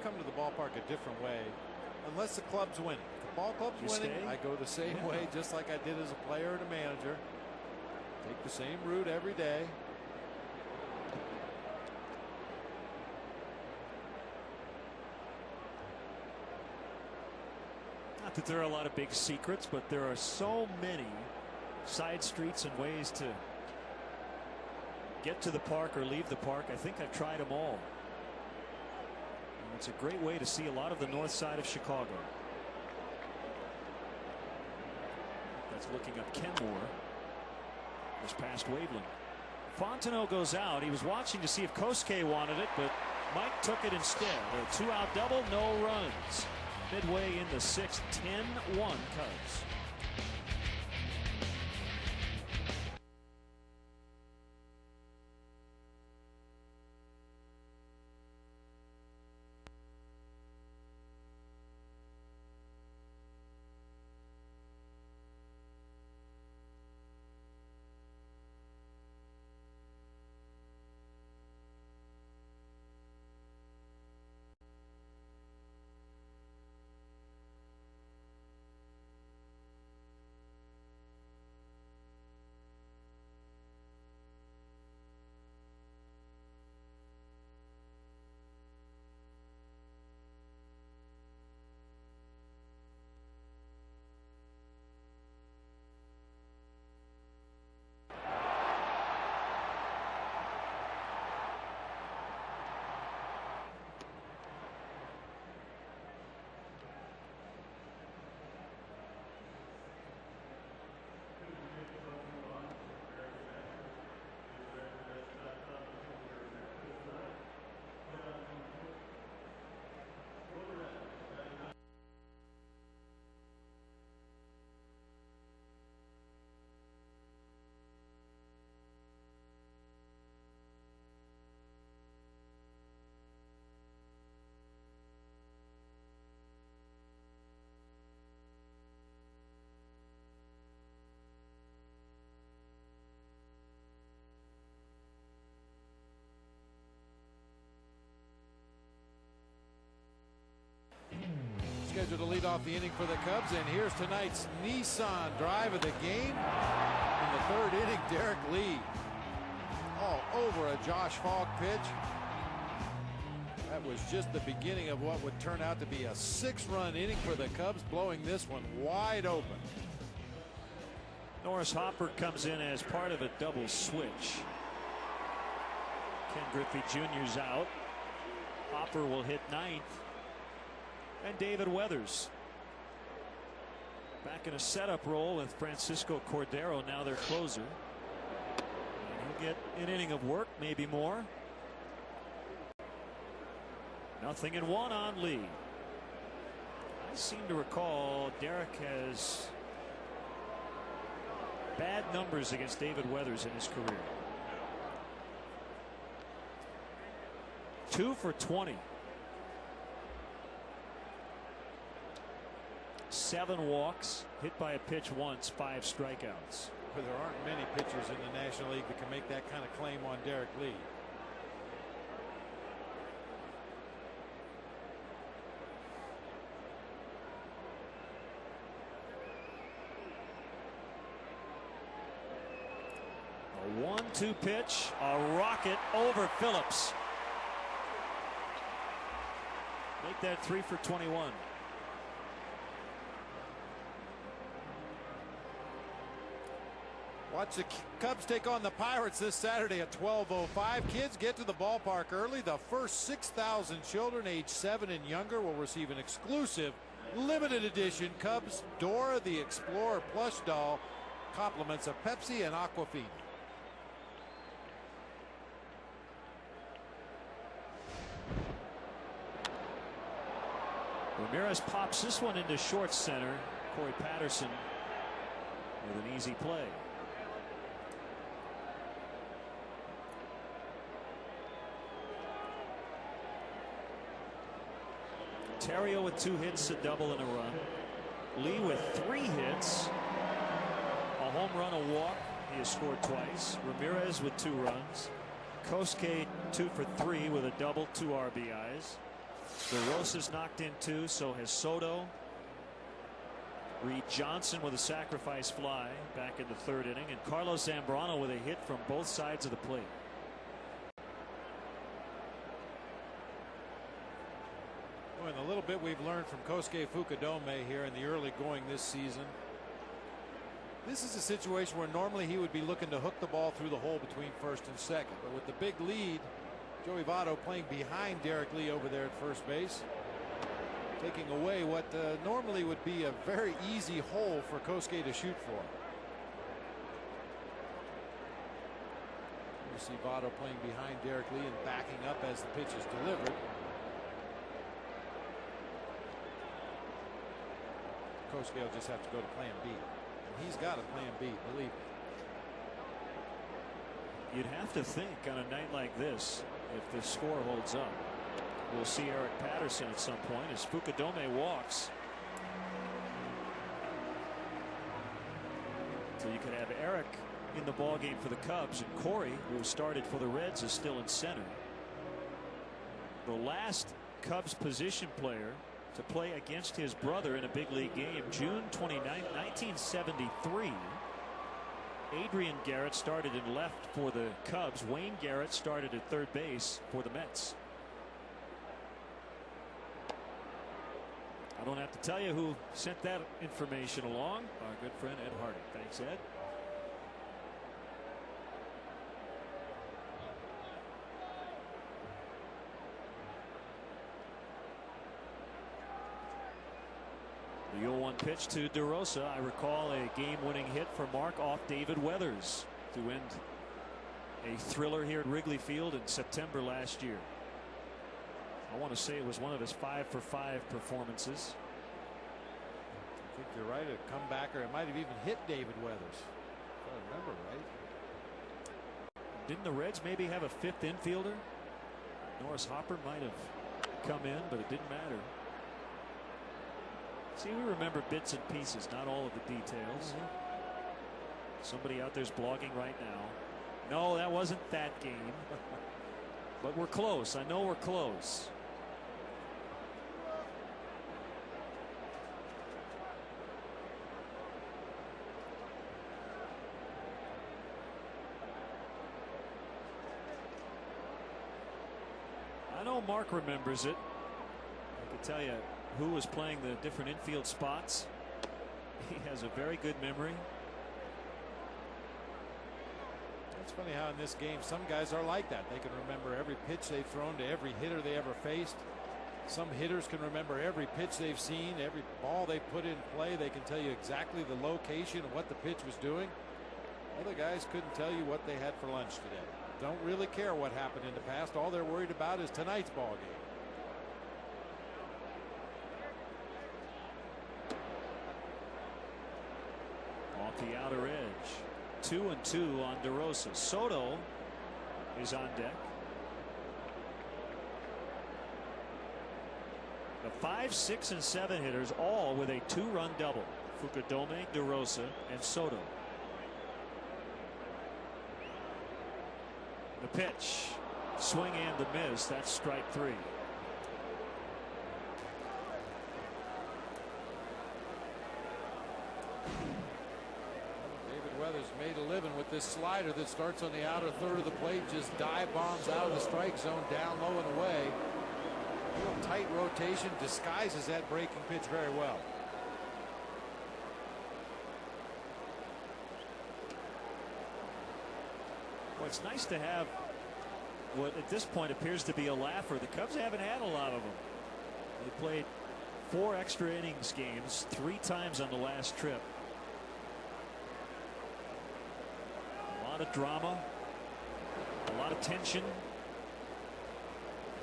Come to the ballpark a different way unless the club's winning. If the ball club's winning, stay? I go the same way, just like I did as a player and a manager. Take the same route every day. Not that there are a lot of big secrets, but there are so many side streets and ways to get to the park or leave the park. I think I've tried them all. It's a great way to see a lot of the north side of Chicago. That's looking up Kenmore. This past Waveland. Fontenot goes out. He was watching to see if Kosuke wanted it, but Mike took it instead. A 2-out double, no runs. Midway in the 6th, 10-1 Cubs. scheduled to lead off the inning for the Cubs. And here's tonight's Nissan drive of the game. In the third inning, Derrek Lee all over a Josh Falk pitch. That was just the beginning of what would turn out to be a 6-run inning for the Cubs, blowing this one wide open. Norris Hopper comes in as part of a double switch. Ken Griffey Jr.'s out. Hopper will hit ninth. And David Weathers back in a setup role with Francisco Cordero, now their closer. And he'll get an inning of work, maybe more. 0-1 on Lee. I seem to recall Derrek has bad numbers against David Weathers in his career. 2 for 20. 7 walks, hit by a pitch once, 5 strikeouts. But there aren't many pitchers in the National League that can make that kind of claim on Derrek Lee. A 1-2 pitch, a rocket over Phillips. Make that 3 for 21. Watch the Cubs take on the Pirates this Saturday at 12:05. Kids, get to the ballpark early. The first 6,000 children aged 7 and younger will receive an exclusive limited edition Cubs Dora the Explorer plush doll, compliments of Pepsi and Aquafina. Ramirez pops this one into short center. Corey Patterson with an easy play. Terrio with 2 hits, a double and a run. Lee with 3 hits, a home run, a walk. He has scored twice. Ramirez with 2 runs. Kosuke 2 for 3 with a double, 2 RBIs. DeRosa's knocked in 2, so has Soto. Reed Johnson with a sacrifice fly back in the 3rd inning, and Carlos Zambrano with a hit from both sides of the plate. And a little bit we've learned from Kosuke Fukudome here in the early going this season. This is a situation where normally he would be looking to hook the ball through the hole between first and second. But with the big lead, Joey Votto playing behind Derrek Lee over there at first base, taking away what normally would be a very easy hole for Kosuke to shoot for. You see Votto playing behind Derrek Lee and backing up as the pitch is delivered. Kosuke will just have to go to plan B. And he's got a plan B, believe me. You'd have to think on a night like this, if the score holds up, we'll see Eric Patterson at some point as Fukudome walks. So you could have Eric in the ballgame for the Cubs, and Corey, who started for the Reds, is still in center. The last Cubs position player to play against his brother in a big league game, June 29, 1973. Adrian Garrett started in left for the Cubs. Wayne Garrett started at third base for the Mets. I don't have to tell you who sent that information along. Our good friend Ed Hardy. Thanks, Ed. The 0-1 pitch to DeRosa. I recall a game-winning hit for Mark off David Weathers to end a thriller here at Wrigley Field in September last year. I want to say it was one of his 5-for-5 performances. I think you're right. A comebacker. It might have even hit David Weathers, if I remember right. Didn't the Reds maybe have a 5th infielder? Norris Hopper might have come in, but it didn't matter. See, we remember bits and pieces, not all of the details. Somebody out there's blogging right now. No, that wasn't that game. But we're close. I know we're close. Mark remembers it. I can tell you who was playing the different infield spots. He has a very good memory. It's funny how in this game some guys are like that. They can remember every pitch they've thrown to every hitter they ever faced. Some hitters can remember every pitch they've seen, every ball they put in play. They can tell you exactly the location of what the pitch was doing. Other guys couldn't tell you what they had for lunch today. Don't really care what happened in the past. All they're worried about is tonight's ball game. Off the outer edge. 2-2 on DeRosa. Soto is on deck. The 5, 6, and 7 hitters all with a 2-run double. Fukudome, DeRosa, and Soto. The pitch. Swing and the miss. That's strike 3. Weathers made a living with this slider that starts on the outer third of the plate, just dive bombs out of the strike zone, down low and away. Real tight rotation, disguises that breaking pitch very well. Well, it's nice to have what at this point appears to be a laugher. The Cubs haven't had a lot of them. They played 4 extra innings games 3 times on the last trip. A lot of drama, a lot of tension.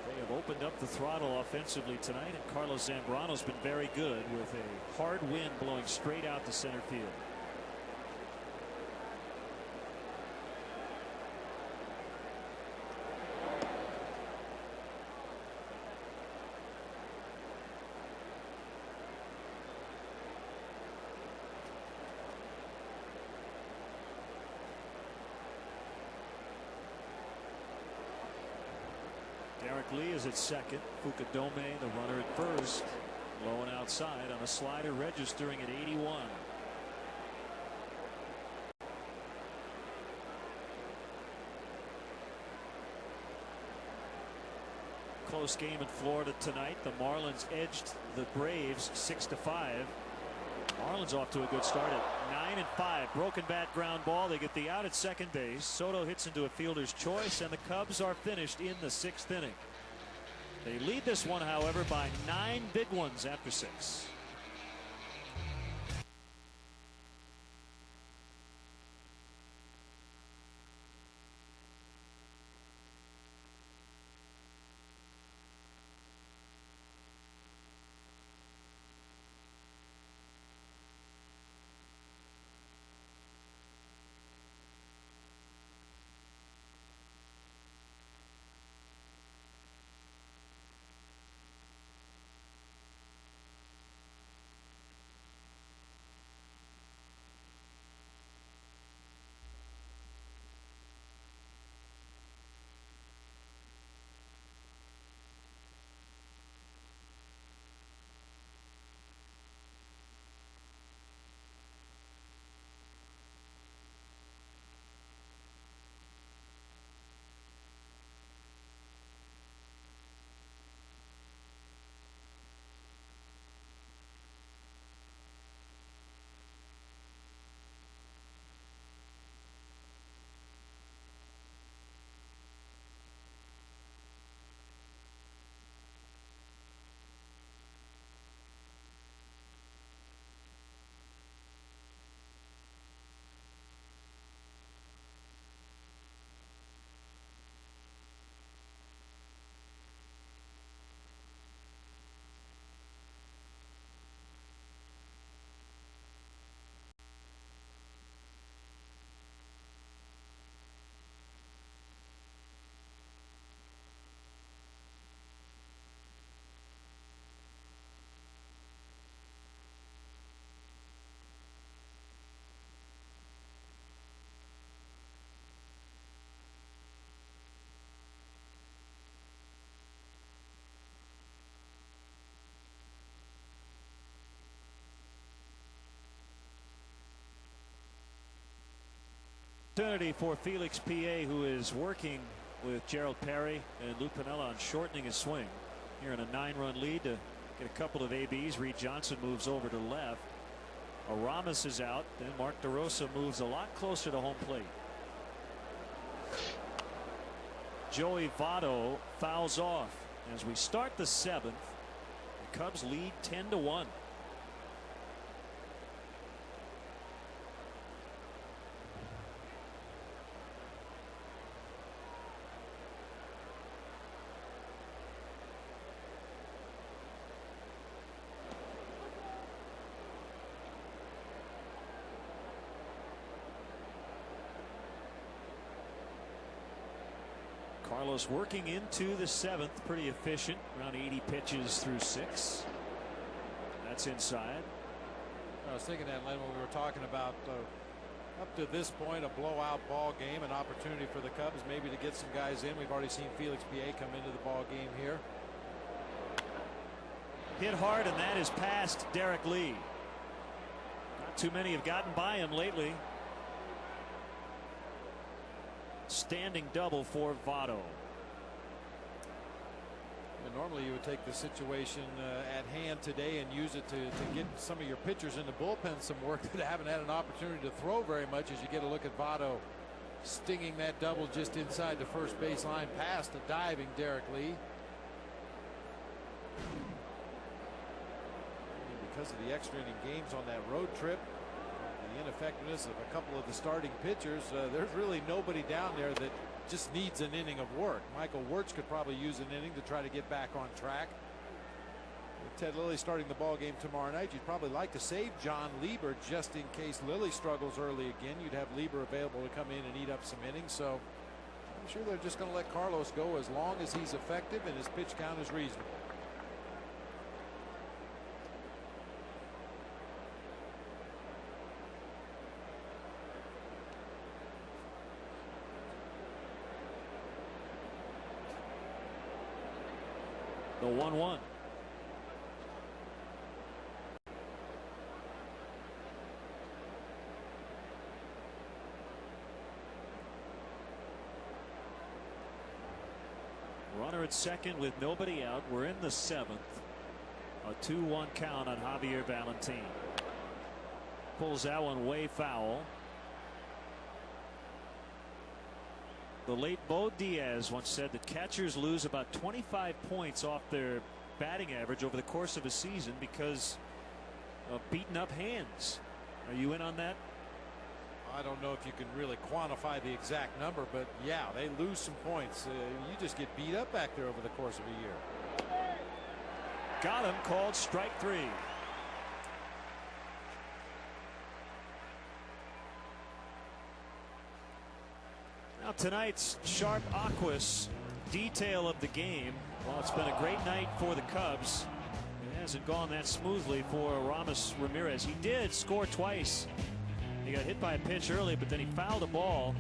They have opened up the throttle offensively tonight, and Carlos Zambrano's been very good with a hard wind blowing straight out to center field. Derrek Lee is at second. Fukudome, the runner at first. Low and outside on a slider registering at 81. Close game in Florida tonight. The Marlins edged the Braves 6-5. Marlins off to a good start at 9-5. Broken bat ground ball. They get the out at second base. Soto hits into a fielder's choice, and the Cubs are finished in the 6th inning. They lead this one, however, by 9 big ones after 6. Opportunity for Felix PA, who is working with Gerald Perry and Lou Piniella on shortening his swing. Here in a 9-run lead to get a couple of ABs. Reed Johnson moves over to left. Aramis is out. Then Mark DeRosa moves a lot closer to home plate. Joey Votto fouls off as we start the 7th. The Cubs lead 10-1. Carlos working into the 7th, pretty efficient, around 80 pitches through 6. That's inside. I was thinking that, Len, when we were talking about up to this point a blowout ball game, an opportunity for the Cubs maybe to get some guys in. We've already seen Felix Piet come into the ball game here. Hit hard, and that is past Derrek Lee. Not too many have gotten by him lately. Standing double for Votto. And normally you would take the situation at hand today and use it to get some of your pitchers in the bullpen some work that haven't had an opportunity to throw very much, as you get a look at Votto stinging that double just inside the first base line past the diving Derrek Lee. And because of the extra inning games on that road trip, the ineffectiveness of a couple of the starting pitchers, there's really nobody down there that just needs an inning of work. Michael Wirtz could probably use an inning to try to get back on track. With Ted Lilly starting the ball game tomorrow night, you'd probably like to save John Lieber just in case Lilly struggles early again. You'd have Lieber available to come in and eat up some innings. So I'm sure they're just going to let Carlos go as long as he's effective and his pitch count is reasonable. The 1-1. Runner at second with nobody out. We're in the 7th. A 2-1 count on Javier Valentin. Pulls that one way foul. The late Bo Diaz once said that catchers lose about 25 points off their batting average over the course of a season because of beaten up hands. Are you in on that? I don't know if you can really quantify the exact number, but yeah, they lose some points. You just get beat up back there over the course of a year. Got him, called strike 3. Now tonight's sharp aquas detail of the game. Well, it's been a great night for the Cubs. It hasn't gone that smoothly for Aramis Ramirez. He did score twice. He got hit by a pitch early, but then he fouled a ball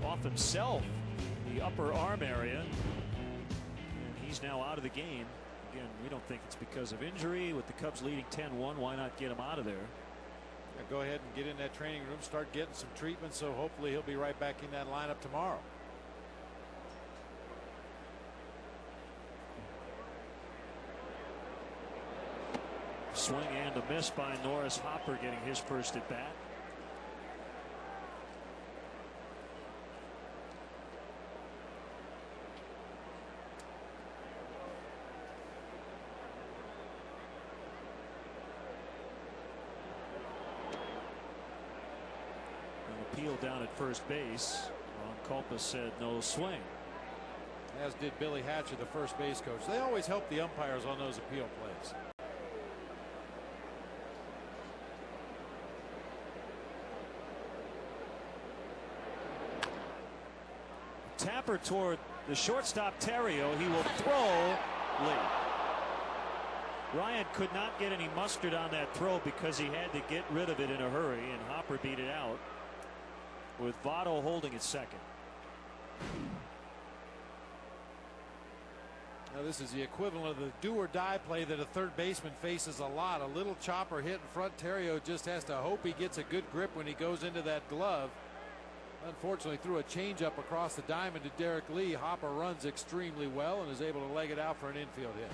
off himself, the upper arm area. And he's now out of the game. Again, we don't think it's because of injury. With the Cubs leading 10-1, why not get him out of there? Yeah, go ahead and get in that training room, start getting some treatment, so hopefully he'll be right back in that lineup tomorrow. Swing and a miss by Norris Hopper, getting his first at bat. Appeal down at first base. Ron Culpa said no swing. As did Billy Hatcher, the first base coach. They always help the umpires on those appeal plays. Tapper toward the shortstop Terrio. He will throw late. Ryan could not get any mustard on that throw because he had to get rid of it in a hurry, and Hopper beat it out with Votto holding at second. Now this is the equivalent of the do or die play that a third baseman faces a lot. A little chopper hit in front. Terrio just has to hope he gets a good grip when he goes into that glove. Unfortunately, threw a changeup across the diamond to Derrek Lee. Hopper runs extremely well and is able to leg it out for an infield hit.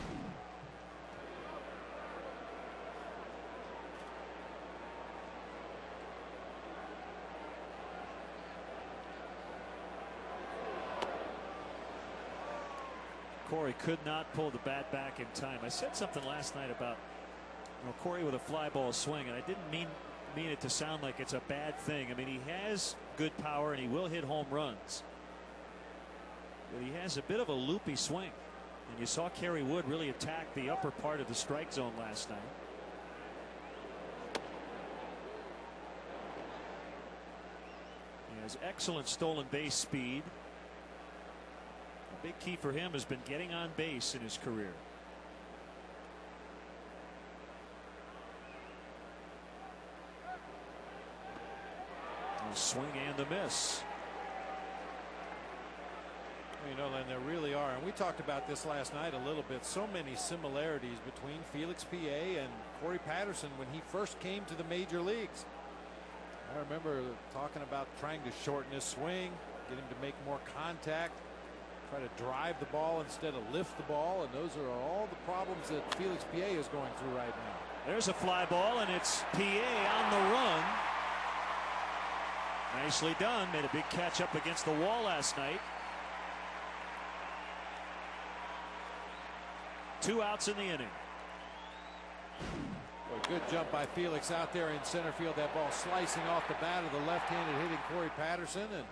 Corey could not pull the bat back in time. I said something last night about Corey with a fly ball swing, and I didn't mean it to sound like it's a bad thing. I mean, he has good power and he will hit home runs, but he has a bit of a loopy swing, and you saw Kerry Wood really attack the upper part of the strike zone last night. He has excellent stolen base speed. A big key for him has been getting on base in his career. Swing and the miss. You know, and there really are, and we talked about this last night a little bit, so many similarities between Felix PA and Corey Patterson when he first came to the major leagues. I remember talking about trying to shorten his swing, get him to make more contact, try to drive the ball instead of lift the ball, and those are all the problems that Felix PA is going through right now. There's a fly ball, and it's PA on the run. Nicely done. Made a big catch up against the wall last night. 2 outs in the inning. Boy, good jump by Felix out there in center field. That ball slicing off the bat of the left-handed hitting Corey Patterson. And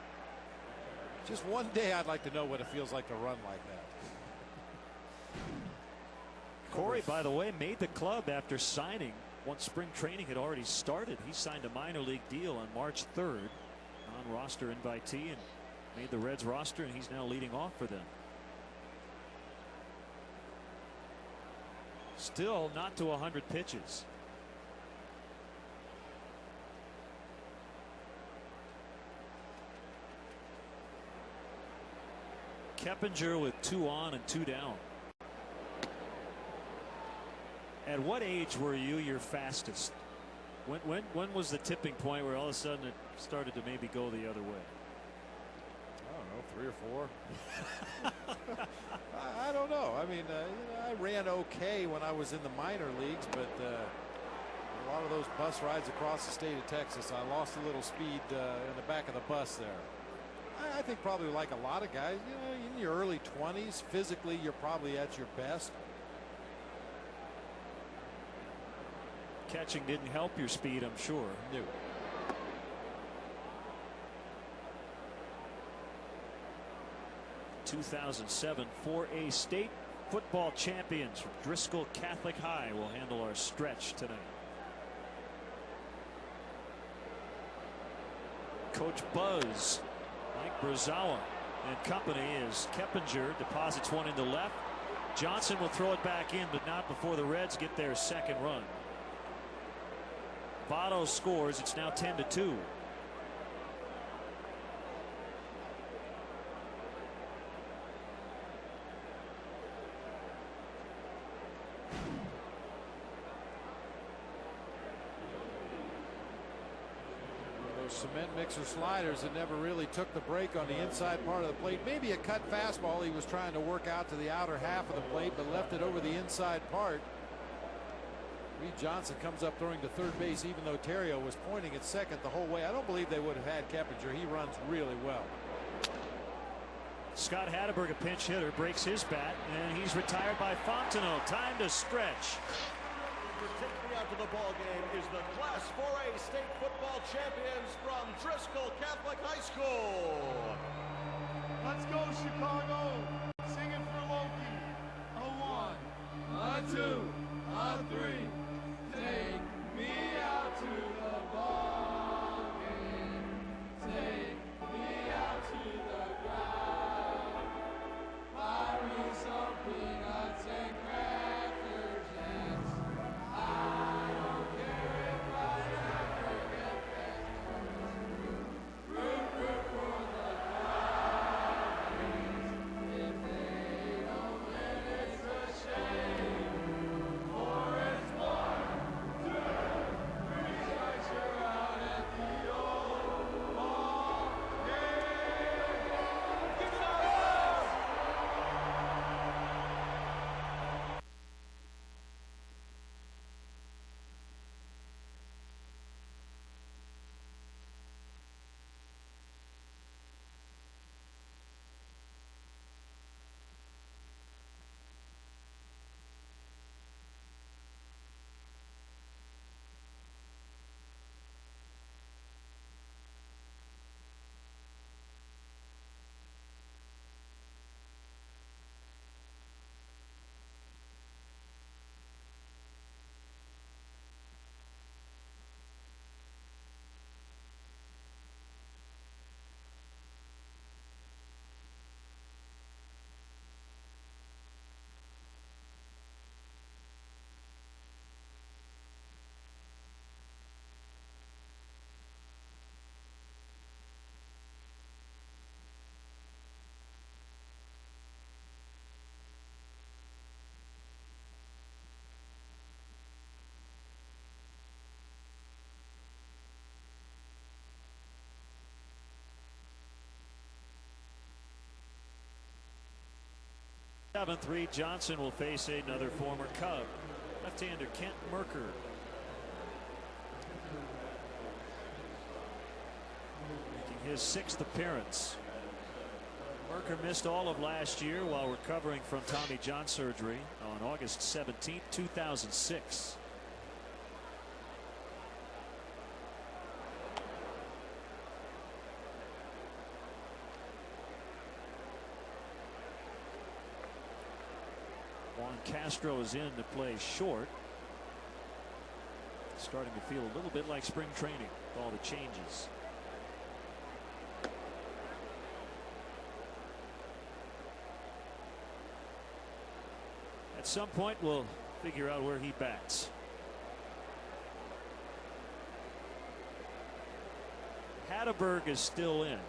just one day I'd like to know what it feels like to run like that. Corey, by the way, made the club after signing once spring training had already started. He signed a minor league deal on March 3rd. On-roster invitee, and made the Reds roster, and he's now leading off for them. Still not to 100 pitches. Keppinger with 2 on and 2 down. At what age were you your fastest? When was the tipping point where all of a sudden it started to maybe go the other way? I don't know, 3 or 4. I don't know. I mean, I ran okay when I was in the minor leagues, but a lot of those bus rides across the state of Texas, I lost a little speed in the back of the bus there. I think probably like a lot of guys, in your early 20s, physically you're probably at your best. Catching didn't help your speed, I'm sure. No. (2007) 4A state football champions from Driscoll Catholic High will handle our stretch tonight. Coach Buzz, Mike Brazawa and company, as Keppinger deposits one into left. Johnson will throw it back in, but not before the Reds get their second run. Votto scores. It's now 10-2. Those cement mixer sliders that never really took the break on the inside part of the plate. Maybe a cut fastball he was trying to work out to the outer half of the plate, but left it over the inside part. Reed Johnson comes up throwing to third base, even though Terrio was pointing at second the whole way. I don't believe they would have had Keppinger. He runs really well. Scott Hatteberg, a pinch hitter, breaks his bat, and he's retired by Fontenot. Time to stretch. Taking me out to the ball game is the Class 4A state football champions from Driscoll Catholic High School. Let's go, Chicago. Sing it for Loki. A 1, a 2, a 3. Take me out to the ball game. Take me out to the ground. Buy me some peanuts and crackers, and I don't care if I never get back. Root for the Brownies. If they don't win, it's a shame. For it's 7th, Reed Johnson will face another former Cub. Left-hander Kent Merker. Making his 6th appearance. Merker missed all of last year while recovering from Tommy John surgery on August 17, 2006. Juan Castro is in to play short. Starting to feel a little bit like spring training with all the changes. At some point we'll figure out where he bats. Hatteberg is still in.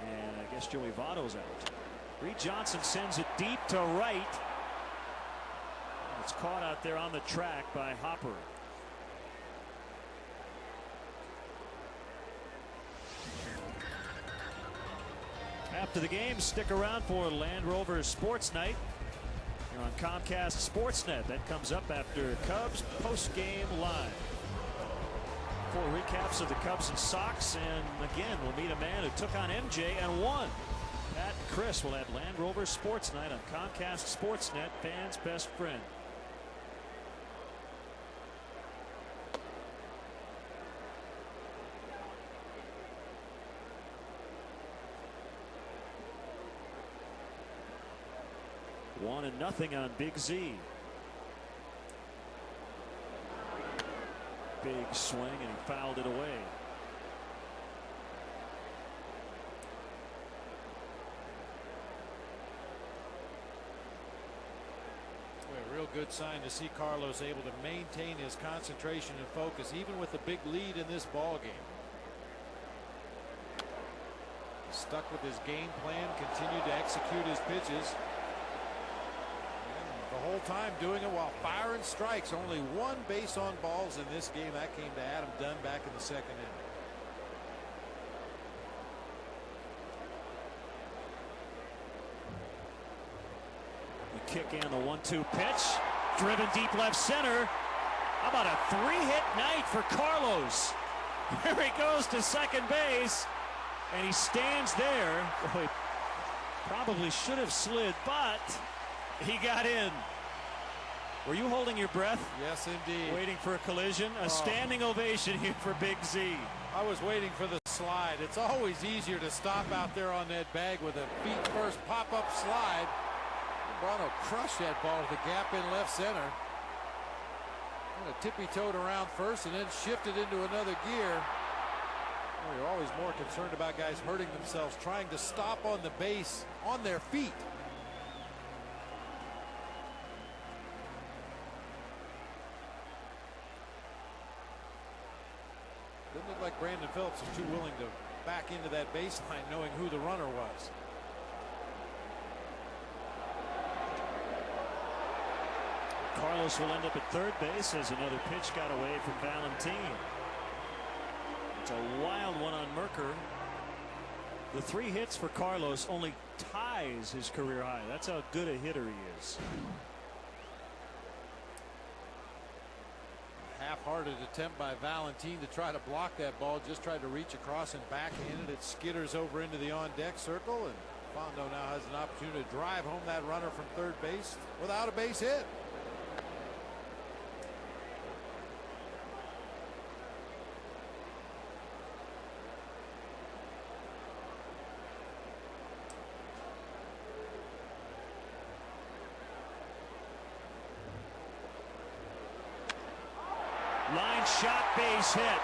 And I guess Joey Votto's out. Reed Johnson sends it deep to right. It's caught out there on the track by Hopper. After the game, stick around for Land Rover Sports Night here on Comcast Sportsnet. That comes up after Cubs post-game live. 4 recaps of the Cubs and Sox, and again we'll meet a man who took on MJ and won. Pat and Chris will have Land Rover Sports Night on Comcast Sportsnet, fans' best friend. One and nothing on Big Z. Big swing, and he fouled it away. A real good sign to see Carlos able to maintain his concentration and focus even with the big lead in this ball game. He stuck with his game plan, continued to execute his pitches. And the whole time doing it while firing strikes. Only 1 base on balls in this game. That came to Adam Dunn back in the 2nd inning. Kick in the 1-2 pitch, driven deep left center. How about a 3-hit night for Carlos? Here he goes to second base, and he stands there. Boy, probably should have slid, but he got in. Were you holding your breath? Yes, indeed. Waiting for a collision? A standing ovation here for Big Z. I was waiting for the slide. It's always easier to stop out there on that bag with a feet first pop-up slide. Brano crushed that ball to the gap in left center. Kind of tippy-toed around first and then shifted into another gear. Well, you're always more concerned about guys hurting themselves trying to stop on the base on their feet. Didn't look like Brandon Phillips was too willing to back into that baseline knowing who the runner was. Carlos will end up at third base as another pitch got away from Valentin. It's a wild one on Merker. The 3 hits for Carlos only ties his career high. That's how good a hitter he is. Half-hearted attempt by Valentin to try to block that ball. Just tried to reach across and backhanded it. Skitters over into the on-deck circle, and Fondo now has an opportunity to drive home that runner from third base without a base hit. Line shot, base hit.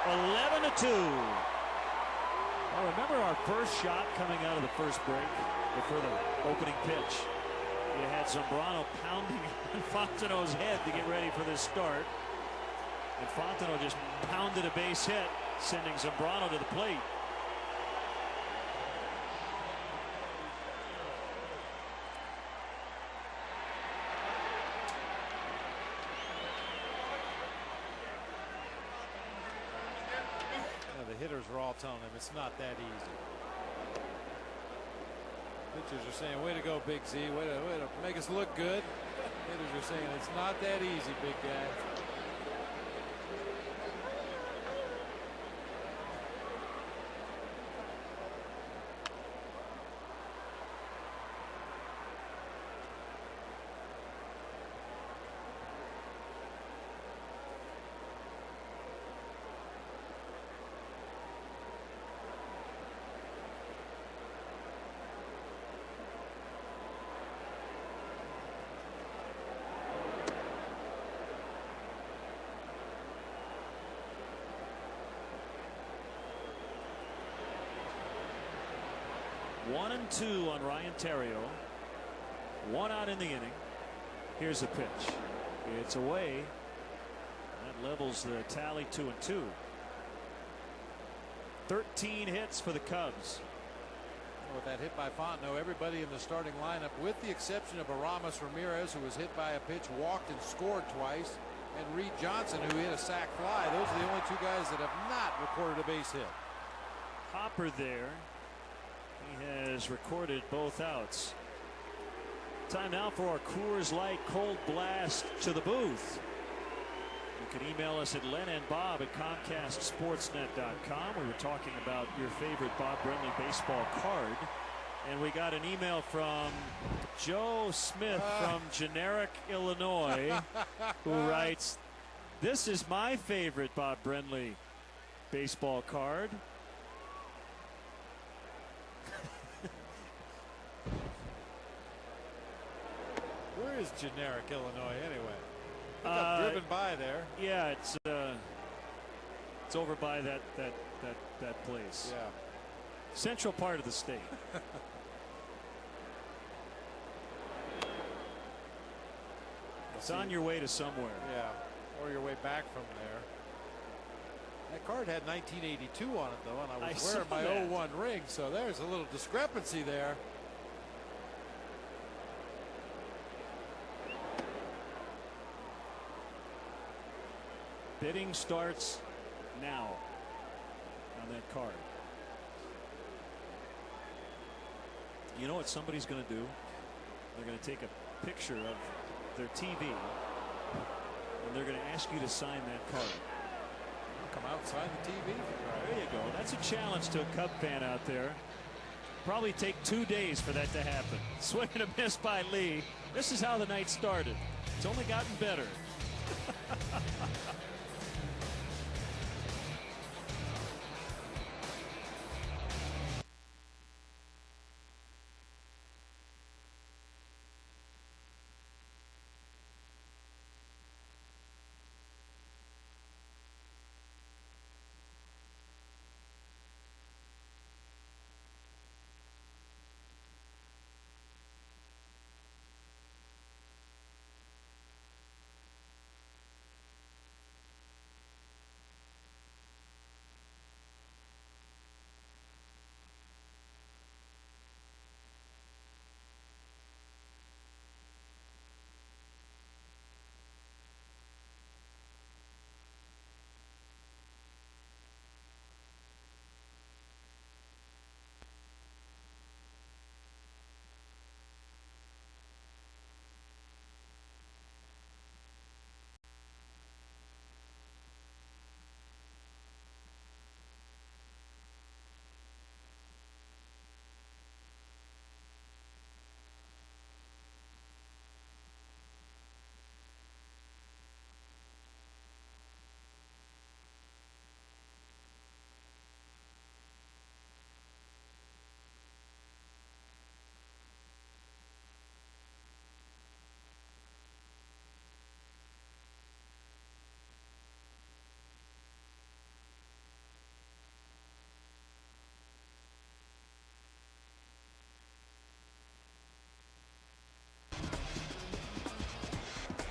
11-2. Well, remember our first shot coming out of the first break before the opening pitch. You had Zambrano pounding on Fontenot's head to get ready for this start. And Fontenot just pounded a base hit, sending Zambrano to the plate. The hitters are all telling him it's not that easy. Pitchers are saying, way to go, Big Z. Way to make us look good. Hitters are saying, it's not that easy, big guy. One and two on Ryan Terrio. One out in the inning. Here's a pitch. It's away. That levels the tally 2-2. 13 hits for the Cubs. With that hit by Fontenot, everybody in the starting lineup, with the exception of Aramis Ramirez, who was hit by a pitch, walked and scored twice, and Reed Johnson, who hit a sac fly. Those are the only two guys that have not recorded a base hit. Hopper there. He has recorded both outs. Time now for our Coors Light Cold Blast to the booth. You can email us at lenandbob@comcastsportsnet.com. We were talking about your favorite Bob Brenly baseball card. And we got an email from Joe Smith from Generic, Illinois, who writes, "This is my favorite Bob Brenly baseball card." Where is Generic, Illinois, anyway? I've driven by there. Yeah, it's over by that place. Yeah. Central part of the state. It's on your way to somewhere. Yeah, or your way back from there. That card had 1982 on it, though, and I was wearing my 01 ring, so there's a little discrepancy there. Bidding starts now on that card. You know what somebody's going to do? They're going to take a picture of their TV and they're going to ask you to sign that card. Come out and sign the TV. There you go. That's a challenge to a Cub fan out there. Probably take 2 days for that to happen. Swing and a miss by Lee. This is how the night started. It's only gotten better.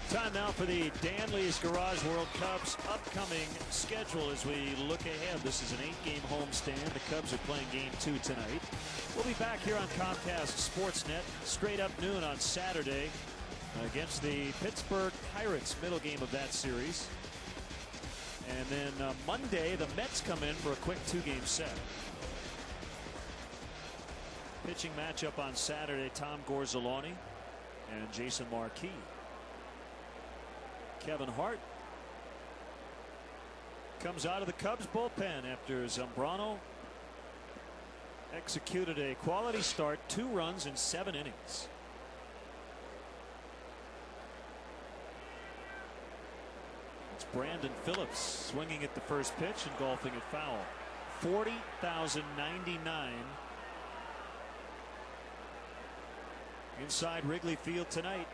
Time now for the Danley's Garage World Cup's upcoming schedule as we look ahead. This is an 8-game homestand. The Cubs are playing game 2 tonight. We'll be back here on Comcast Sportsnet straight up noon on Saturday against the Pittsburgh Pirates, middle game of that series. And then Monday, the Mets come in for a quick 2-game set. pitching matchup on Saturday. Tom Gorzaloni and Jason Marquis. Kevin Hart comes out of the Cubs bullpen after Zambrano executed a quality start, 2 runs in 7 innings. It's Brandon Phillips swinging at the first pitch and golfing it foul. 40,099 inside Wrigley Field tonight.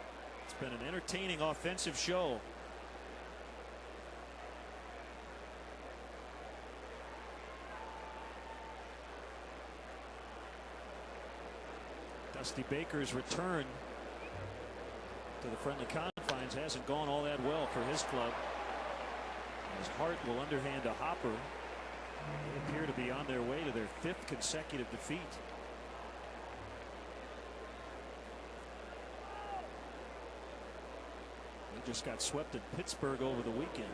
It's been an entertaining offensive show. Dusty Baker's return to the friendly confines hasn't gone all that well for his club. As Hart will underhand a Hopper. They appear to be on their way to their 5th consecutive defeat. They just got swept in Pittsburgh over the weekend.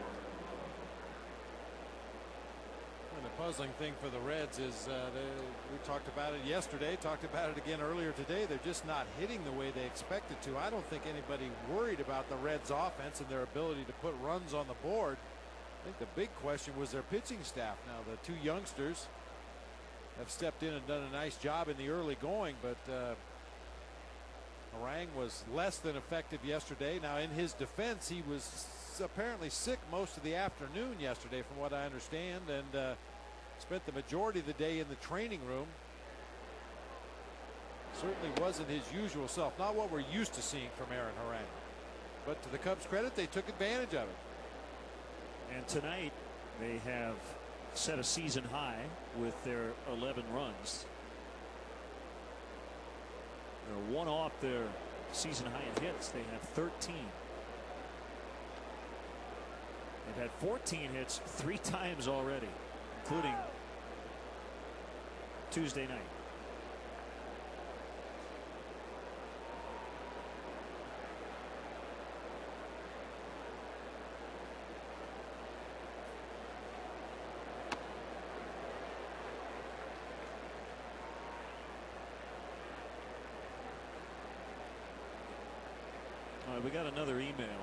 And the puzzling thing for the Reds is we talked about it yesterday, talked about it again earlier today. They're just not hitting the way they expected to. I don't think anybody worried about the Reds offense and their ability to put runs on the board. I think the big question was their pitching staff. Now the 2 youngsters have stepped in and done a nice job in the early going, but Orang was less than effective yesterday. Now in his defense, he was apparently sick most of the afternoon yesterday from what I understand, and spent the majority of the day in the training room. Certainly wasn't his usual self, not what we're used to seeing from Aaron Orang, but to the Cubs' credit, they took advantage of it. And tonight they have set a season high with their 11 runs. They're 1 off their season high in hits. They have 13. They've had 14 hits 3 times already, including Tuesday night. We got another email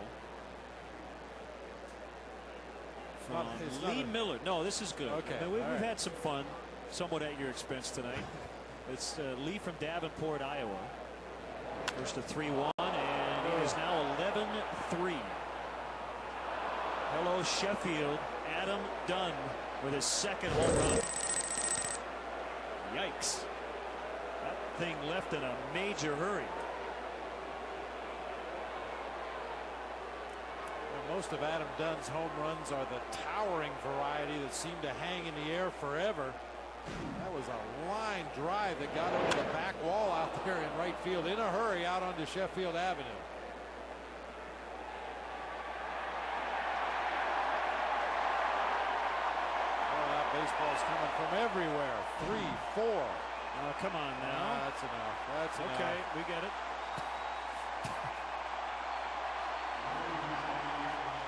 from Lee Miller. No, this is good. Okay. I mean, we've had some fun, somewhat at your expense tonight. It's Lee from Davenport, Iowa. First to 3-1, and it is now 11-3. Hello, Sheffield. Adam Dunn with his 2nd home run. Yikes. That thing left in a major hurry. Most of Adam Dunn's home runs are the towering variety that seem to hang in the air forever. That was a line drive that got over the back wall out there in right field in a hurry out onto Sheffield Avenue. Oh, that baseball's coming from everywhere. 3, 4. Come on now. That's enough. That's enough. Okay, we get it.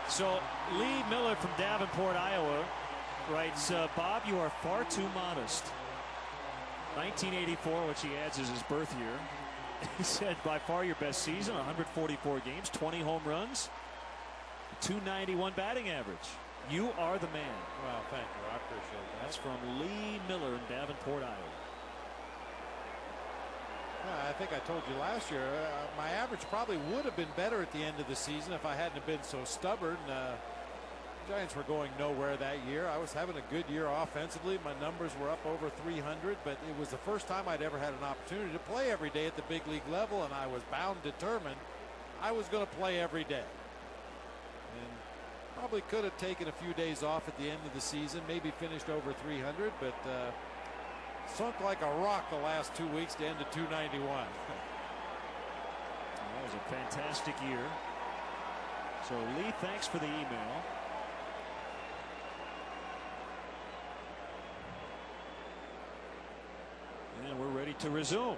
So Lee Miller from Davenport, Iowa writes, Bob, you are far too modest. 1984, which he adds is his birth year. He said, by far your best season, 144 games, 20 home runs, 291 batting average. You are the man. Well, thank you. I appreciate that. That's from Lee Miller in Davenport, Iowa. I think I told you last year my average probably would have been better at the end of the season if I hadn't have been so stubborn. The Giants were going nowhere that year. I was having a good year offensively. My numbers were up over 300, but it was the first time I'd ever had an opportunity to play every day at the big league level, and I was bound, determined I was going to play every day. And probably could have taken a few days off at the end of the season, maybe finished over 300, but sunk like a rock the last 2 weeks to end at 291. That was a fantastic year. So Lee, thanks for the email. And we're ready to resume.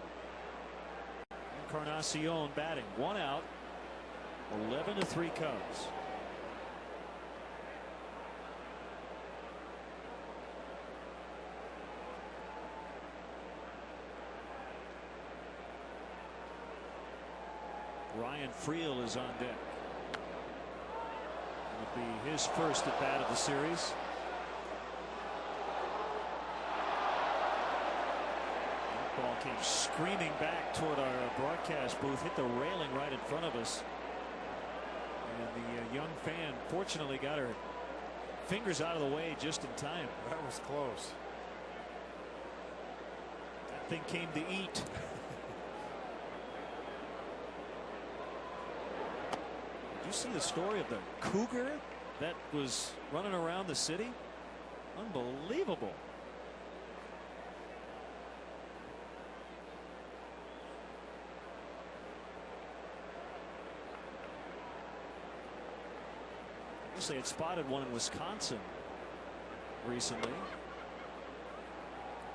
Encarnacion batting, 1 out, 11-3 Cubs. fan Friel is on deck. It'll be his first at bat of the series. That ball came screaming back toward our broadcast booth, hit the railing right in front of us. And the young fan fortunately got her fingers out of the way just in time. That was close. That thing came to eat. Did you see the story of the cougar that was running around the city? Unbelievable. I guess they had spotted one in Wisconsin recently.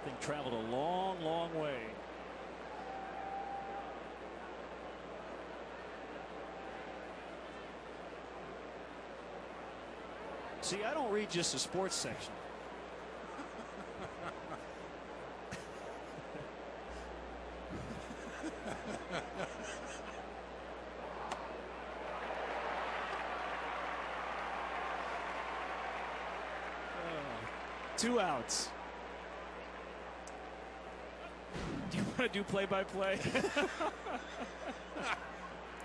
Thing traveled a long, long way. See, I don't read just the sports section. Two outs. Do you want to do play-by-play?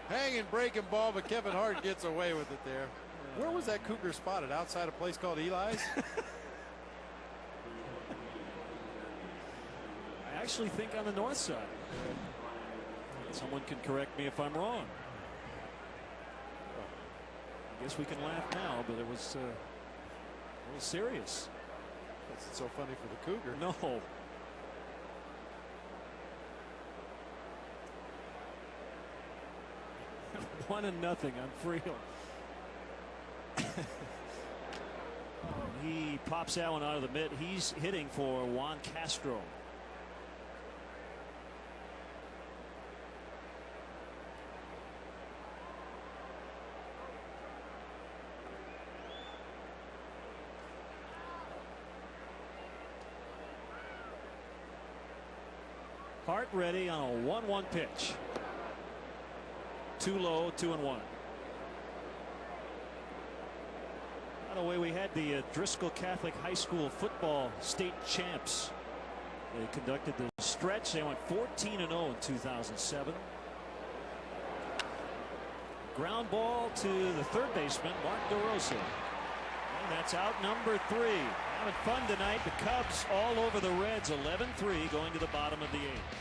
Hanging breaking ball, but Kevin Hart gets away with it there. Where was that cougar spotted? Outside a place called Eli's? I actually think on the north side. Someone can correct me if I'm wrong. I guess we can laugh now, but it was a little serious. That's so funny for the cougar. No. 1-0 on Friel. He pops that one out of the mitt. He's hitting for Juan Castro. Hart ready on a 1-1 pitch. Too low, 2-1. By the way, we had the Driscoll Catholic High School football state champs. They conducted the stretch. They went 14-0 in 2007. Ground ball to the third baseman, Mark DeRosa. And that's out number 3. Having fun tonight. The Cubs all over the Reds, 11-3 going to the bottom of the 8th.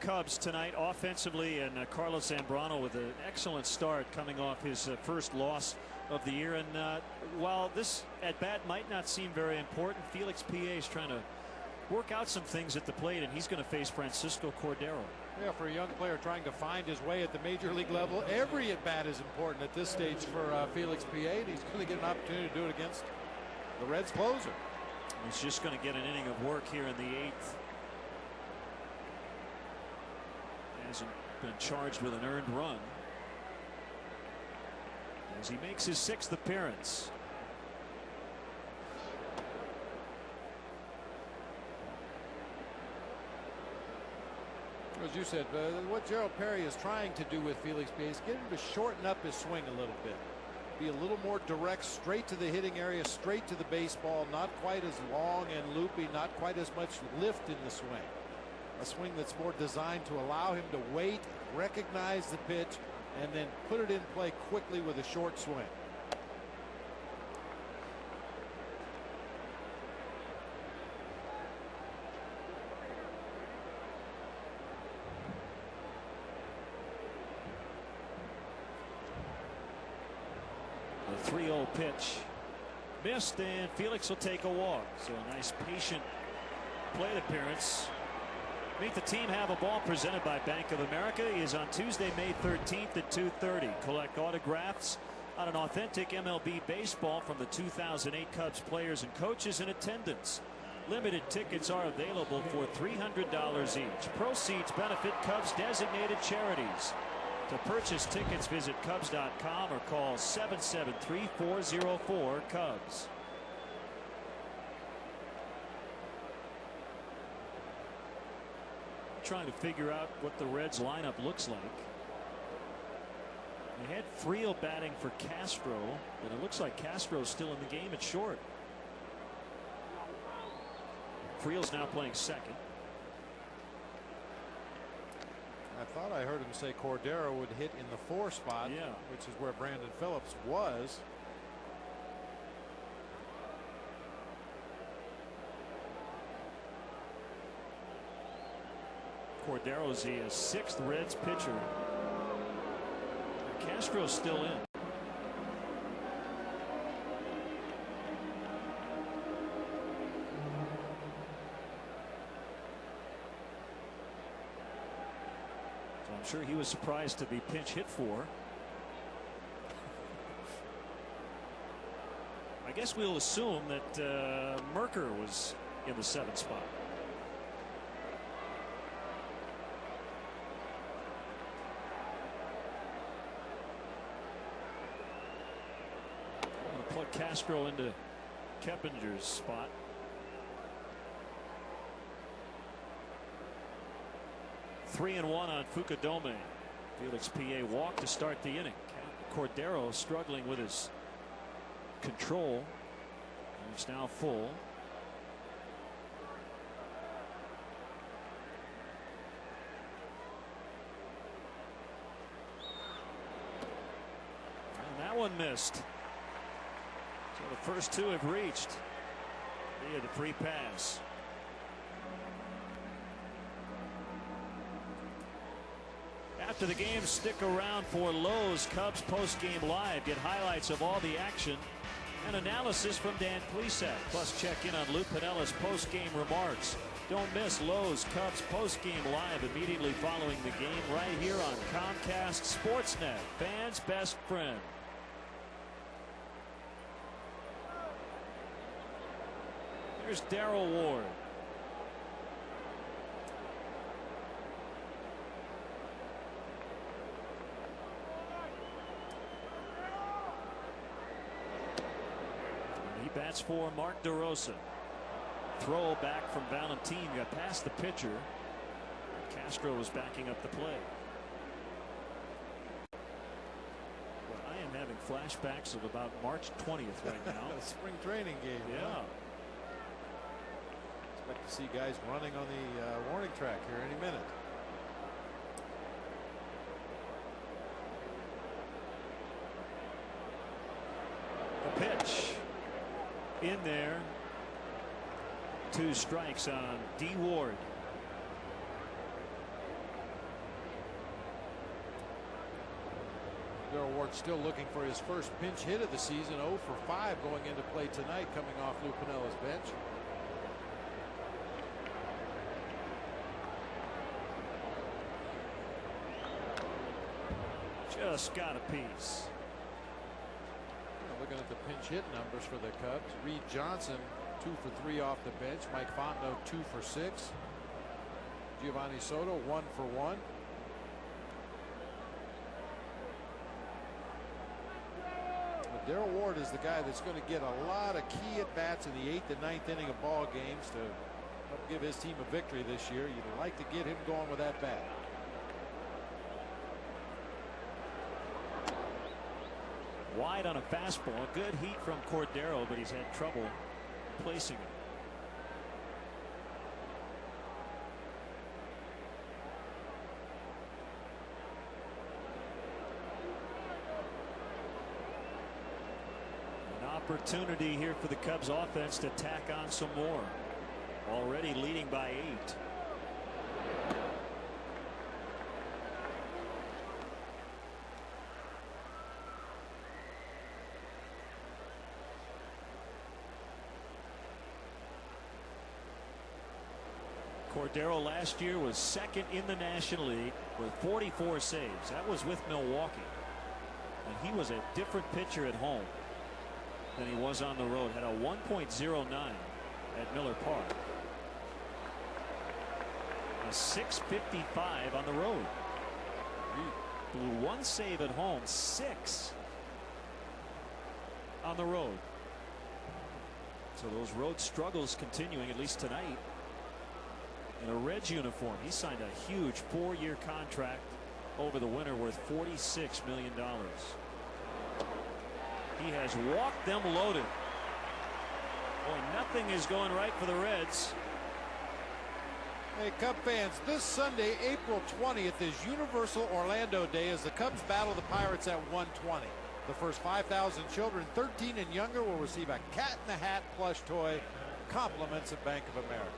Cubs tonight offensively, and Carlos Zambrano with an excellent start coming off his first loss of the year. And while this at bat might not seem very important, Felix P.A. is trying to work out some things at the plate, and he's going to face Francisco Cordero. Yeah, for a young player trying to find his way at the major league level, every at bat is important at this stage for Felix P.A., and he's going to get an opportunity to do it against the Reds closer. He's just going to get an inning of work here in the 8th. Hasn't been charged with an earned run as he makes his 6th appearance. As you said, what Gerald Perry is trying to do with Felix P.A. is get him to shorten up his swing a little bit. Be a little more direct, straight to the hitting area, straight to the baseball, not quite as long and loopy, not quite as much lift in the swing. A swing that's more designed to allow him to wait, recognize the pitch, and then put it in play quickly with a short swing. The 3-0 pitch missed, and Felix will take a walk. So a nice patient plate appearance. Meet the Team Have a Ball presented by Bank of America is on Tuesday, May 13th at 2:30. Collect autographs on an authentic MLB baseball from the 2008 Cubs players and coaches in attendance. Limited tickets are available for $300 each. Proceeds benefit Cubs designated charities. To purchase tickets, visit Cubs.com or call 773-404-CUBS. Trying to figure out what the Reds lineup looks like. They had Friel batting for Castro, but it looks like Castro's still in the game at short. Friel's now playing second. I thought I heard him say Cordero would hit in the 4 spot, yeah, which is where Brandon Phillips was. Cordero's the 6th Reds pitcher. Castro's still in. So I'm sure he was surprised to be pinch hit for. I guess we'll assume that Merker was in the 7th spot. Plug Castro into Keppinger's spot. Three and 1 on Fukudome. Felix P.A. walked to start the inning. Cordero struggling with his control. It's now full. And that one missed. So the first 2 have reached via the free pass. After the game, stick around for Lowe's Cubs post-game live. Get highlights of all the action and analysis from Dan Plesac. Plus check in on Lou Pinella's post-game remarks. Don't miss Lowe's Cubs post-game live immediately following the game right here on Comcast Sportsnet, fans' best friend. Here's Darrell Ward. He bats for Mark DeRosa. Throw back from Valentin. Got past the pitcher. Castro was backing up the play. Well, I am having flashbacks of about March 20th right now. Spring training game. Yeah. Huh? Expect to see guys running on the warning track here any minute. The pitch in there. 2 strikes on D. Ward. Darrell Ward still looking for his first pinch hit of the season. 0 for 5 going into play tonight, coming off Lou Piniella's bench. Just got a piece. Looking at the pinch hit numbers for the Cubs. Reed Johnson 2 for 3 off the bench. Mike Fontenot 2 for 6. Giovanni Soto 1 for 1. Darrell Ward is the guy that's going to get a lot of key at bats in the 8th and 9th inning of ball games to help give his team a victory this year. You'd like to get him going with that bat. Wide on a fastball. Good heat from Cordero, but he's had trouble placing it. An opportunity here for the Cubs offense to tack on some more. Already leading by 8. Cordero last year was second in the National League with 44 saves. That was with Milwaukee. And he was a different pitcher at home than he was on the road. Had a 1.09 at Miller Park. A 6.55 on the road. He blew 1 save at home, 6 on the road. So those road struggles continuing, at least tonight. In a Reds uniform, he signed a huge 4-year contract over the winter worth $46 million. He has walked them loaded. Boy, nothing is going right for the Reds. Hey, Cub fans, this Sunday, April 20th, is Universal Orlando Day as the Cubs battle the Pirates at 1:20. The first 5,000 children 13 and younger will receive a Cat in the Hat plush toy, compliments of Bank of America.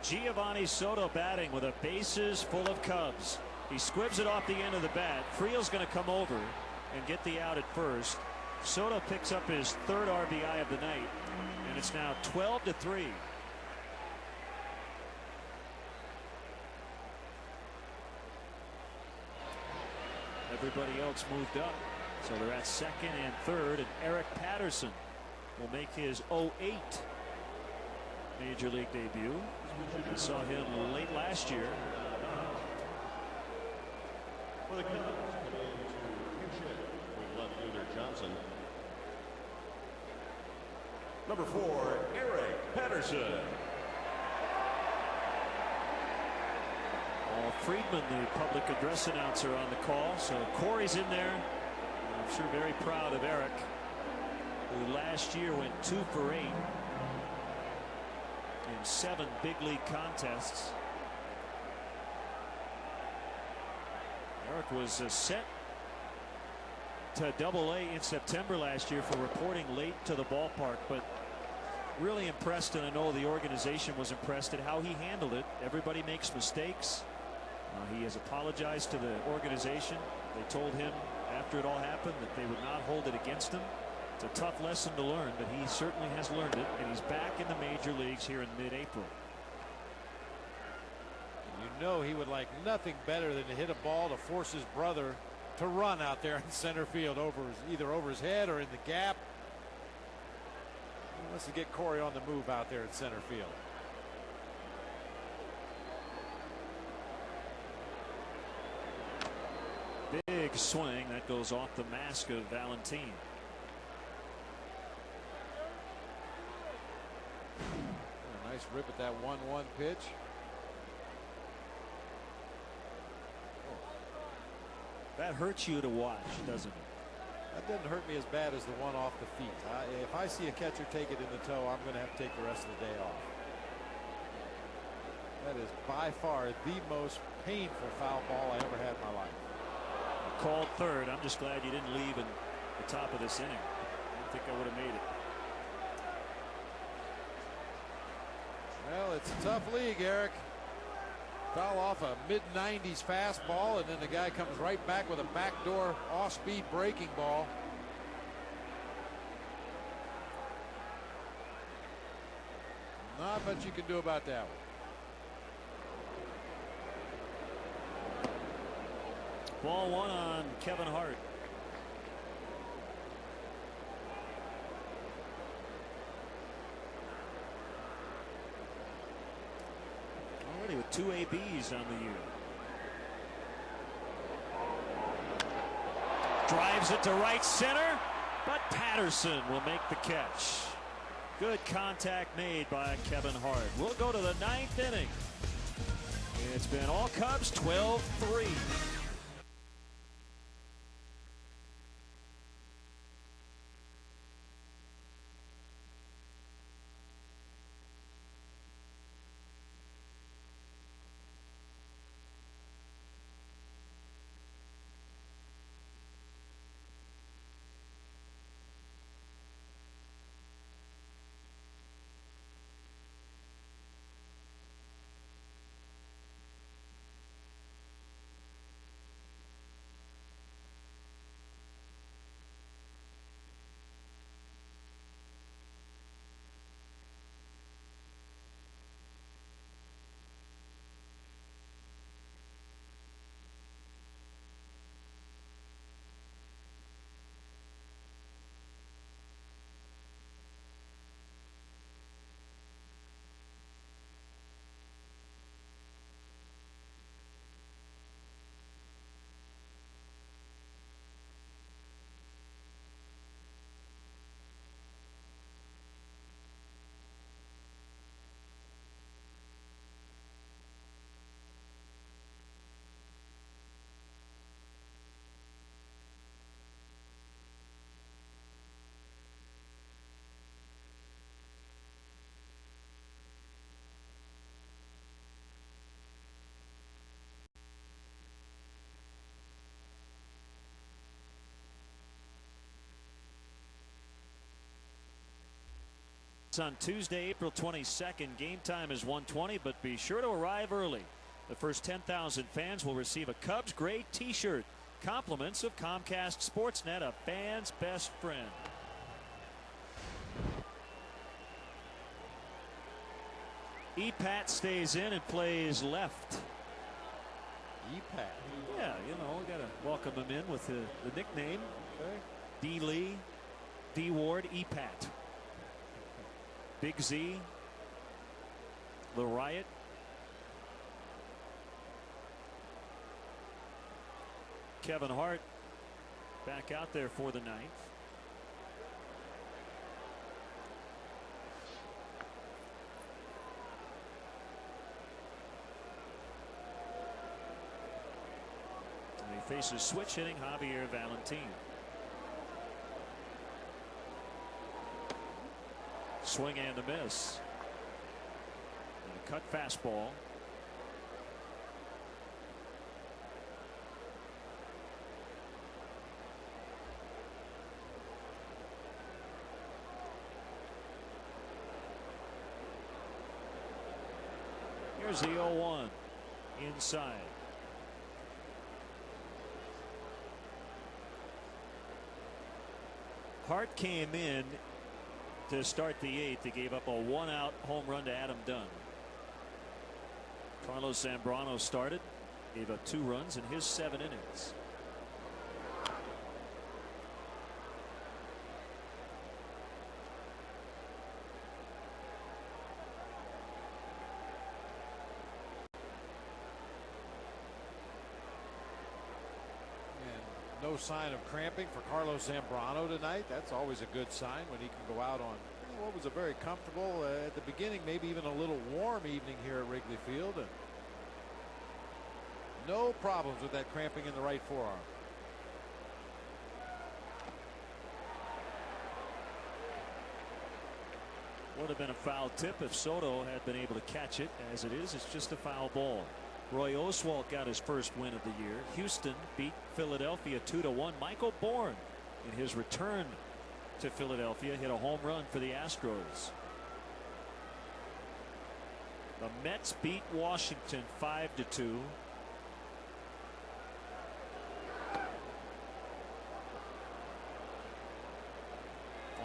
Giovanni Soto batting with a bases full of Cubs. He squibs it off the end of the bat. Friel's going to come over and get the out at first. Soto picks up his 3rd RBI of the night, and it's now 12-3. Everybody else moved up, so they're at 2nd and 3rd, and Eric Patterson will make his 08 Major League debut. We saw him late last year. For the Cubs, coming to pinch hit with left fielder Johnson. Number 4, Eric Patterson. Friedman, the public address announcer, on the call. So Corey's in there. I'm sure very proud of Eric, who last year went 2 for 8 in 7 big league contests. Eric was sent to Double-A in September last year for reporting late to the ballpark, but really impressed, and I know the organization was impressed at how he handled it. Everybody makes mistakes. He has apologized to the organization. They told him after it all happened that they would not hold it against him. It's a tough lesson to learn, but he certainly has learned it, and he's back in the major leagues here in mid-April. You know he would like nothing better than to hit a ball to force his brother to run out there in center field, either over his head or in the gap. He wants to get Corey on the move out there in center field. Big swing that goes off the mask of Valentine. A nice rip at that 1-1 pitch. That hurts you to watch, doesn't it? That doesn't hurt me as bad as the one off the feet. If I see a catcher take it in the toe, I'm going to have to take the rest of the day off. That is by far the most painful foul ball I ever had in my life. Called third. I'm just glad you didn't leave in the top of this inning. I didn't think I would have made it. Well, it's a tough league, Eric. Foul off a mid-90s fastball, and then the guy comes right back with a backdoor off-speed breaking ball. Not much you can do about that one. Ball one on Kevin Hart. Already with 2 ABs on the year. Drives it to right center, but Patterson will make the catch. Good contact made by Kevin Hart. We'll go to the 9th inning. It's been all Cubs, 12-3. On Tuesday, April 22nd. Game time is 1:20, but be sure to arrive early. The first 10,000 fans will receive a Cubs Gray t-shirt. Compliments of Comcast Sportsnet, a fan's best friend. Epat stays in and plays left. Epat. Yeah, you know, we got to welcome him in with the nickname. Okay. D. Lee, D. Ward, Epat. Big Z, the Riot. Kevin Hart back out there for the 9th. And he faces switch hitting Javier Valentin. Swing and a miss. And a cut fastball. Here's the 0-1 inside. Hart came in to start the 8th. They gave up a 1-out home run to Adam Dunn. Carlos Zambrano started, gave up 2 runs in his 7 innings. No sign of cramping for Carlos Zambrano tonight. That's always a good sign when he can go out on what was a very comfortable at the beginning, maybe even a little warm evening here at Wrigley Field, and no problems with that cramping in the right forearm. Would have been a foul tip if Soto had been able to catch it. As it is, it's just a foul ball. Roy Oswalt got his first win of the year. Houston beat Philadelphia 2-1. Michael Bourne, in his return to Philadelphia, hit a home run for the Astros. The Mets beat Washington 5-2.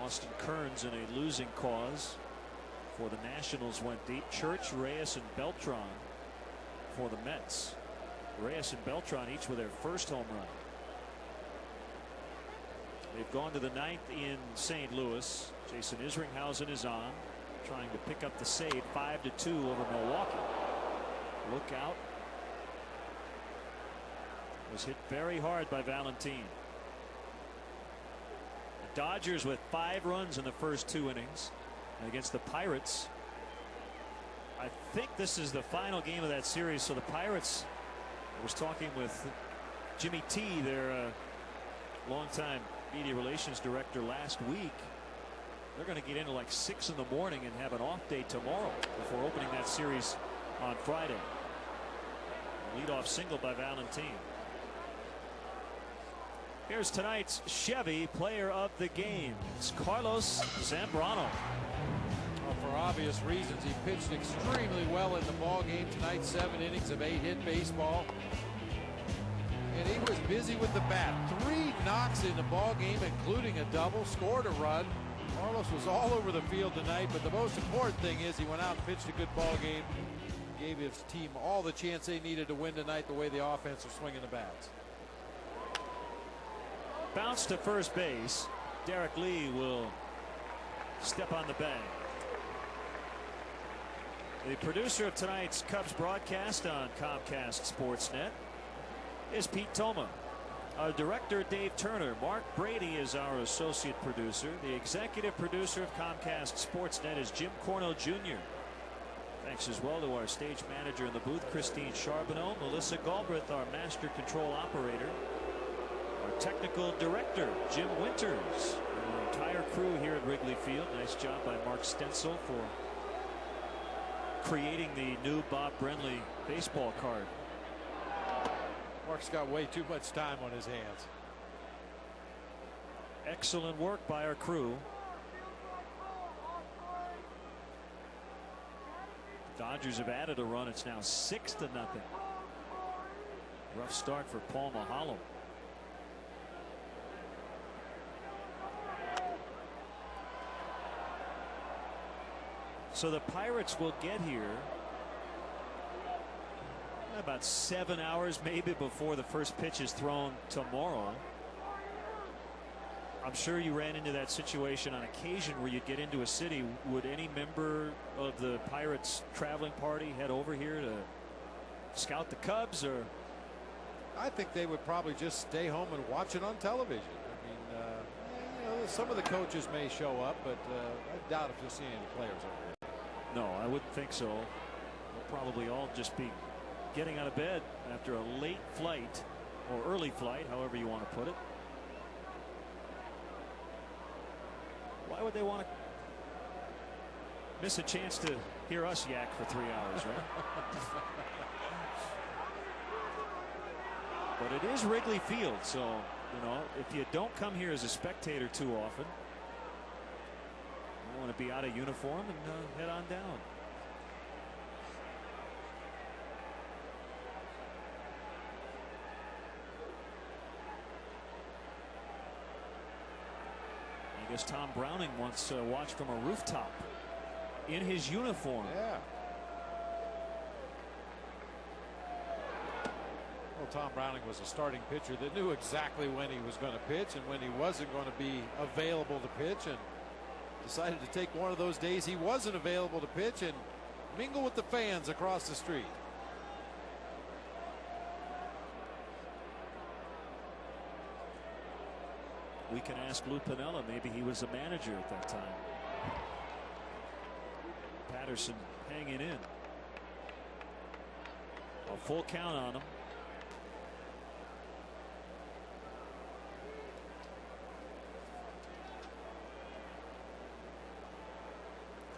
Austin Kearns in a losing cause for the Nationals went deep. Church, Reyes, and Beltran for the Mets. Reyes and Beltran each with their first home run. They've gone to the ninth in St. Louis. Jason Isringhausen is on, trying to pick up the save. 5-2 over Milwaukee. Look out. Was hit very hard by Valentin. The Dodgers with 5 runs in the first 2 innings. And against the Pirates, I think this is the final game of that series. So the Pirates, I was talking with Jimmy T, their longtime media relations director, last week. They're going to get into like 6 in the morning and have an off day tomorrow before opening that series on Friday. Leadoff single by Valentin. Here's tonight's Chevy player of the game. It's Carlos Zambrano. Well, for obvious reasons, he pitched extremely well in the ball game tonight. 7 innings of 8-hit baseball. And he was busy with the bat. 3 knocks in the ball game, including a double. Scored a run. Carlos was all over the field tonight, but the most important thing is he went out and pitched a good ball game. Gave his team all the chance they needed to win tonight, the way the offense was swinging the bats. Bounce to first base. Derrek Lee will step on the bag. The producer of tonight's Cubs broadcast on Comcast Sportsnet is Pete Toma. Our director, Dave Turner. Mark Brady is our associate producer. The executive producer of Comcast Sportsnet is Jim Cornell Jr. Thanks as well to our stage manager in the booth, Christine Charbonneau. Melissa Galbraith, our master control operator. Our technical director, Jim Winters. And the entire crew here at Wrigley Field. Nice job by Mark Stencil for creating the new Bob Brenly baseball card. Mark's got way too much time on his hands. Excellent work by our crew. Dodgers have added a run. It's now 6-0. Rough start for Paul Mahalo. So the Pirates will get here about 7 hours maybe before the first pitch is thrown tomorrow. I'm sure you ran into that situation on occasion where you'd get into a city. Would any member of the Pirates traveling party head over here to scout the Cubs, or? I think they would probably just stay home and watch it on television. I mean, you know, some of the coaches may show up, but I doubt if you'll see any players over here. No, I wouldn't think so. They'll probably all just be getting out of bed after a late flight or early flight, however you want to put it. Why would they want to miss a chance to hear us yak for 3 hours, right? But it is Wrigley Field, so, you know, if you don't come here as a spectator too often, you want to be out of uniform and head on down. I guess Tom Browning once watched from a rooftop in his uniform. Yeah. Well, Tom Browning was a starting pitcher that knew exactly when he was going to pitch and when he wasn't going to be available to pitch, and decided to take one of those days he wasn't available to pitch and mingle with the fans across the street. We can ask Lou Piniella. Maybe he was a manager at that time. Patterson hanging in. A full count on him.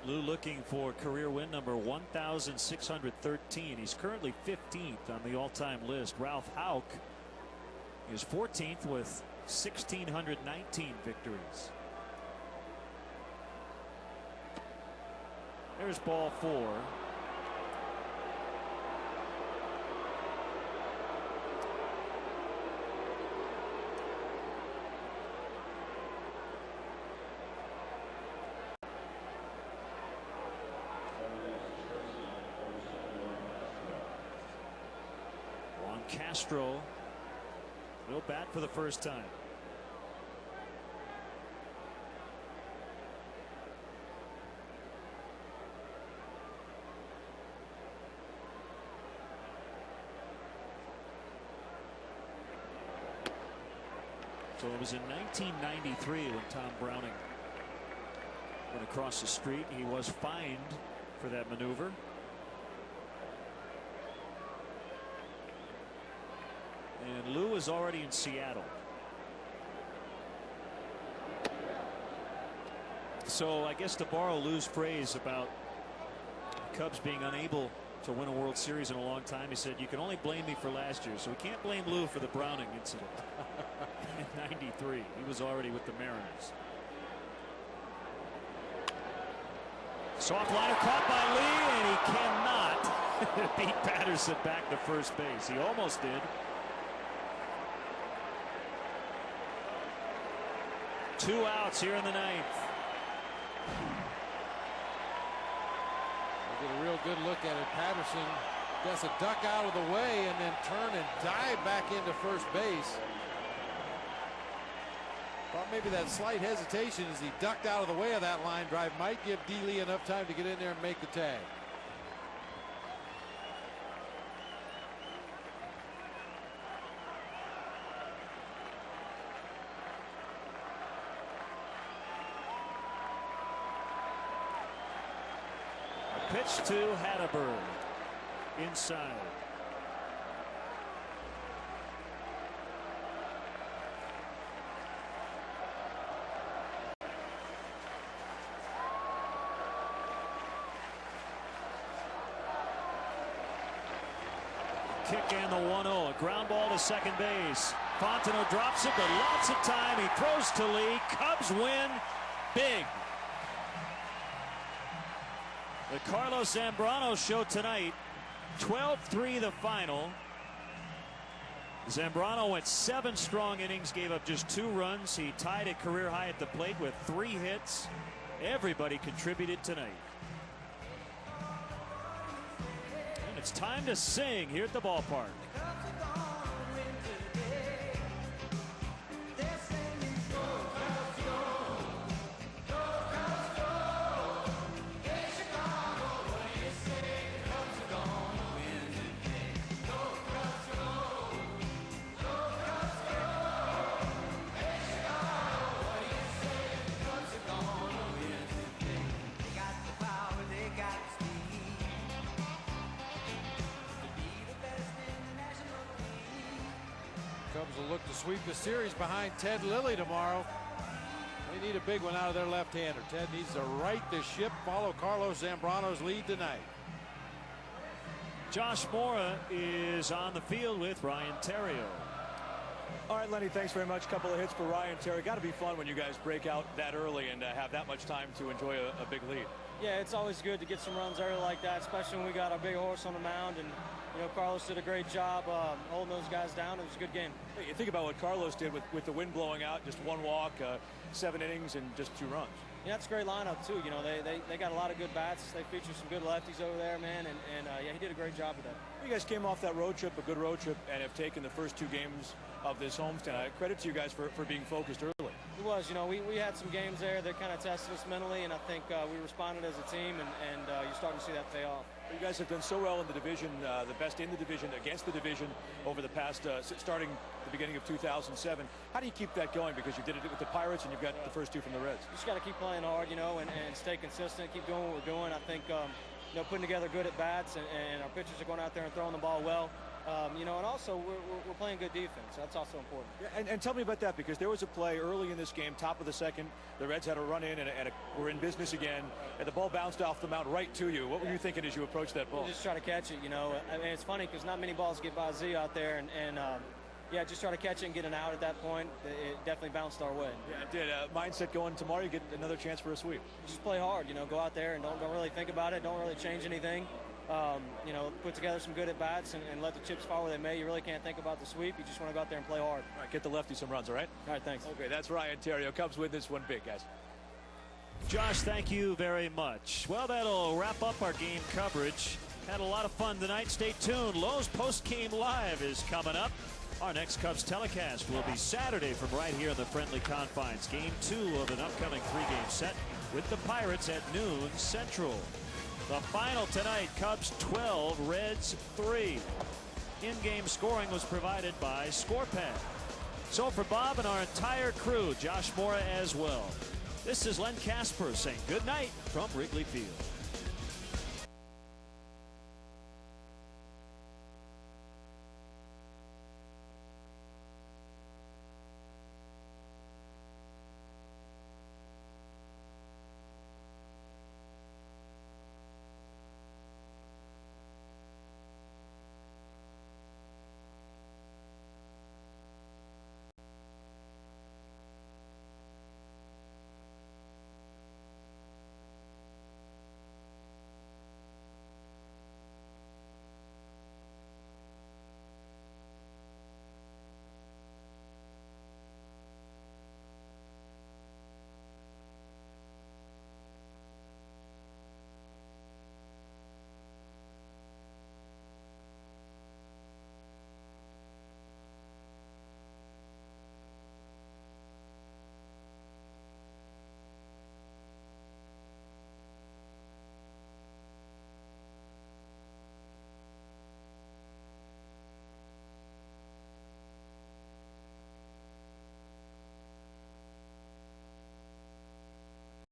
Lou looking for career win number 1,613. He's currently 15th on the all-time list. Ralph Houck is 14th with 1,619 victories. There's ball 4. Castro will bat for the first time. So it was in 1993 when Tom Browning went across the street. He was fined for that maneuver. And Lou is already in Seattle. So I guess to borrow Lou's phrase about the Cubs being unable to win a World Series in a long time, he said, you can only blame me for last year. So we can't blame Lou for the Browning incident. In 93, he was already with the Mariners. Soft liner caught by Lee, and he cannot beat Patterson back to first base. He almost did. Two outs here in the ninth. We'll get a real good look at it. Patterson gets a duck out of the way and then turn and dive back into first base. Thought maybe that slight hesitation as he ducked out of the way of that line drive might give D. Lee enough time to get in there and make the tag. A pitch to Hatterberg inside. Kick and the 1-0. A ground ball to second base. Fontenot drops it, but lots of time. He throws to Lee. Cubs win big. The Carlos Zambrano show tonight. 12-3 the final. Zambrano went 7 strong innings, gave up just 2 runs. He tied a career high at the plate with 3 hits. Everybody contributed tonight. It's time to sing here at the ballpark. Cubs will look to sweep the series behind Ted Lilly tomorrow. They need a big one out of their left-hander. Ted needs to right the ship, follow Carlos Zambrano's lead tonight. Josh Mora is on the field with Ryan Theriot. All right, Lenny, thanks very much. Couple of hits for Ryan Theriot. Got to be fun when you guys break out that early and have that much time to enjoy a big lead. Yeah, it's always good to get some runs early like that, especially when we got a big horse on the mound. And you know, Carlos did a great job holding those guys down. It was a good game. Hey, you think about what Carlos did with the wind blowing out, just 1 walk, 7 innings, and just 2 runs. Yeah, that's a great lineup too. You know, they got a lot of good bats. They feature some good lefties over there, man. And yeah, he did a great job with that. You guys came off that road trip, a good road trip, and have taken the first 2 games of this homestand. Credit to you guys for being focused early. It was, you know, we had some games there that kind of tested us mentally, and I think we responded as a team, and you're starting to see that pay off. You guys have done so well in the division, the best in the division, against the division over the past, starting the beginning of 2007. How do you keep that going? Because you did it with the Pirates, and you've got the first 2 from the Reds. You just got to keep playing hard, you know, and stay consistent, keep doing what we're doing. I think, you know, putting together good at-bats, and our pitchers are going out there and throwing the ball well. You know, and also we're playing good defense. That's also important. Yeah, and tell me about that, because there was a play early in this game, top of the second. The Reds had a run in, and we're in business again, and the ball bounced off the mound right to you. What were you thinking as you approached that ball? You just try to catch it, you know. I mean, it's funny because not many balls get by Z out there, and yeah, just try to catch it and get an out at that point. It definitely bounced our way. Yeah, it did. Mindset going tomorrow, you get another chance for a sweep. Just play hard, you know, go out there and don't really think about it. Don't really change anything. You know, put together some good at-bats and let the chips fall where they may. You really can't think about the sweep. You just want to go out there and play hard. All right, get the lefty some runs, all right? All right, thanks. Okay, that's Ryan Theriot. Cubs win this one big, guys. Josh, thank you very much. Well, that'll wrap up our game coverage. Had a lot of fun tonight. Stay tuned. Lowe's post-game live is coming up. Our next Cubs telecast will be Saturday from right here in the friendly confines. Game 2 of an upcoming 3-game set with the Pirates at noon Central. The final tonight, Cubs 12, Reds 3. In-game scoring was provided by ScorePad. So for Bob and our entire crew, Josh Mora as well, this is Len Casper saying good night from Wrigley Field.